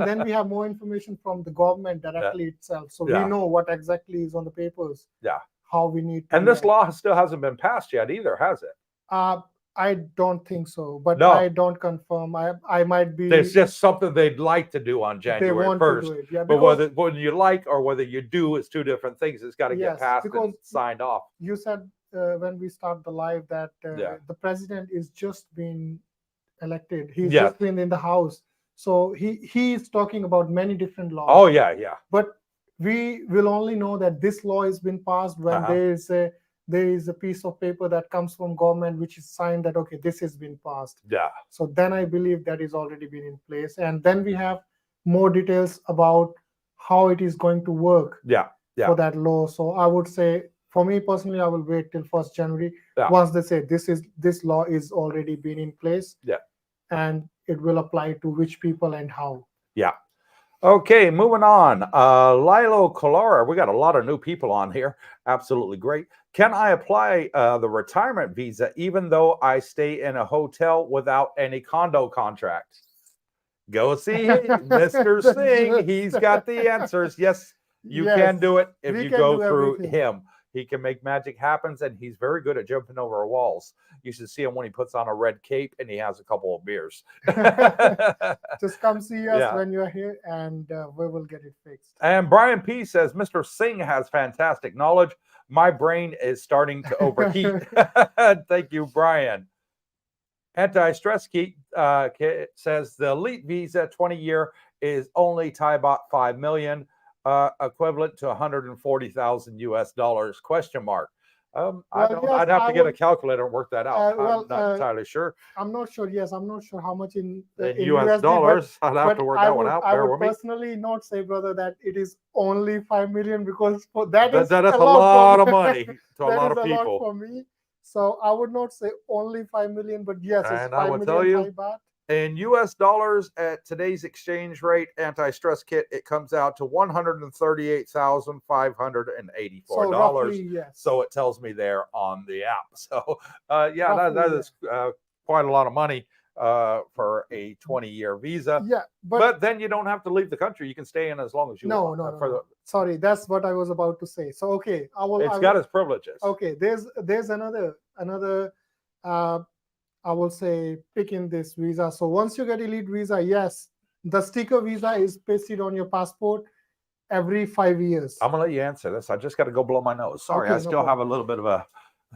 then we have more information from the government directly itself. So we know what exactly is on the papers. Yeah. How we need to. And this law still hasn't been passed yet either, has it? I don't think so, but I don't confirm. I might be. It's just something they'd like to do on January 1st. But whether you like or whether you do, it's two different things. It's got to get passed and signed off. You said when we start the live that the president is just being elected. He's just been in the House. So he is talking about many different laws. Oh, yeah. But we will only know that this law has been passed when there is a piece of paper that comes from government which is signed that, okay, this has been passed. Yeah. So then I believe that is already been in place. And then we have more details about how it is going to work for that law. So I would say, for me personally, I will wait till 1st January. Once they say this law is already been in place. Yeah. And it will apply to which people and how. Yeah. Okay, moving on. Lilo Colora, we got a lot of new people on here. Absolutely great. Can I apply the retirement visa even though I stay in a hotel without any condo contract? Go see Mr. Singh. He's got the answers. Yes, you can do it if you go through him. He can make magic happen, and he's very good at jumping over walls. You should see him when he puts on a red cape and he has a couple of beers. Just come see us when you're here, and we will get it fixed. And Brian P. says, Mr. Singh has fantastic knowledge. My brain is starting to overheat. Thank you, Brian. Anti-stress kit says the elite visa 20-year is only Thai baht 5 million. Equivalent to 140,000 US dollars? Question mark. I'd have to get a calculator and work that out. I'm not entirely sure. I'm not sure. Yes, I'm not sure how much in US dollars. I'd have to work that one out. I would personally not say, brother, that it is only 5 million, because for that is a lot of money to a lot of people. That is a lot for me. So I would not say only 5 million, but yes, it's 5 I will million tell you, Thai baht. In US dollars at today's exchange rate, anti-stress kit, it comes out to $138,584. So roughly, yes. So it tells me there on the app. So that is quite a lot of money for a 20-year visa. Yeah, but then you don't have to leave the country. You can stay in as long as you want. No. Sorry, that's what I was about to say. So okay, It's got its privileges. Okay, there's another I will say pick in this visa. So once you get elite visa, yes, the sticker visa is pasted on your passport. every 5 years. I'm gonna let you answer this. I just got to go blow my nose. Sorry, Okay, I no still have a problem. little bit of a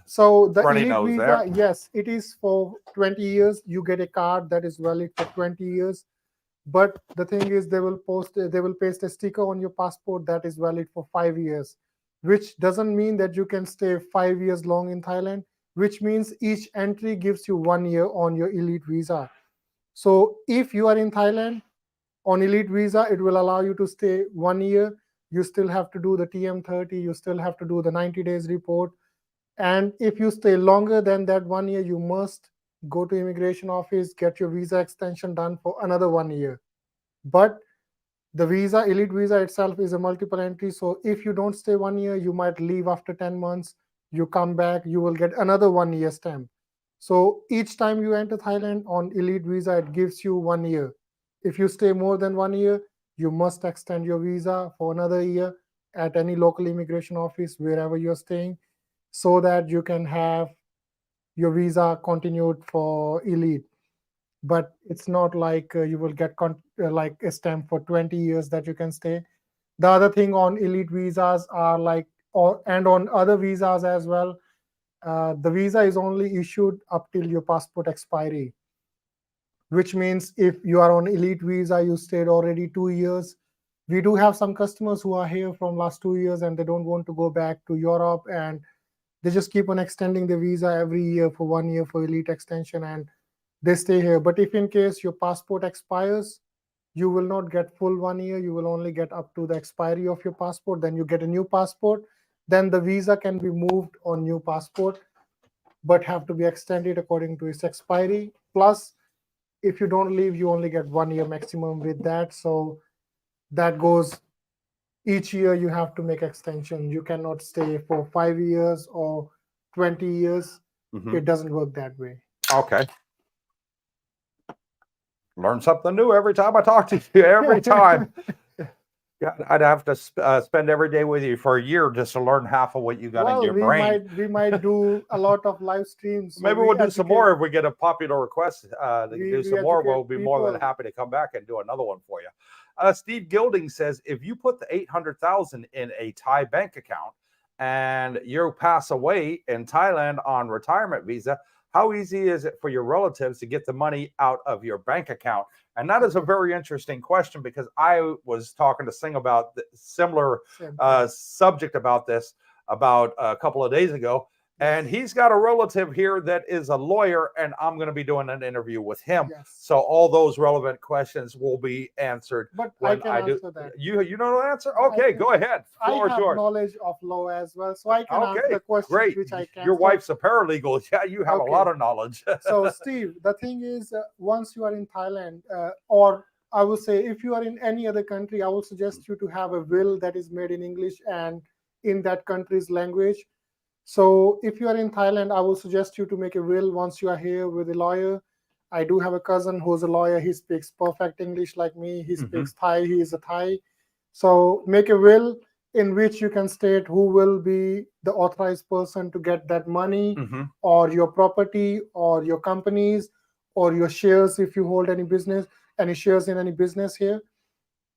So the runny elite nose visa, there. yes, it is for 20 years. You get a card that is valid for 20 years. But the thing is, they will paste a sticker on your passport that is valid for 5 years, which doesn't mean that you can stay 5 years long in Thailand, which means each entry gives you 1 year on your elite visa. So if you are in Thailand on elite visa, it will allow you to stay 1 year. You still have to do the TM30, you still have to do the 90 days report. And if you stay longer than that 1 year, you must go to immigration office, get your visa extension done for another 1 year. But the visa, elite visa itself is a multiple entry. So if you don't stay 1 year, you might leave after 10 months. You come back, you will get another 1 year stamp. So each time you enter Thailand on elite visa, it gives you 1 year. If you stay more than 1 year, you must extend your visa for another year at any local immigration office, wherever you're staying, so that you can have your visa continued for elite. But it's not like you will get like a stamp for 20 years that you can stay. The other thing on elite visas are like, and on other visas as well, the visa is only issued up till your passport expiry, which means if you are on elite visa, you stayed already 2 years. We do have some customers who are here from last 2 years and they don't want to go back to Europe, and they just keep on extending the visa every year for 1 year for elite extension, and they stay here. But if in case your passport expires, you will not get full 1 year. You will only get up to the expiry of your passport. Then you get a new passport. Then the visa can be moved on new passport, but have to be extended according to its expiry. Plus, if you don't leave, you only get 1 year maximum with that. So that goes each year you have to make extension. You cannot stay for 5 years or 20 years. It doesn't work that way. Okay. Learn something new every time I talk to you. Every time. Yeah, I'd have to spend every day with you for a year just to learn half of what you got in your brain. We might do a lot of live streams. Maybe we'll do some more if we get a popular request to do some more. We'll be more than happy to come back and do another one for you. Steve Gilding says, if you put the 800,000 in a Thai bank account and you pass away in Thailand on retirement visa, how easy is it for your relatives to get the money out of your bank account? And that is a very interesting question, because I was talking to Singh about the similar subject about this about a couple of days ago. And he's got a relative here that is a lawyer, and I'm going to be doing an interview with him. So all those relevant questions will be answered. But when I do. That. You know the answer? Okay, go ahead. Floor I have knowledge of law as well, so I can answer the questions which I can. Your wife's a paralegal. Yeah, you have a lot of knowledge. So, Steve, the thing is, once you are in Thailand, or I will say, if you are in any other country, I will suggest you to have a will that is made in English and in that country's language. So if you are in Thailand, I will suggest you to make a will once you are here with a lawyer. I do have a cousin who's a lawyer. He speaks perfect English like me. He speaks Thai. He is a Thai. So make a will in which you can state who will be the authorized person to get that money, or your property, or your companies, or your shares if you hold any shares in any business here.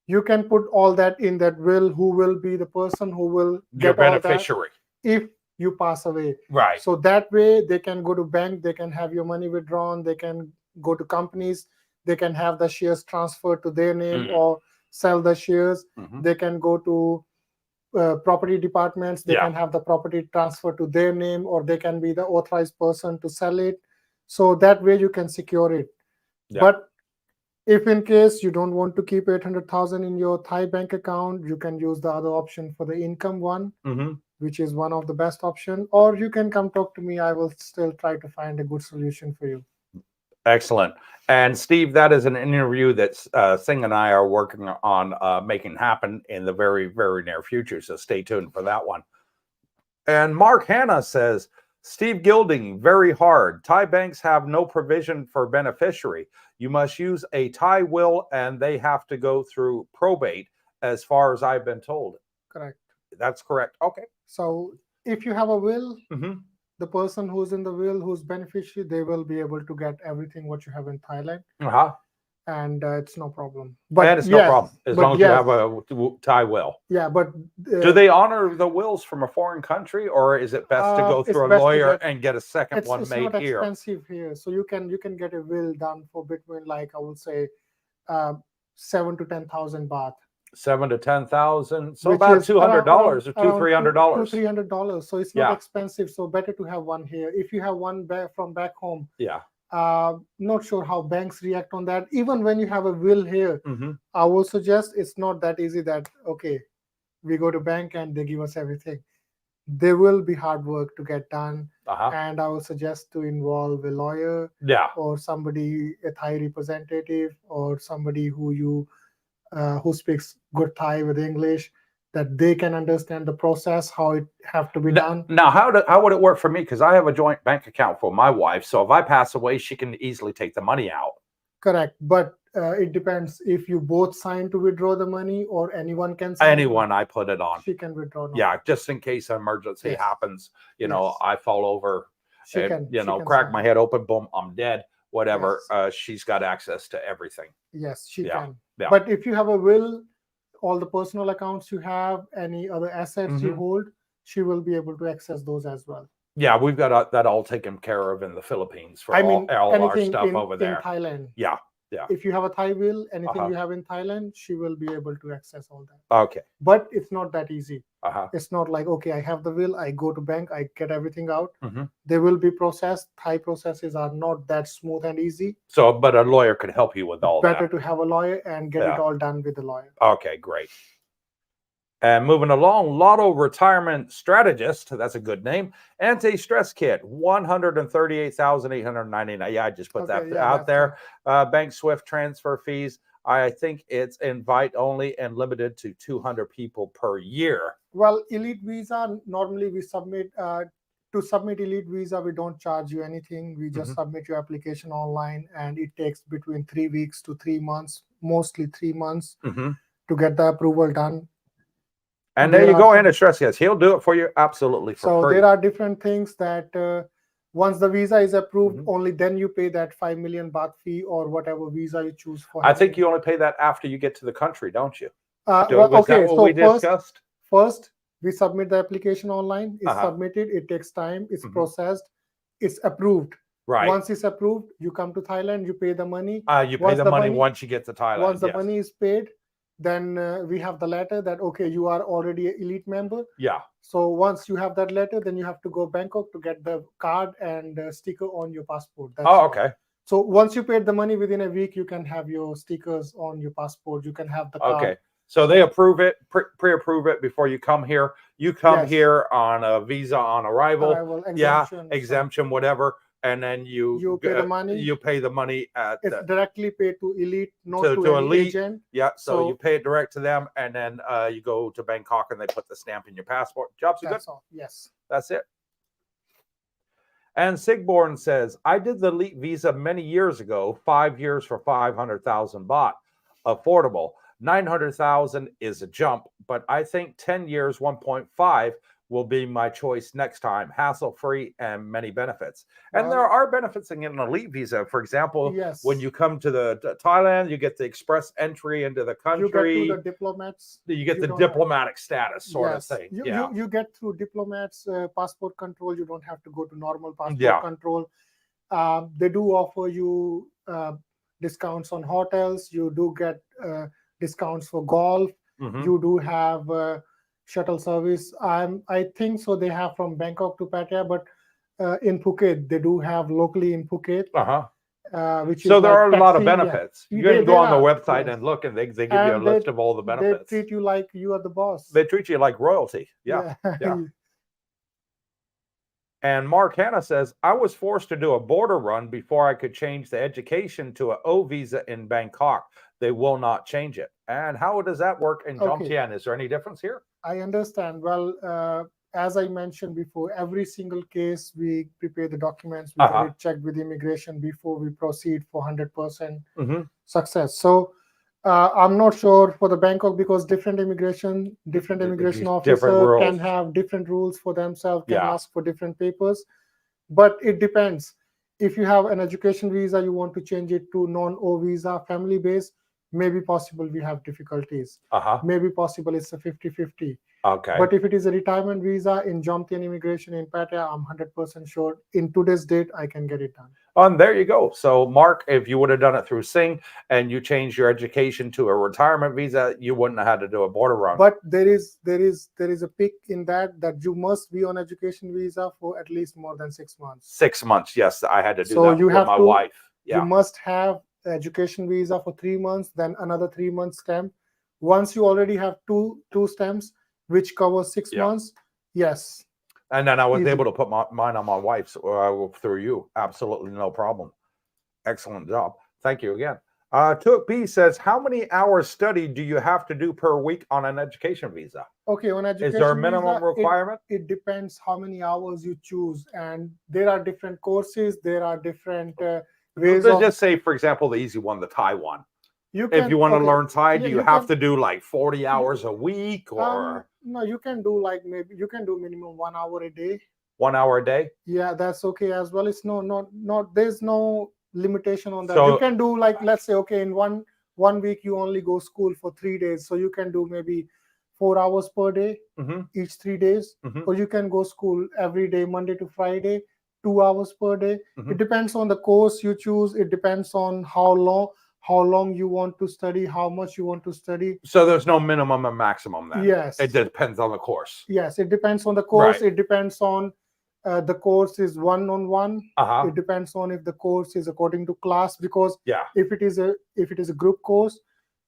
You can put all that in that will, who will be the person who will get your beneficiary all that if you pass away. Right. So that way they can go to bank, they can have your money withdrawn, they can go to companies, they can have the shares transferred to their name or sell the shares. They can go to property departments, they can have the property transferred to their name, or they can be the authorized person to sell it. So that way you can secure it. But if in case you don't want to keep 800,000 in your Thai bank account, you can use the other option for the income one, which is one of the best option. Or you can come talk to me. I will still try to find a good solution for you. Excellent. And Steve, that is an interview that Singh and I are working on making happen in the very, very near future. So stay tuned for that one. And Mark Hanna says, Steve Gilding, very hard. Thai banks have no provision for beneficiary. You must use a Thai will, and they have to go through probate, as far as I've been told. Correct. That's correct. Okay. So if you have a will, the person who's in the will, who's beneficiary, they will be able to get everything what you have in Thailand. and it's no problem. But and it's no problem as long as you have a Thai will. Yeah, but do they honor the wills from a foreign country, or is it best to go through a lawyer and get a second one made here? It's here? not expensive here, so you can get a will done for between, like, I would say 7 to 10,000 baht. 7 to 10,000, so about $200 or $200-300. $200-300. So it's not expensive. So better to have one here. If you have one from back home, not sure how banks react on that. Even when you have a will here, I will suggest it's not that easy that, okay, we go to bank and they give us everything. There will be hard work to get done. And I would suggest to involve a lawyer or somebody, a Thai representative, or somebody who speaks good Thai with English, that they can understand the process, how it have to be done. Now, how would it work for me? Because I have a joint bank account for my wife, so if I pass away, she can easily take the money out. Correct, but it depends if you both sign to withdraw the money, or anyone can sign. Anyone, I put it on. She can withdraw. Yeah, just in case an emergency happens. You know, I fall over, crack my head open, boom, I'm dead. Whatever, she's got access to everything. Yes, she can. But if you have a will, all the personal accounts you have, any other assets you hold, she will be able to access those as well. Yeah, we've got that all taken care of in the Philippines for all our stuff over there. In Thailand. Yeah. If you have a Thai will, anything you have in Thailand, she will be able to access all that. Okay. But it's not that easy. It's not like, okay, I have the will, I go to bank, I get everything out. They will be processed. Thai processes are not that smooth and easy. So, but a lawyer could help you with all that. Better to have a lawyer and get it all done with the lawyer. Okay, great. And moving along, Lotto Retirement Strategist, that's a good name. Anti-stress kit, 138,899. Yeah, I just put that out there. Bank Swift transfer fees, I think it's invite only and limited to 200 people per year. Well, Elite Visa, normally we submit, to submit Elite Visa, we don't charge you anything. We just submit your application online, and it takes between 3 weeks to 3 months, mostly 3 months, to get the approval done. And there you go, anti-stress kits. He'll do it for you absolutely for free. So there are different things that once the visa is approved, only then you pay that 5 million baht fee or whatever visa you choose for. I think you only pay that after you get to the country, don't you? First, we submit the application online. It's submitted. It takes time. It's processed. It's approved. Right. Once it's approved, you come to Thailand. You pay the money. You pay the money once you get to Thailand. Once the money is paid, then we have the letter that, okay, you are already an Elite member. Yeah. So once you have that letter, then you have to go Bangkok to get the card and sticker on your passport. That's okay. So once you paid the money, within a week, you can have your stickers on your passport. You can have the card. Okay. So they approve it, pre-approve it before you come here. You come here on a visa on arrival. Exemption, exemption, whatever. And then you pay the money. You pay the money it's directly paid to Elite, not to Elite agent. Yeah, so you pay it direct to them, and then you go to Bangkok and they put the stamp in your passport. Jobs are good. All. Yes. That's it. And Sigborn says, I did the Elite visa many years ago, 5 years for 500,000 baht. Affordable. 900,000 is a jump, but I think 10 years, 1.5 will be my choice next time. Hassle-free and many benefits. And there are benefits in an Elite visa. For example, when you come to Thailand, you get the express entry into the country. You get through the diplomats. You get the diplomatic status sort of thing. You get through diplomats, passport control. You don't have to go to normal passport control. They do offer you discounts on hotels. You do get discounts for golf. You do have shuttle service. I think so. They have from Bangkok to Pattaya, but in Phuket they do have locally in Phuket. Which so there are a lot of benefits. You can go on the website and look, and they give you a list of all the benefits. They treat you like you are the boss. They treat you like royalty. Yeah. And Mark Hanna says, I was forced to do a border run before I could change the education to an O visa in Bangkok. They will not change it. And how does that work in Jomtien? Is there any difference here? I understand. Well, as I mentioned before, every single case we prepare the documents, we get it checked with immigration before we proceed for 100% success. So I'm not sure for the Bangkok, because different immigration officer can have different rules for themselves, can ask for different papers. But it depends. If you have an education visa, you want to change it to non-O visa, family based, maybe possible we have difficulties. Maybe possible it's a 50-50. Okay. But if it is a retirement visa in Jomtien immigration in Pattaya, I'm 100% sure in today's date I can get it done. There you go. So, Mark, if you would have done it through Singh and you changed your education to a retirement visa, you wouldn't have had to do a border run. But there is a pick in that you must be on education visa for at least more than 6 months. 6 months, yes, I had to do So that you with have my to, wife. Yeah. You must have education visa for 3 months, then another 3 months stamp. Once you already have two stamps, which covers 6 months, yes. And then I was able to put mine on my wife's through you. Absolutely no problem. Excellent job. Thank you again. Took B says, how many hours study do you have to do per week on an education visa? Okay, on education is there a minimum visa, requirement? It depends how many hours you choose, and there are different courses. There are different ways. Let's just say, for example, the easy one, the Thai one. If you want to learn Thai, do you have to do like 40 hours a week, or no? You can do like maybe you can do minimum 1 hour a day. 1 hour a day? Yeah, that's okay as well. It's not there's no limitation on that. So you can do like, let's say, okay, in one week you only go school for 3 days, so you can do maybe 4 hours per day each 3 days, or you can go school every day Monday to Friday 2 hours per day. It depends on the course you choose. It depends on how long you want to study, how much you want to study. So there's no minimum and maximum then? Yes. It depends on the course. Yes, it depends on the course. Right. It depends on the course is one-on-one. It depends on if the course is according to class, because if it is a group course,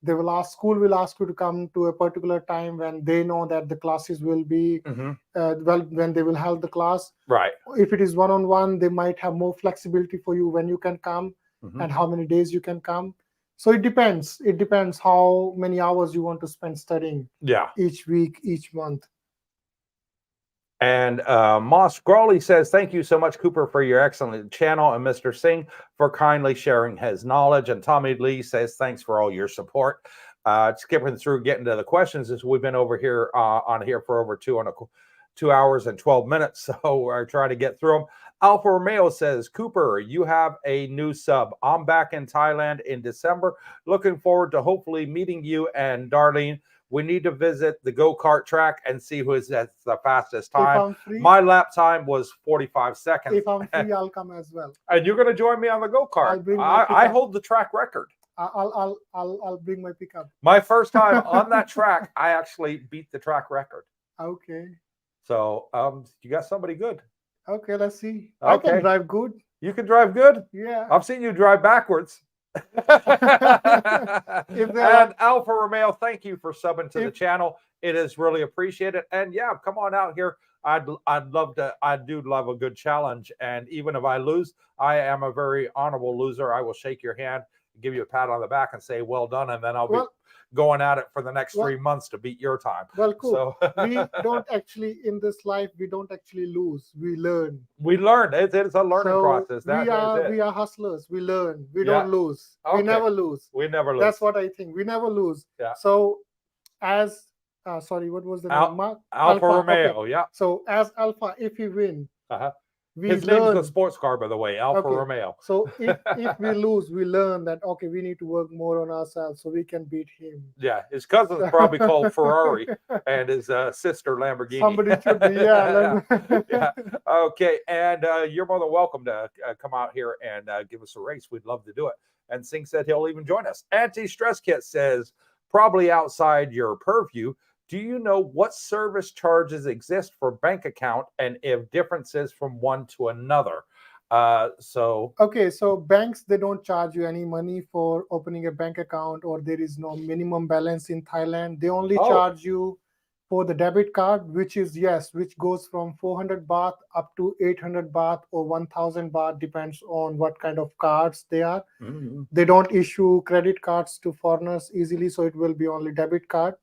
school will ask you to come to a particular time when they know that the classes will be when they will have the class. Right. If it is one-on-one, they might have more flexibility for you when you can come and how many days you can come. So it depends. It depends how many hours you want to spend studying. Each week, each month. And Moss Grawley says, thank you so much, Cooper, for your excellent channel, and Mr. Singh for kindly sharing his knowledge. And Tommy Lee says, thanks for all your support. Skipping through, getting to the questions, as we've been over here on here for over 2 hours and 12 minutes. So we're trying to get through them. Alpha Romeo says, Cooper, you have a new sub. I'm back in Thailand in December. Looking forward to hopefully meeting you and Darlene. We need to visit the go-kart track and see who is at the fastest time. My lap time was 45 seconds. If I'm free, I'll come as well. And you're going to join me on the go-kart. I hold the track record. I'll bring my pickup. My first time on that track, I actually beat the track record. Okay. So you got somebody good. Okay, let's see. Okay. I can drive good. You can drive good? Yeah. I've seen you drive backwards. And Alpha Romeo, thank you for subbing to the channel. It is really appreciated. And yeah, come on out here. I do love a good challenge. And even if I lose, I am a very honorable loser. I will shake your hand, give you a pat on the back, and say well done. And then I'll be going at it for the next 3 months to beat your time. Well, cool. So we don't actually, in this life, we don't actually lose. We learn. We learn. It's a learning process. We are hustlers. We learn. We don't lose. Okay. We never lose. We never lose. That's what I think. We never lose. Yeah. So as sorry, what was the name? Alpha Romeo. Okay. Yeah. So as Alpha, if we win, his name's the sports car, by the way, Alfa Romeo. So if we lose, we learn that, okay, we need to work more on ourselves so we can beat him. Yeah, his cousin's probably called Ferrari and his sister Lamborghini. Somebody should be, yeah. Okay, and you're more than welcome to come out here and give us a race. We'd love to do it. And Singh said he'll even join us. Anti-Stress Kit says, probably outside your purview, do you know what service charges exist for bank account and if differences from one to another? Okay, so banks, they don't charge you any money for opening a bank account, or there is no minimum balance in Thailand. They only charge you for the debit card, which goes from 400 baht up to 800 baht or 1000 baht, depends on what kind of cards they are. They don't issue credit cards to foreigners easily, so it will be only debit card.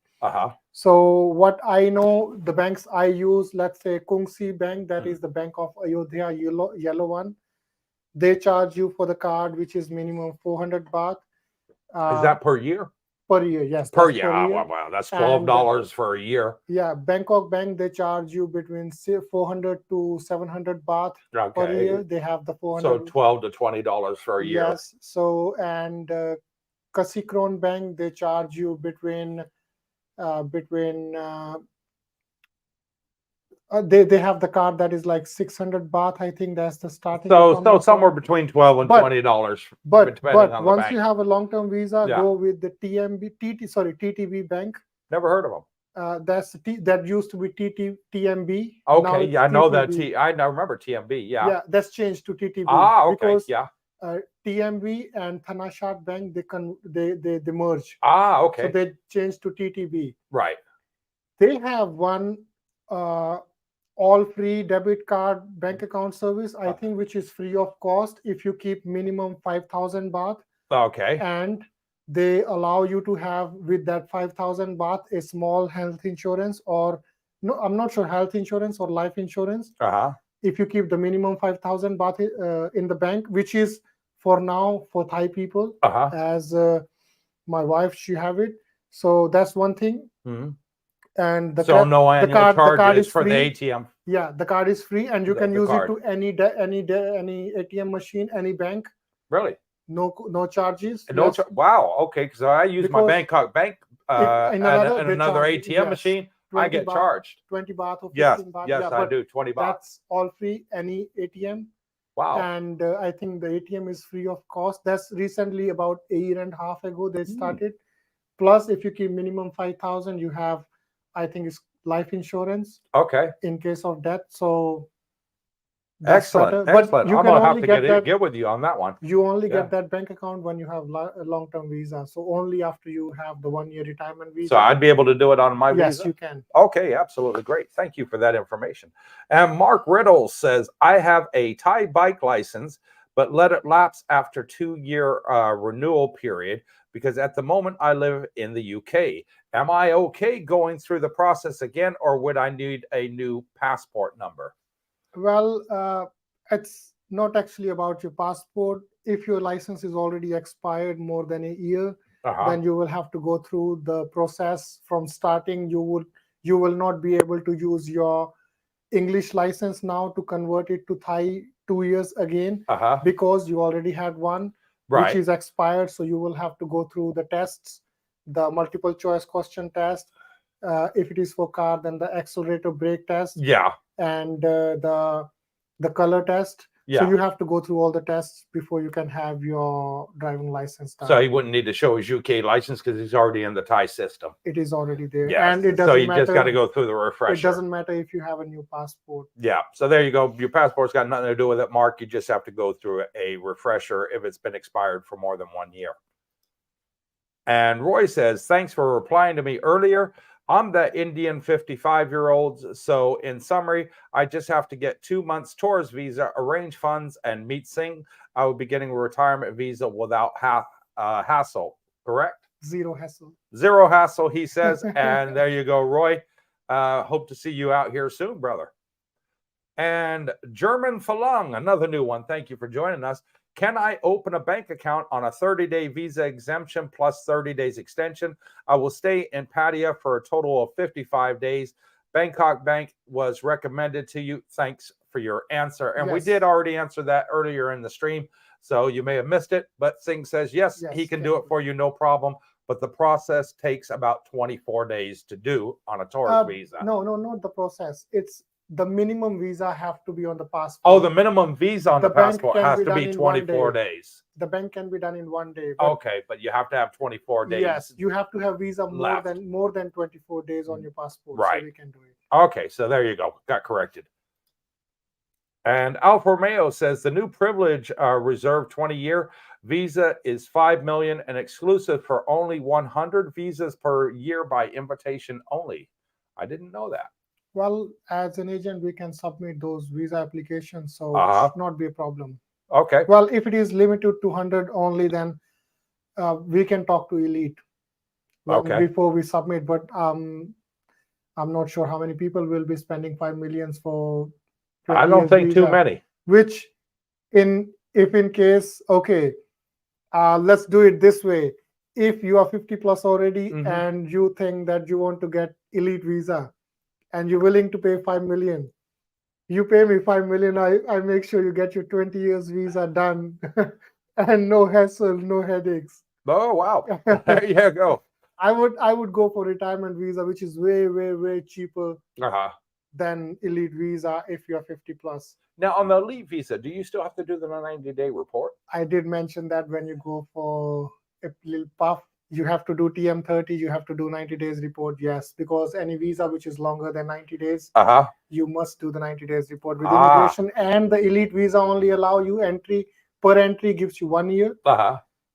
So what I know, the banks I use, let's say Kungsi Bank, that is the Bank of Ayodhya, yellow one. They charge you for the card, which is minimum 400 baht. Is that per year? per year. Yes, Per that's year. per Oh, year. wow, that's And, $12 for a year. Yeah, Bangkok Bank, they charge you between 400 to 700 baht per year. Okay. They have the So 400. $12 to $20 for a year. Yes. So, and Kasikron Bank, they charge you between they have the card that is like 600 baht. I think that's the starting. If I'm So not somewhere wrong. between $12 and But $20, But depending on the once bank. you have a long-term visa, Yeah. go with the TTB Bank. Never heard of them. That used to be TMB. Now Okay, it's yeah, I know that. TTB. I remember TMB. Yeah. Yeah, that's changed to TTB Ah, okay. because Yeah. TMB and Thanachart Bank, they merge. Ah, So okay. they changed to TTB. Right. They have one all free debit card bank account service, I think, which is free of cost if you keep minimum 5,000 baht. Okay. And they allow you to have with that 5,000 baht a small health insurance, or no, I'm not sure, health insurance or life insurance. If you keep the minimum 5,000 baht in the bank, which is for now for Thai people, as my wife, she have it. So that's one thing. And no annual charges for the ATM. Yeah, the card is free, and you can use it to any ATM machine, any bank. Really? No charges. Wow. Okay, because I use my Bangkok bank in another ATM machine. I get charged 20 baht or 15 baht. Yes, I do 20 baht. That's all free, any ATM. Wow. And I think the ATM is free of cost. That's recently, about a year and a half ago, they started. Plus, if you keep minimum 5,000, you have, I think it's life insurance. Okay. In case of death. So excellent. But you I'm can gonna only have to get get with you on that one. You only get that bank account when you have a long-term visa. So only after you have the 1-year retirement visa. So I'd be able to do it on my visa? Yes, you can. Okay, absolutely great. Thank you for that information. And Mark Riddle says, I have a Thai bike license, but let it lapse after 2-year renewal period because at the moment I live in the UK. Am I okay going through the process again, or would I need a new passport number? Well, it's not actually about your passport. If your license is already expired more than a year, then you will have to go through the process from starting. You will not be able to use your English license now to convert it to Thai 2 years again, because you already had one which is expired. So you will have to go through the tests, the multiple choice question test. If it is for car, then the accelerator brake test. And the color test. So you have to go through all the tests before you can have your driving license done. So he wouldn't need to show his UK license because he's already in the Thai system. It is already there. Yes. And it doesn't matter. So you just got to go through the refresher. It doesn't matter if you have a new passport. Yeah. So there you go. Your passport's got nothing to do with it, Mark. You just have to go through a refresher if it's been expired for more than 1 year. And Roy says, thanks for replying to me earlier. I'm the Indian 55-year-old. So in summary, I just have to get 2 months tourist visa, arrange funds, and meet Singh. I will be getting a retirement visa without hassle, correct? Zero hassle. Zero hassle, he says. And there you go, Roy. Hope to see you out here soon, brother. And German Falung, another new one. Thank you for joining us. Can I open a bank account on a 30-day visa exemption plus 30 days extension? I will stay in Pattaya for a total of 55 days. Bangkok Bank was recommended to you. Thanks for your answer. And we did already answer that earlier in the stream, so you may have missed it. But Singh says, yes, he can do it for you, no problem. But the process takes about 24 days to do on a tourist visa. No, not the process. It's the minimum visa have to be on the passport. Oh, the minimum visa on the passport has to be 24 days. The bank can be done in 1 day. Okay, but you have to have 24 days. Yes, you have to have visa more than 24 days on your passport. Right. So we can do it. Okay, so there you go. Got corrected. And Alfa Romeo says the new privilege reserve 20-year visa is 5 million and exclusive for only 100 visas per year by invitation only. I didn't know that. Well, as an agent, we can submit those visa applications, so it should not be a problem. Okay. Well, if it is limited to 100 only, then we can talk to Elite before we submit. But I'm not sure how many people will be spending 5 million for. I don't think visa, too many. Which, if in case, okay, let's do it this way. if you are 50 plus already and you think that you want to get elite visa and you're willing to pay 5 million, you pay me 5 million, I make sure you get your 20 years visa done and no hassle, no headaches. Oh, wow. There you go. I would go for retirement visa, which is way cheaper than elite visa if you're 50 plus. Now, on the elite visa, do you still have to do the 90-day report? I did mention that when you go for a little puff, you have to do TM30, you have to do 90 days report, yes, because any visa which is longer than 90 days, you must do the 90 days report with immigration. And the elite visa only allow you entry, per entry gives you 1 year.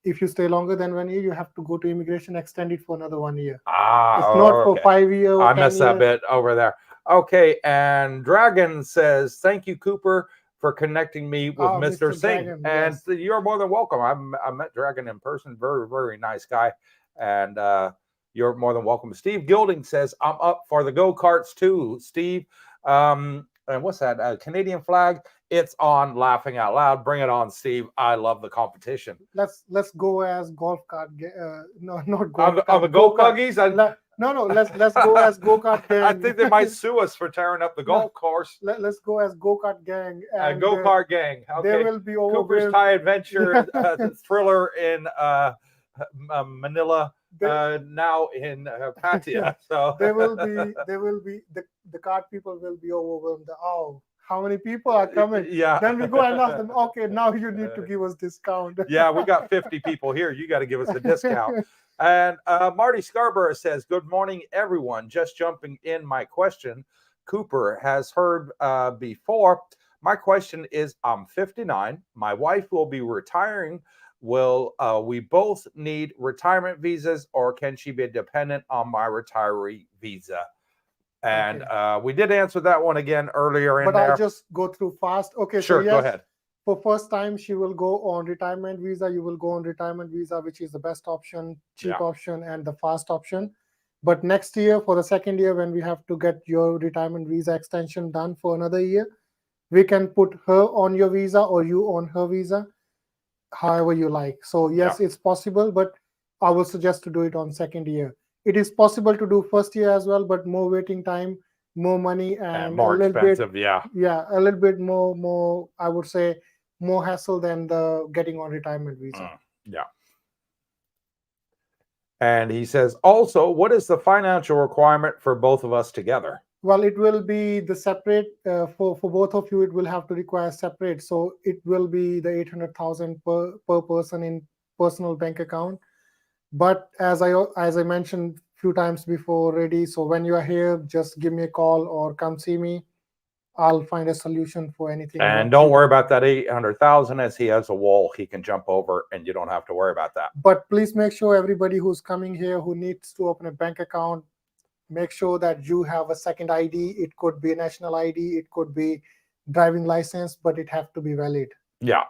If you stay longer than 1 year, you have to go to immigration, extend it for another 1 year. It's not for 5 years. I missed that bit over there. Okay, and Dragon says, thank you, Cooper, for connecting me with Mr. Singh. Dragon, and yes. You're more than welcome. I met Dragon in person. Very nice guy. And you're more than welcome. Steve Gilding says, I'm up for the go-karts too, Steve. And what's that? Canadian flag. It's on. Laughing out loud. Bring it on, Steve. I love the competition. Let's go as golf cart. No, not golf cart. On the go buggies. No. Let's go as go kart gang. I think they might sue us for tearing up the golf course. Let's go as go kart gang. And go kart gang. Okay. They will be over Cooper's Thai Adventure thriller in Manila. Now in Pattaya. So they will be the cart people will be overwhelmed. Oh, how many people are coming? Yeah. Then we go and ask them, okay, now you need to give us discount. Yeah, we got 50 people here. You got to give us a discount. And Marty Scarborough says, good morning, everyone. Just jumping in my question. Cooper has heard before. My question is, I'm 59. My wife will be retiring. Will we both need retirement visas, or can she be dependent on my retiree visa? And we did answer that one again earlier in there. I'll just go through fast. Okay, sure, so yes, go ahead. For first time, she will go on retirement visa. You will go on retirement visa, which is the best option, cheap option, and the fast option. But next year, for the second year, when we have to get your retirement visa extension done for another year, we can put her on your visa or you on her visa, however you like. So yes, it's possible, but I would suggest to do it on second year. It is possible to do first year as well, but more waiting time, more money, and more a little expensive. Bit, a little bit more. I would say more hassle than the getting on retirement visa. And he says, also, what is the financial requirement for both of us together? Well, it will be the separate for both of you. It will have to require separate. So it will be the 800,000 per person in personal bank account. But as I mentioned a few times before already, so when you are here, just give me a call or come see me. I'll find a solution for anything. And don't worry about that 800,000, as he has a wall he can jump over, and you don't have to worry about that. But please make sure everybody who's coming here who needs to open a bank account, make sure that you have a second ID. It could be a national ID, it could be driving license, but it have to be valid. Yeah.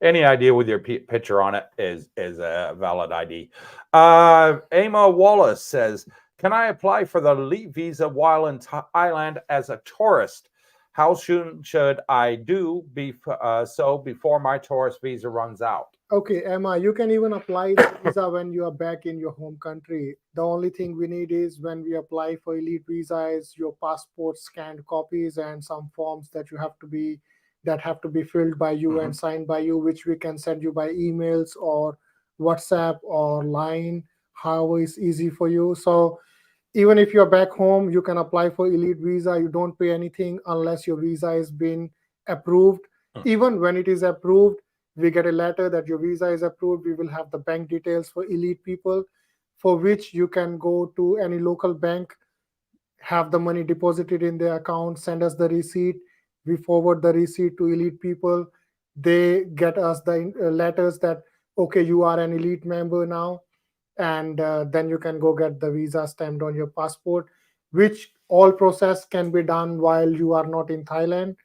Any idea with your picture on it is a valid ID. Emma Wallace says, can I apply for the elite visa while in Thailand as a tourist? How soon should I do so before my tourist visa runs out? Okay, Emma, you can even apply the visa when you are back in your home country. The only thing we need is when we apply for elite visa is your passport scanned copies and some forms that have to be filled by you and signed by you, which we can send you by emails or WhatsApp or Line, however is easy for you. So even if you're back home, you can apply for elite visa. You don't pay anything unless your visa has been approved. Even when it is approved, we get a letter that your visa is approved. We will have the bank details for elite people, for which you can go to any local bank, have the money deposited in their account, send us the receipt. We forward the receipt to elite people. They get us the letters that, okay, you are an elite member now. And then you can go get the visa stamped on your passport, which all process can be done while you are not in Thailand.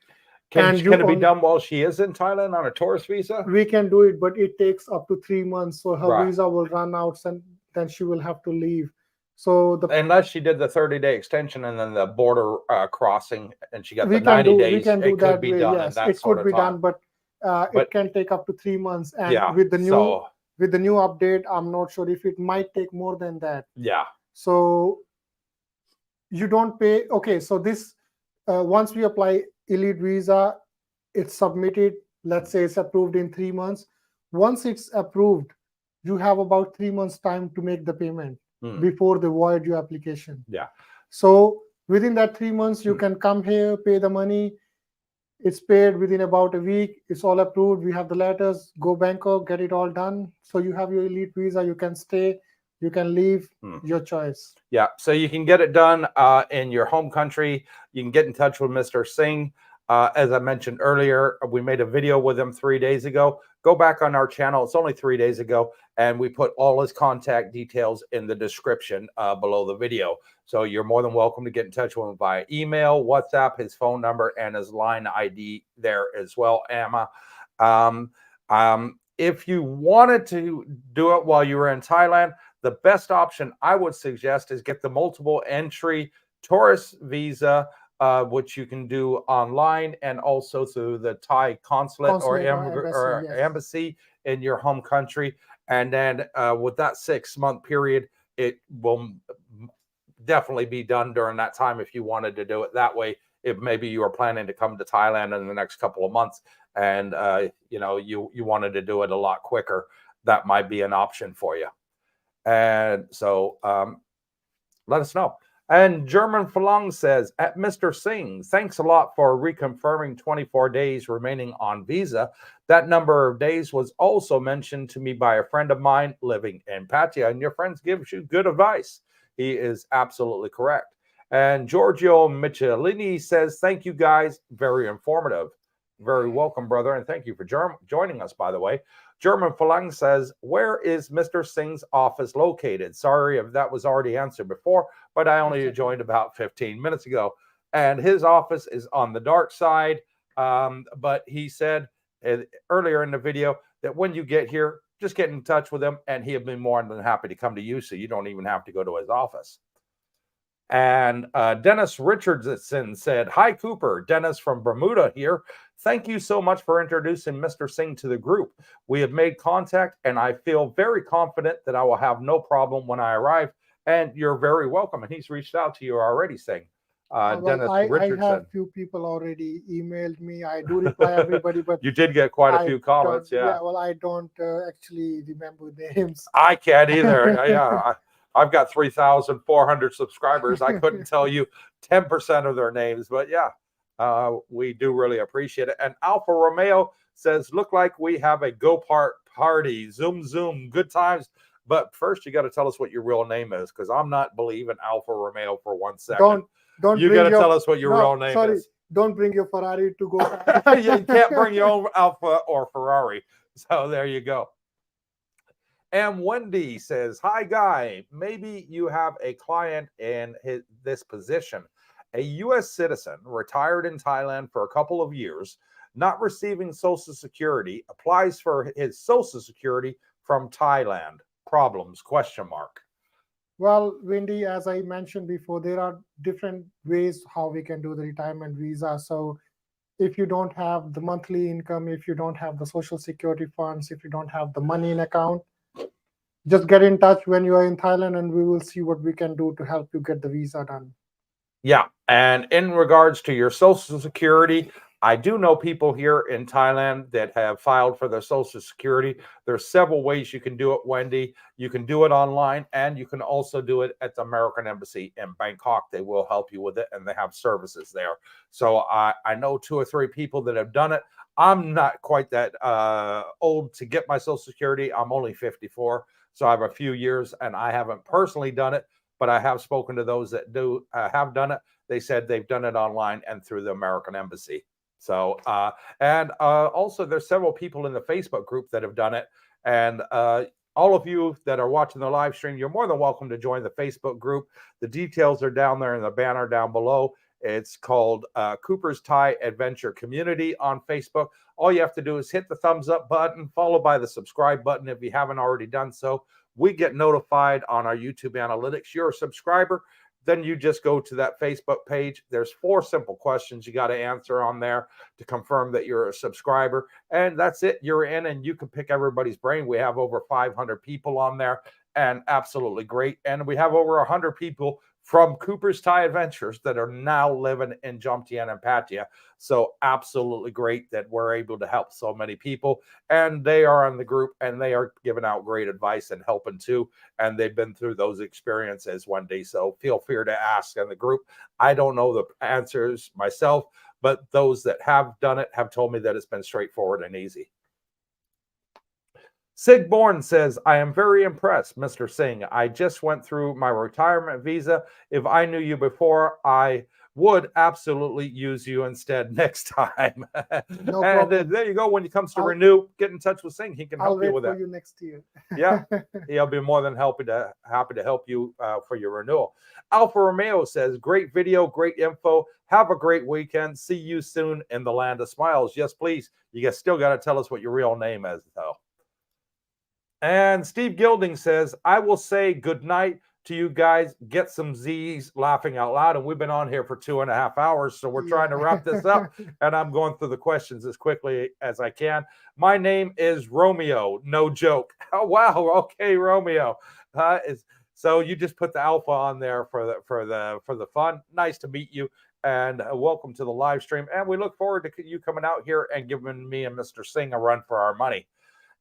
Can it be done while she is in Thailand on a tourist visa? We can do it, but it takes up to 3 months. So her visa will run out and then she will have to leave. So unless she did the 30-day extension and then the border crossing and she got the 90 days, we can do it could be done. Yes, it could be done, but it can take up to 3 months. And with the new with the new update, I'm not sure if it might take more than that. Yeah. So you don't pay. Okay, so this once we apply elite visa, it's submitted. Let's say it's approved in 3 months. Once it's approved, you have about 3 months time to make the payment before they void your application. Yeah. So within that 3 months, you can come here, pay the money. It's paid within about a week. It's all approved. We have the letters. Go Bangkok, get it all done. So you have your elite visa. You can stay. You can leave. Your choice. Yeah. So you can get it done in your home country. You can get in touch with Mr. Singh. As I mentioned earlier, we made a video with him 3 days ago. Go back on our channel. It's only 3 days ago. And we put all his contact details in the description below the video. So you're more than welcome to get in touch with him via email, WhatsApp, his phone number, and his line ID there as well, Amma. If you wanted to do it while you were in Thailand, the best option I would suggest is get the multiple entry tourist visa, which you can do online and also through the Thai consulate or embassy in your home country. And then with that 6-month period, it will definitely be done during that time if you wanted to do it that way. If maybe you are planning to come to Thailand in the next couple of months and you wanted to do it a lot quicker, that might be an option for you. And so let us know. And German Falang says, at Mr. Singh, thanks a lot for reconfirming 24 days remaining on visa. That number of days was also mentioned to me by a friend of mine living in Pattaya, and your friend gives you good advice. He is absolutely correct. And Giorgio Michelini says, thank you guys. Very informative. Very welcome, brother. And thank you for joining us, by the way. German Falang says, where is Mr. Singh's office located? Sorry if that was already answered before, but I only joined about 15 minutes ago. And his office is on the dark side. But he said earlier in the video that when you get here, just get in touch with him and he'll be more than happy to come to you. So you don't even have to go to his office. And Dennis Richardson said, hi, Cooper. Dennis from Bermuda here. Thank you so much for introducing Mr. Singh to the group. We have made contact, and I feel very confident that I will have no problem when I arrive. And you're very welcome. And he's reached out to you already, Singh. Dennis Richardson. I have few people already emailed me. I do reply everybody, but you did get quite a few comments. Yeah. Well, I don't actually remember names. I can't either. Yeah. I've got 3,400 subscribers. I couldn't tell you 10% of their names, but yeah, we do really appreciate it. And Alfa Romeo says, look like we have a party. Zoom, good times. But first, you got to tell us what your real name is, because I'm not believing Alfa Romeo for 1 second. Don't. You got to tell us what your real name is. Don't bring your Ferrari to go. You can't bring your own Alfa or Ferrari. So there you go. And Wendy says, hi, Guy. Maybe you have a client in this position. A U.S. citizen retired in Thailand for a couple of years, not receiving Social Security, applies for his Social Security from Thailand. Problems, ? Well, Wendy, as I mentioned before, there are different ways how we can do the retirement visa. So if you don't have the monthly income, if you don't have the Social Security funds, if you don't have the money in account, just get in touch when you are in Thailand and we will see what we can do to help you get the visa done. Yeah. And in regards to your Social Security, I do know people here in Thailand that have filed for their Social Security. There's several ways you can do it, Wendy. You can do it online, and you can also do it at the American Embassy in Bangkok. They will help you with it, and they have services there. So I know 2 or 3 people that have done it. I'm not quite that old to get my Social Security. I'm only 54. So I have a few years, and I haven't personally done it, but I have spoken to those that do have done it. They said they've done it online and through the American Embassy. So, also there's several people in the Facebook group that have done it. And all of you that are watching the live stream, you're more than welcome to join the Facebook group. The details are down there in the banner down below. It's called Cooper's Thai Adventure Community on Facebook. All you have to do is hit the thumbs up button, followed by the subscribe button if you haven't already done so. We get notified on our YouTube analytics. You're a subscriber, then you just go to that Facebook page. There's 4 simple questions you got to answer on there to confirm that you're a subscriber. And that's it. You're in, and you can pick everybody's brain. We have over 500 people on there, and absolutely great. And we have over 100 people from Cooper's Thai Adventures that are now living in Jomtien and Pattaya. So absolutely great that we're able to help so many people. And they are in the group, and they are giving out great advice and helping too. And they've been through those experiences one day. So feel free to ask in the group. I don't know the answers myself, but those that have done it have told me that it's been straightforward and easy. Sigborn says, I am very impressed, Mr. Singh. I just went through my retirement visa. If I knew you before, I would absolutely use you instead next time. No and problem. There you go. When it comes to renew, get in touch with Singh. He can help you with that. I'll wait for you next year. Yeah, he'll be more than happy to help you for your renewal. Alfa Romeo says, great video, great info. Have a great weekend. See you soon in the land of smiles. Yes, please. You still got to tell us what your real name is, though. And Steve Gilding says, I will say good night to you guys. Get some Z's laughing out loud. And we've been on here for 2.5 hours, so we're trying to wrap this up. And I'm going through the questions as quickly as I can. My name is Romeo. No joke. Oh, wow. Okay, Romeo. So you just put the alpha on there for the fun. Nice to meet you. And welcome to the live stream. And we look forward to you coming out here and giving me and Mr. Singh a run for our money.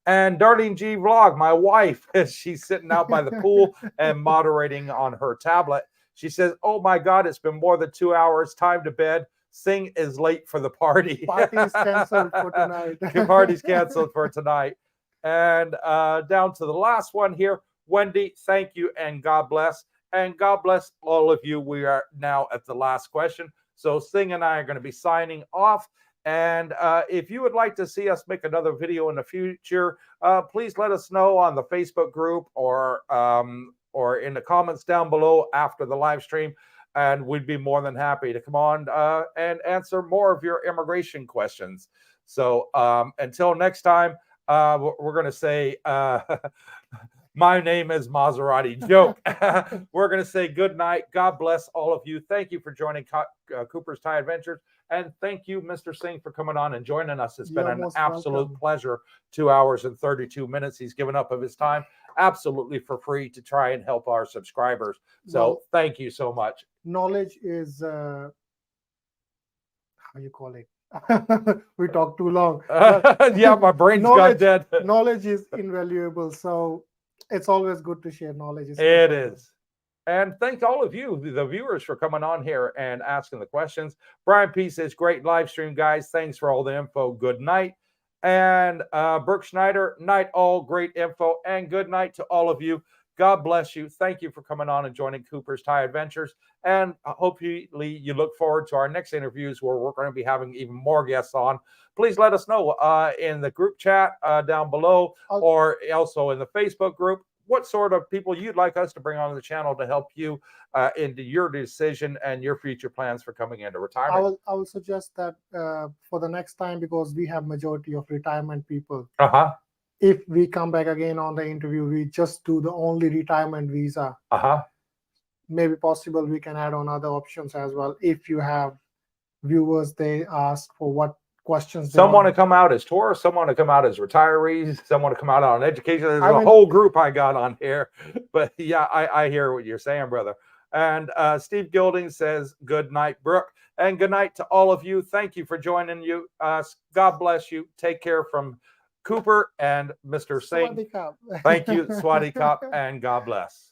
And Darlene G Vlog, my wife, she's sitting out by the pool and moderating on her tablet. She says, oh my God, it's been more than 2 hours. Time to bed. Singh is late for the party. Party's canceled for tonight. Party's canceled for tonight. And down to the last one here. Wendy, thank you and God bless. And God bless all of you. We are now at the last question. So Singh and I are going to be signing off. And if you would like to see us make another video in the future, please let us know on the Facebook group or in the comments down below after the live stream. And we'd be more than happy to come on and answer more of your immigration questions. So until next time, we're going to say, my name is Maserati. Joke. We're going to say good night. God bless all of you. Thank you for joining Cooper's Thai Adventures. And thank you, Mr. Singh, for coming on and joining us. It's been an absolute pleasure. 2 hours and 32 minutes. He's given up of his time absolutely for free to try and help our subscribers. So thank you so much. Knowledge is, how you call it? We talked too long. Yeah, my brain's got dead. Knowledge is invaluable. So it's always good to share knowledge. It is. And thank all of you, the viewers, for coming on here and asking the questions. Brian P says, great live stream, guys. Thanks for all the info. Good night. And Brooke Schneider, night all. Great info. And good night to all of you. God bless you. Thank you for coming on and joining Cooper's Thai Adventures. And hopefully you look forward to our next interviews where we're going to be having even more guests on. Please let us know in the group chat down below or also in the Facebook group what sort of people you'd like us to bring on the channel to help you into your decision and your future plans for coming into retirement. I will suggest that for the next time, because we have majority of retirement people. If we come back again on the interview, we just do the only retirement visa. Maybe possible we can add on other options as well. If you have viewers, they ask for what questions. Some want to come out as tourists, some want to come out as retirees, some want to come out on education. There's a whole group I got on here. But yeah, I hear what you're saying, brother. And Steve Gilding says, good night, Brooke. And good night to all of you. Thank you for joining us. God bless you. Take care from Cooper and Mr. Singh. Swadee Kap. Thank you, Swadee Kap, and God bless.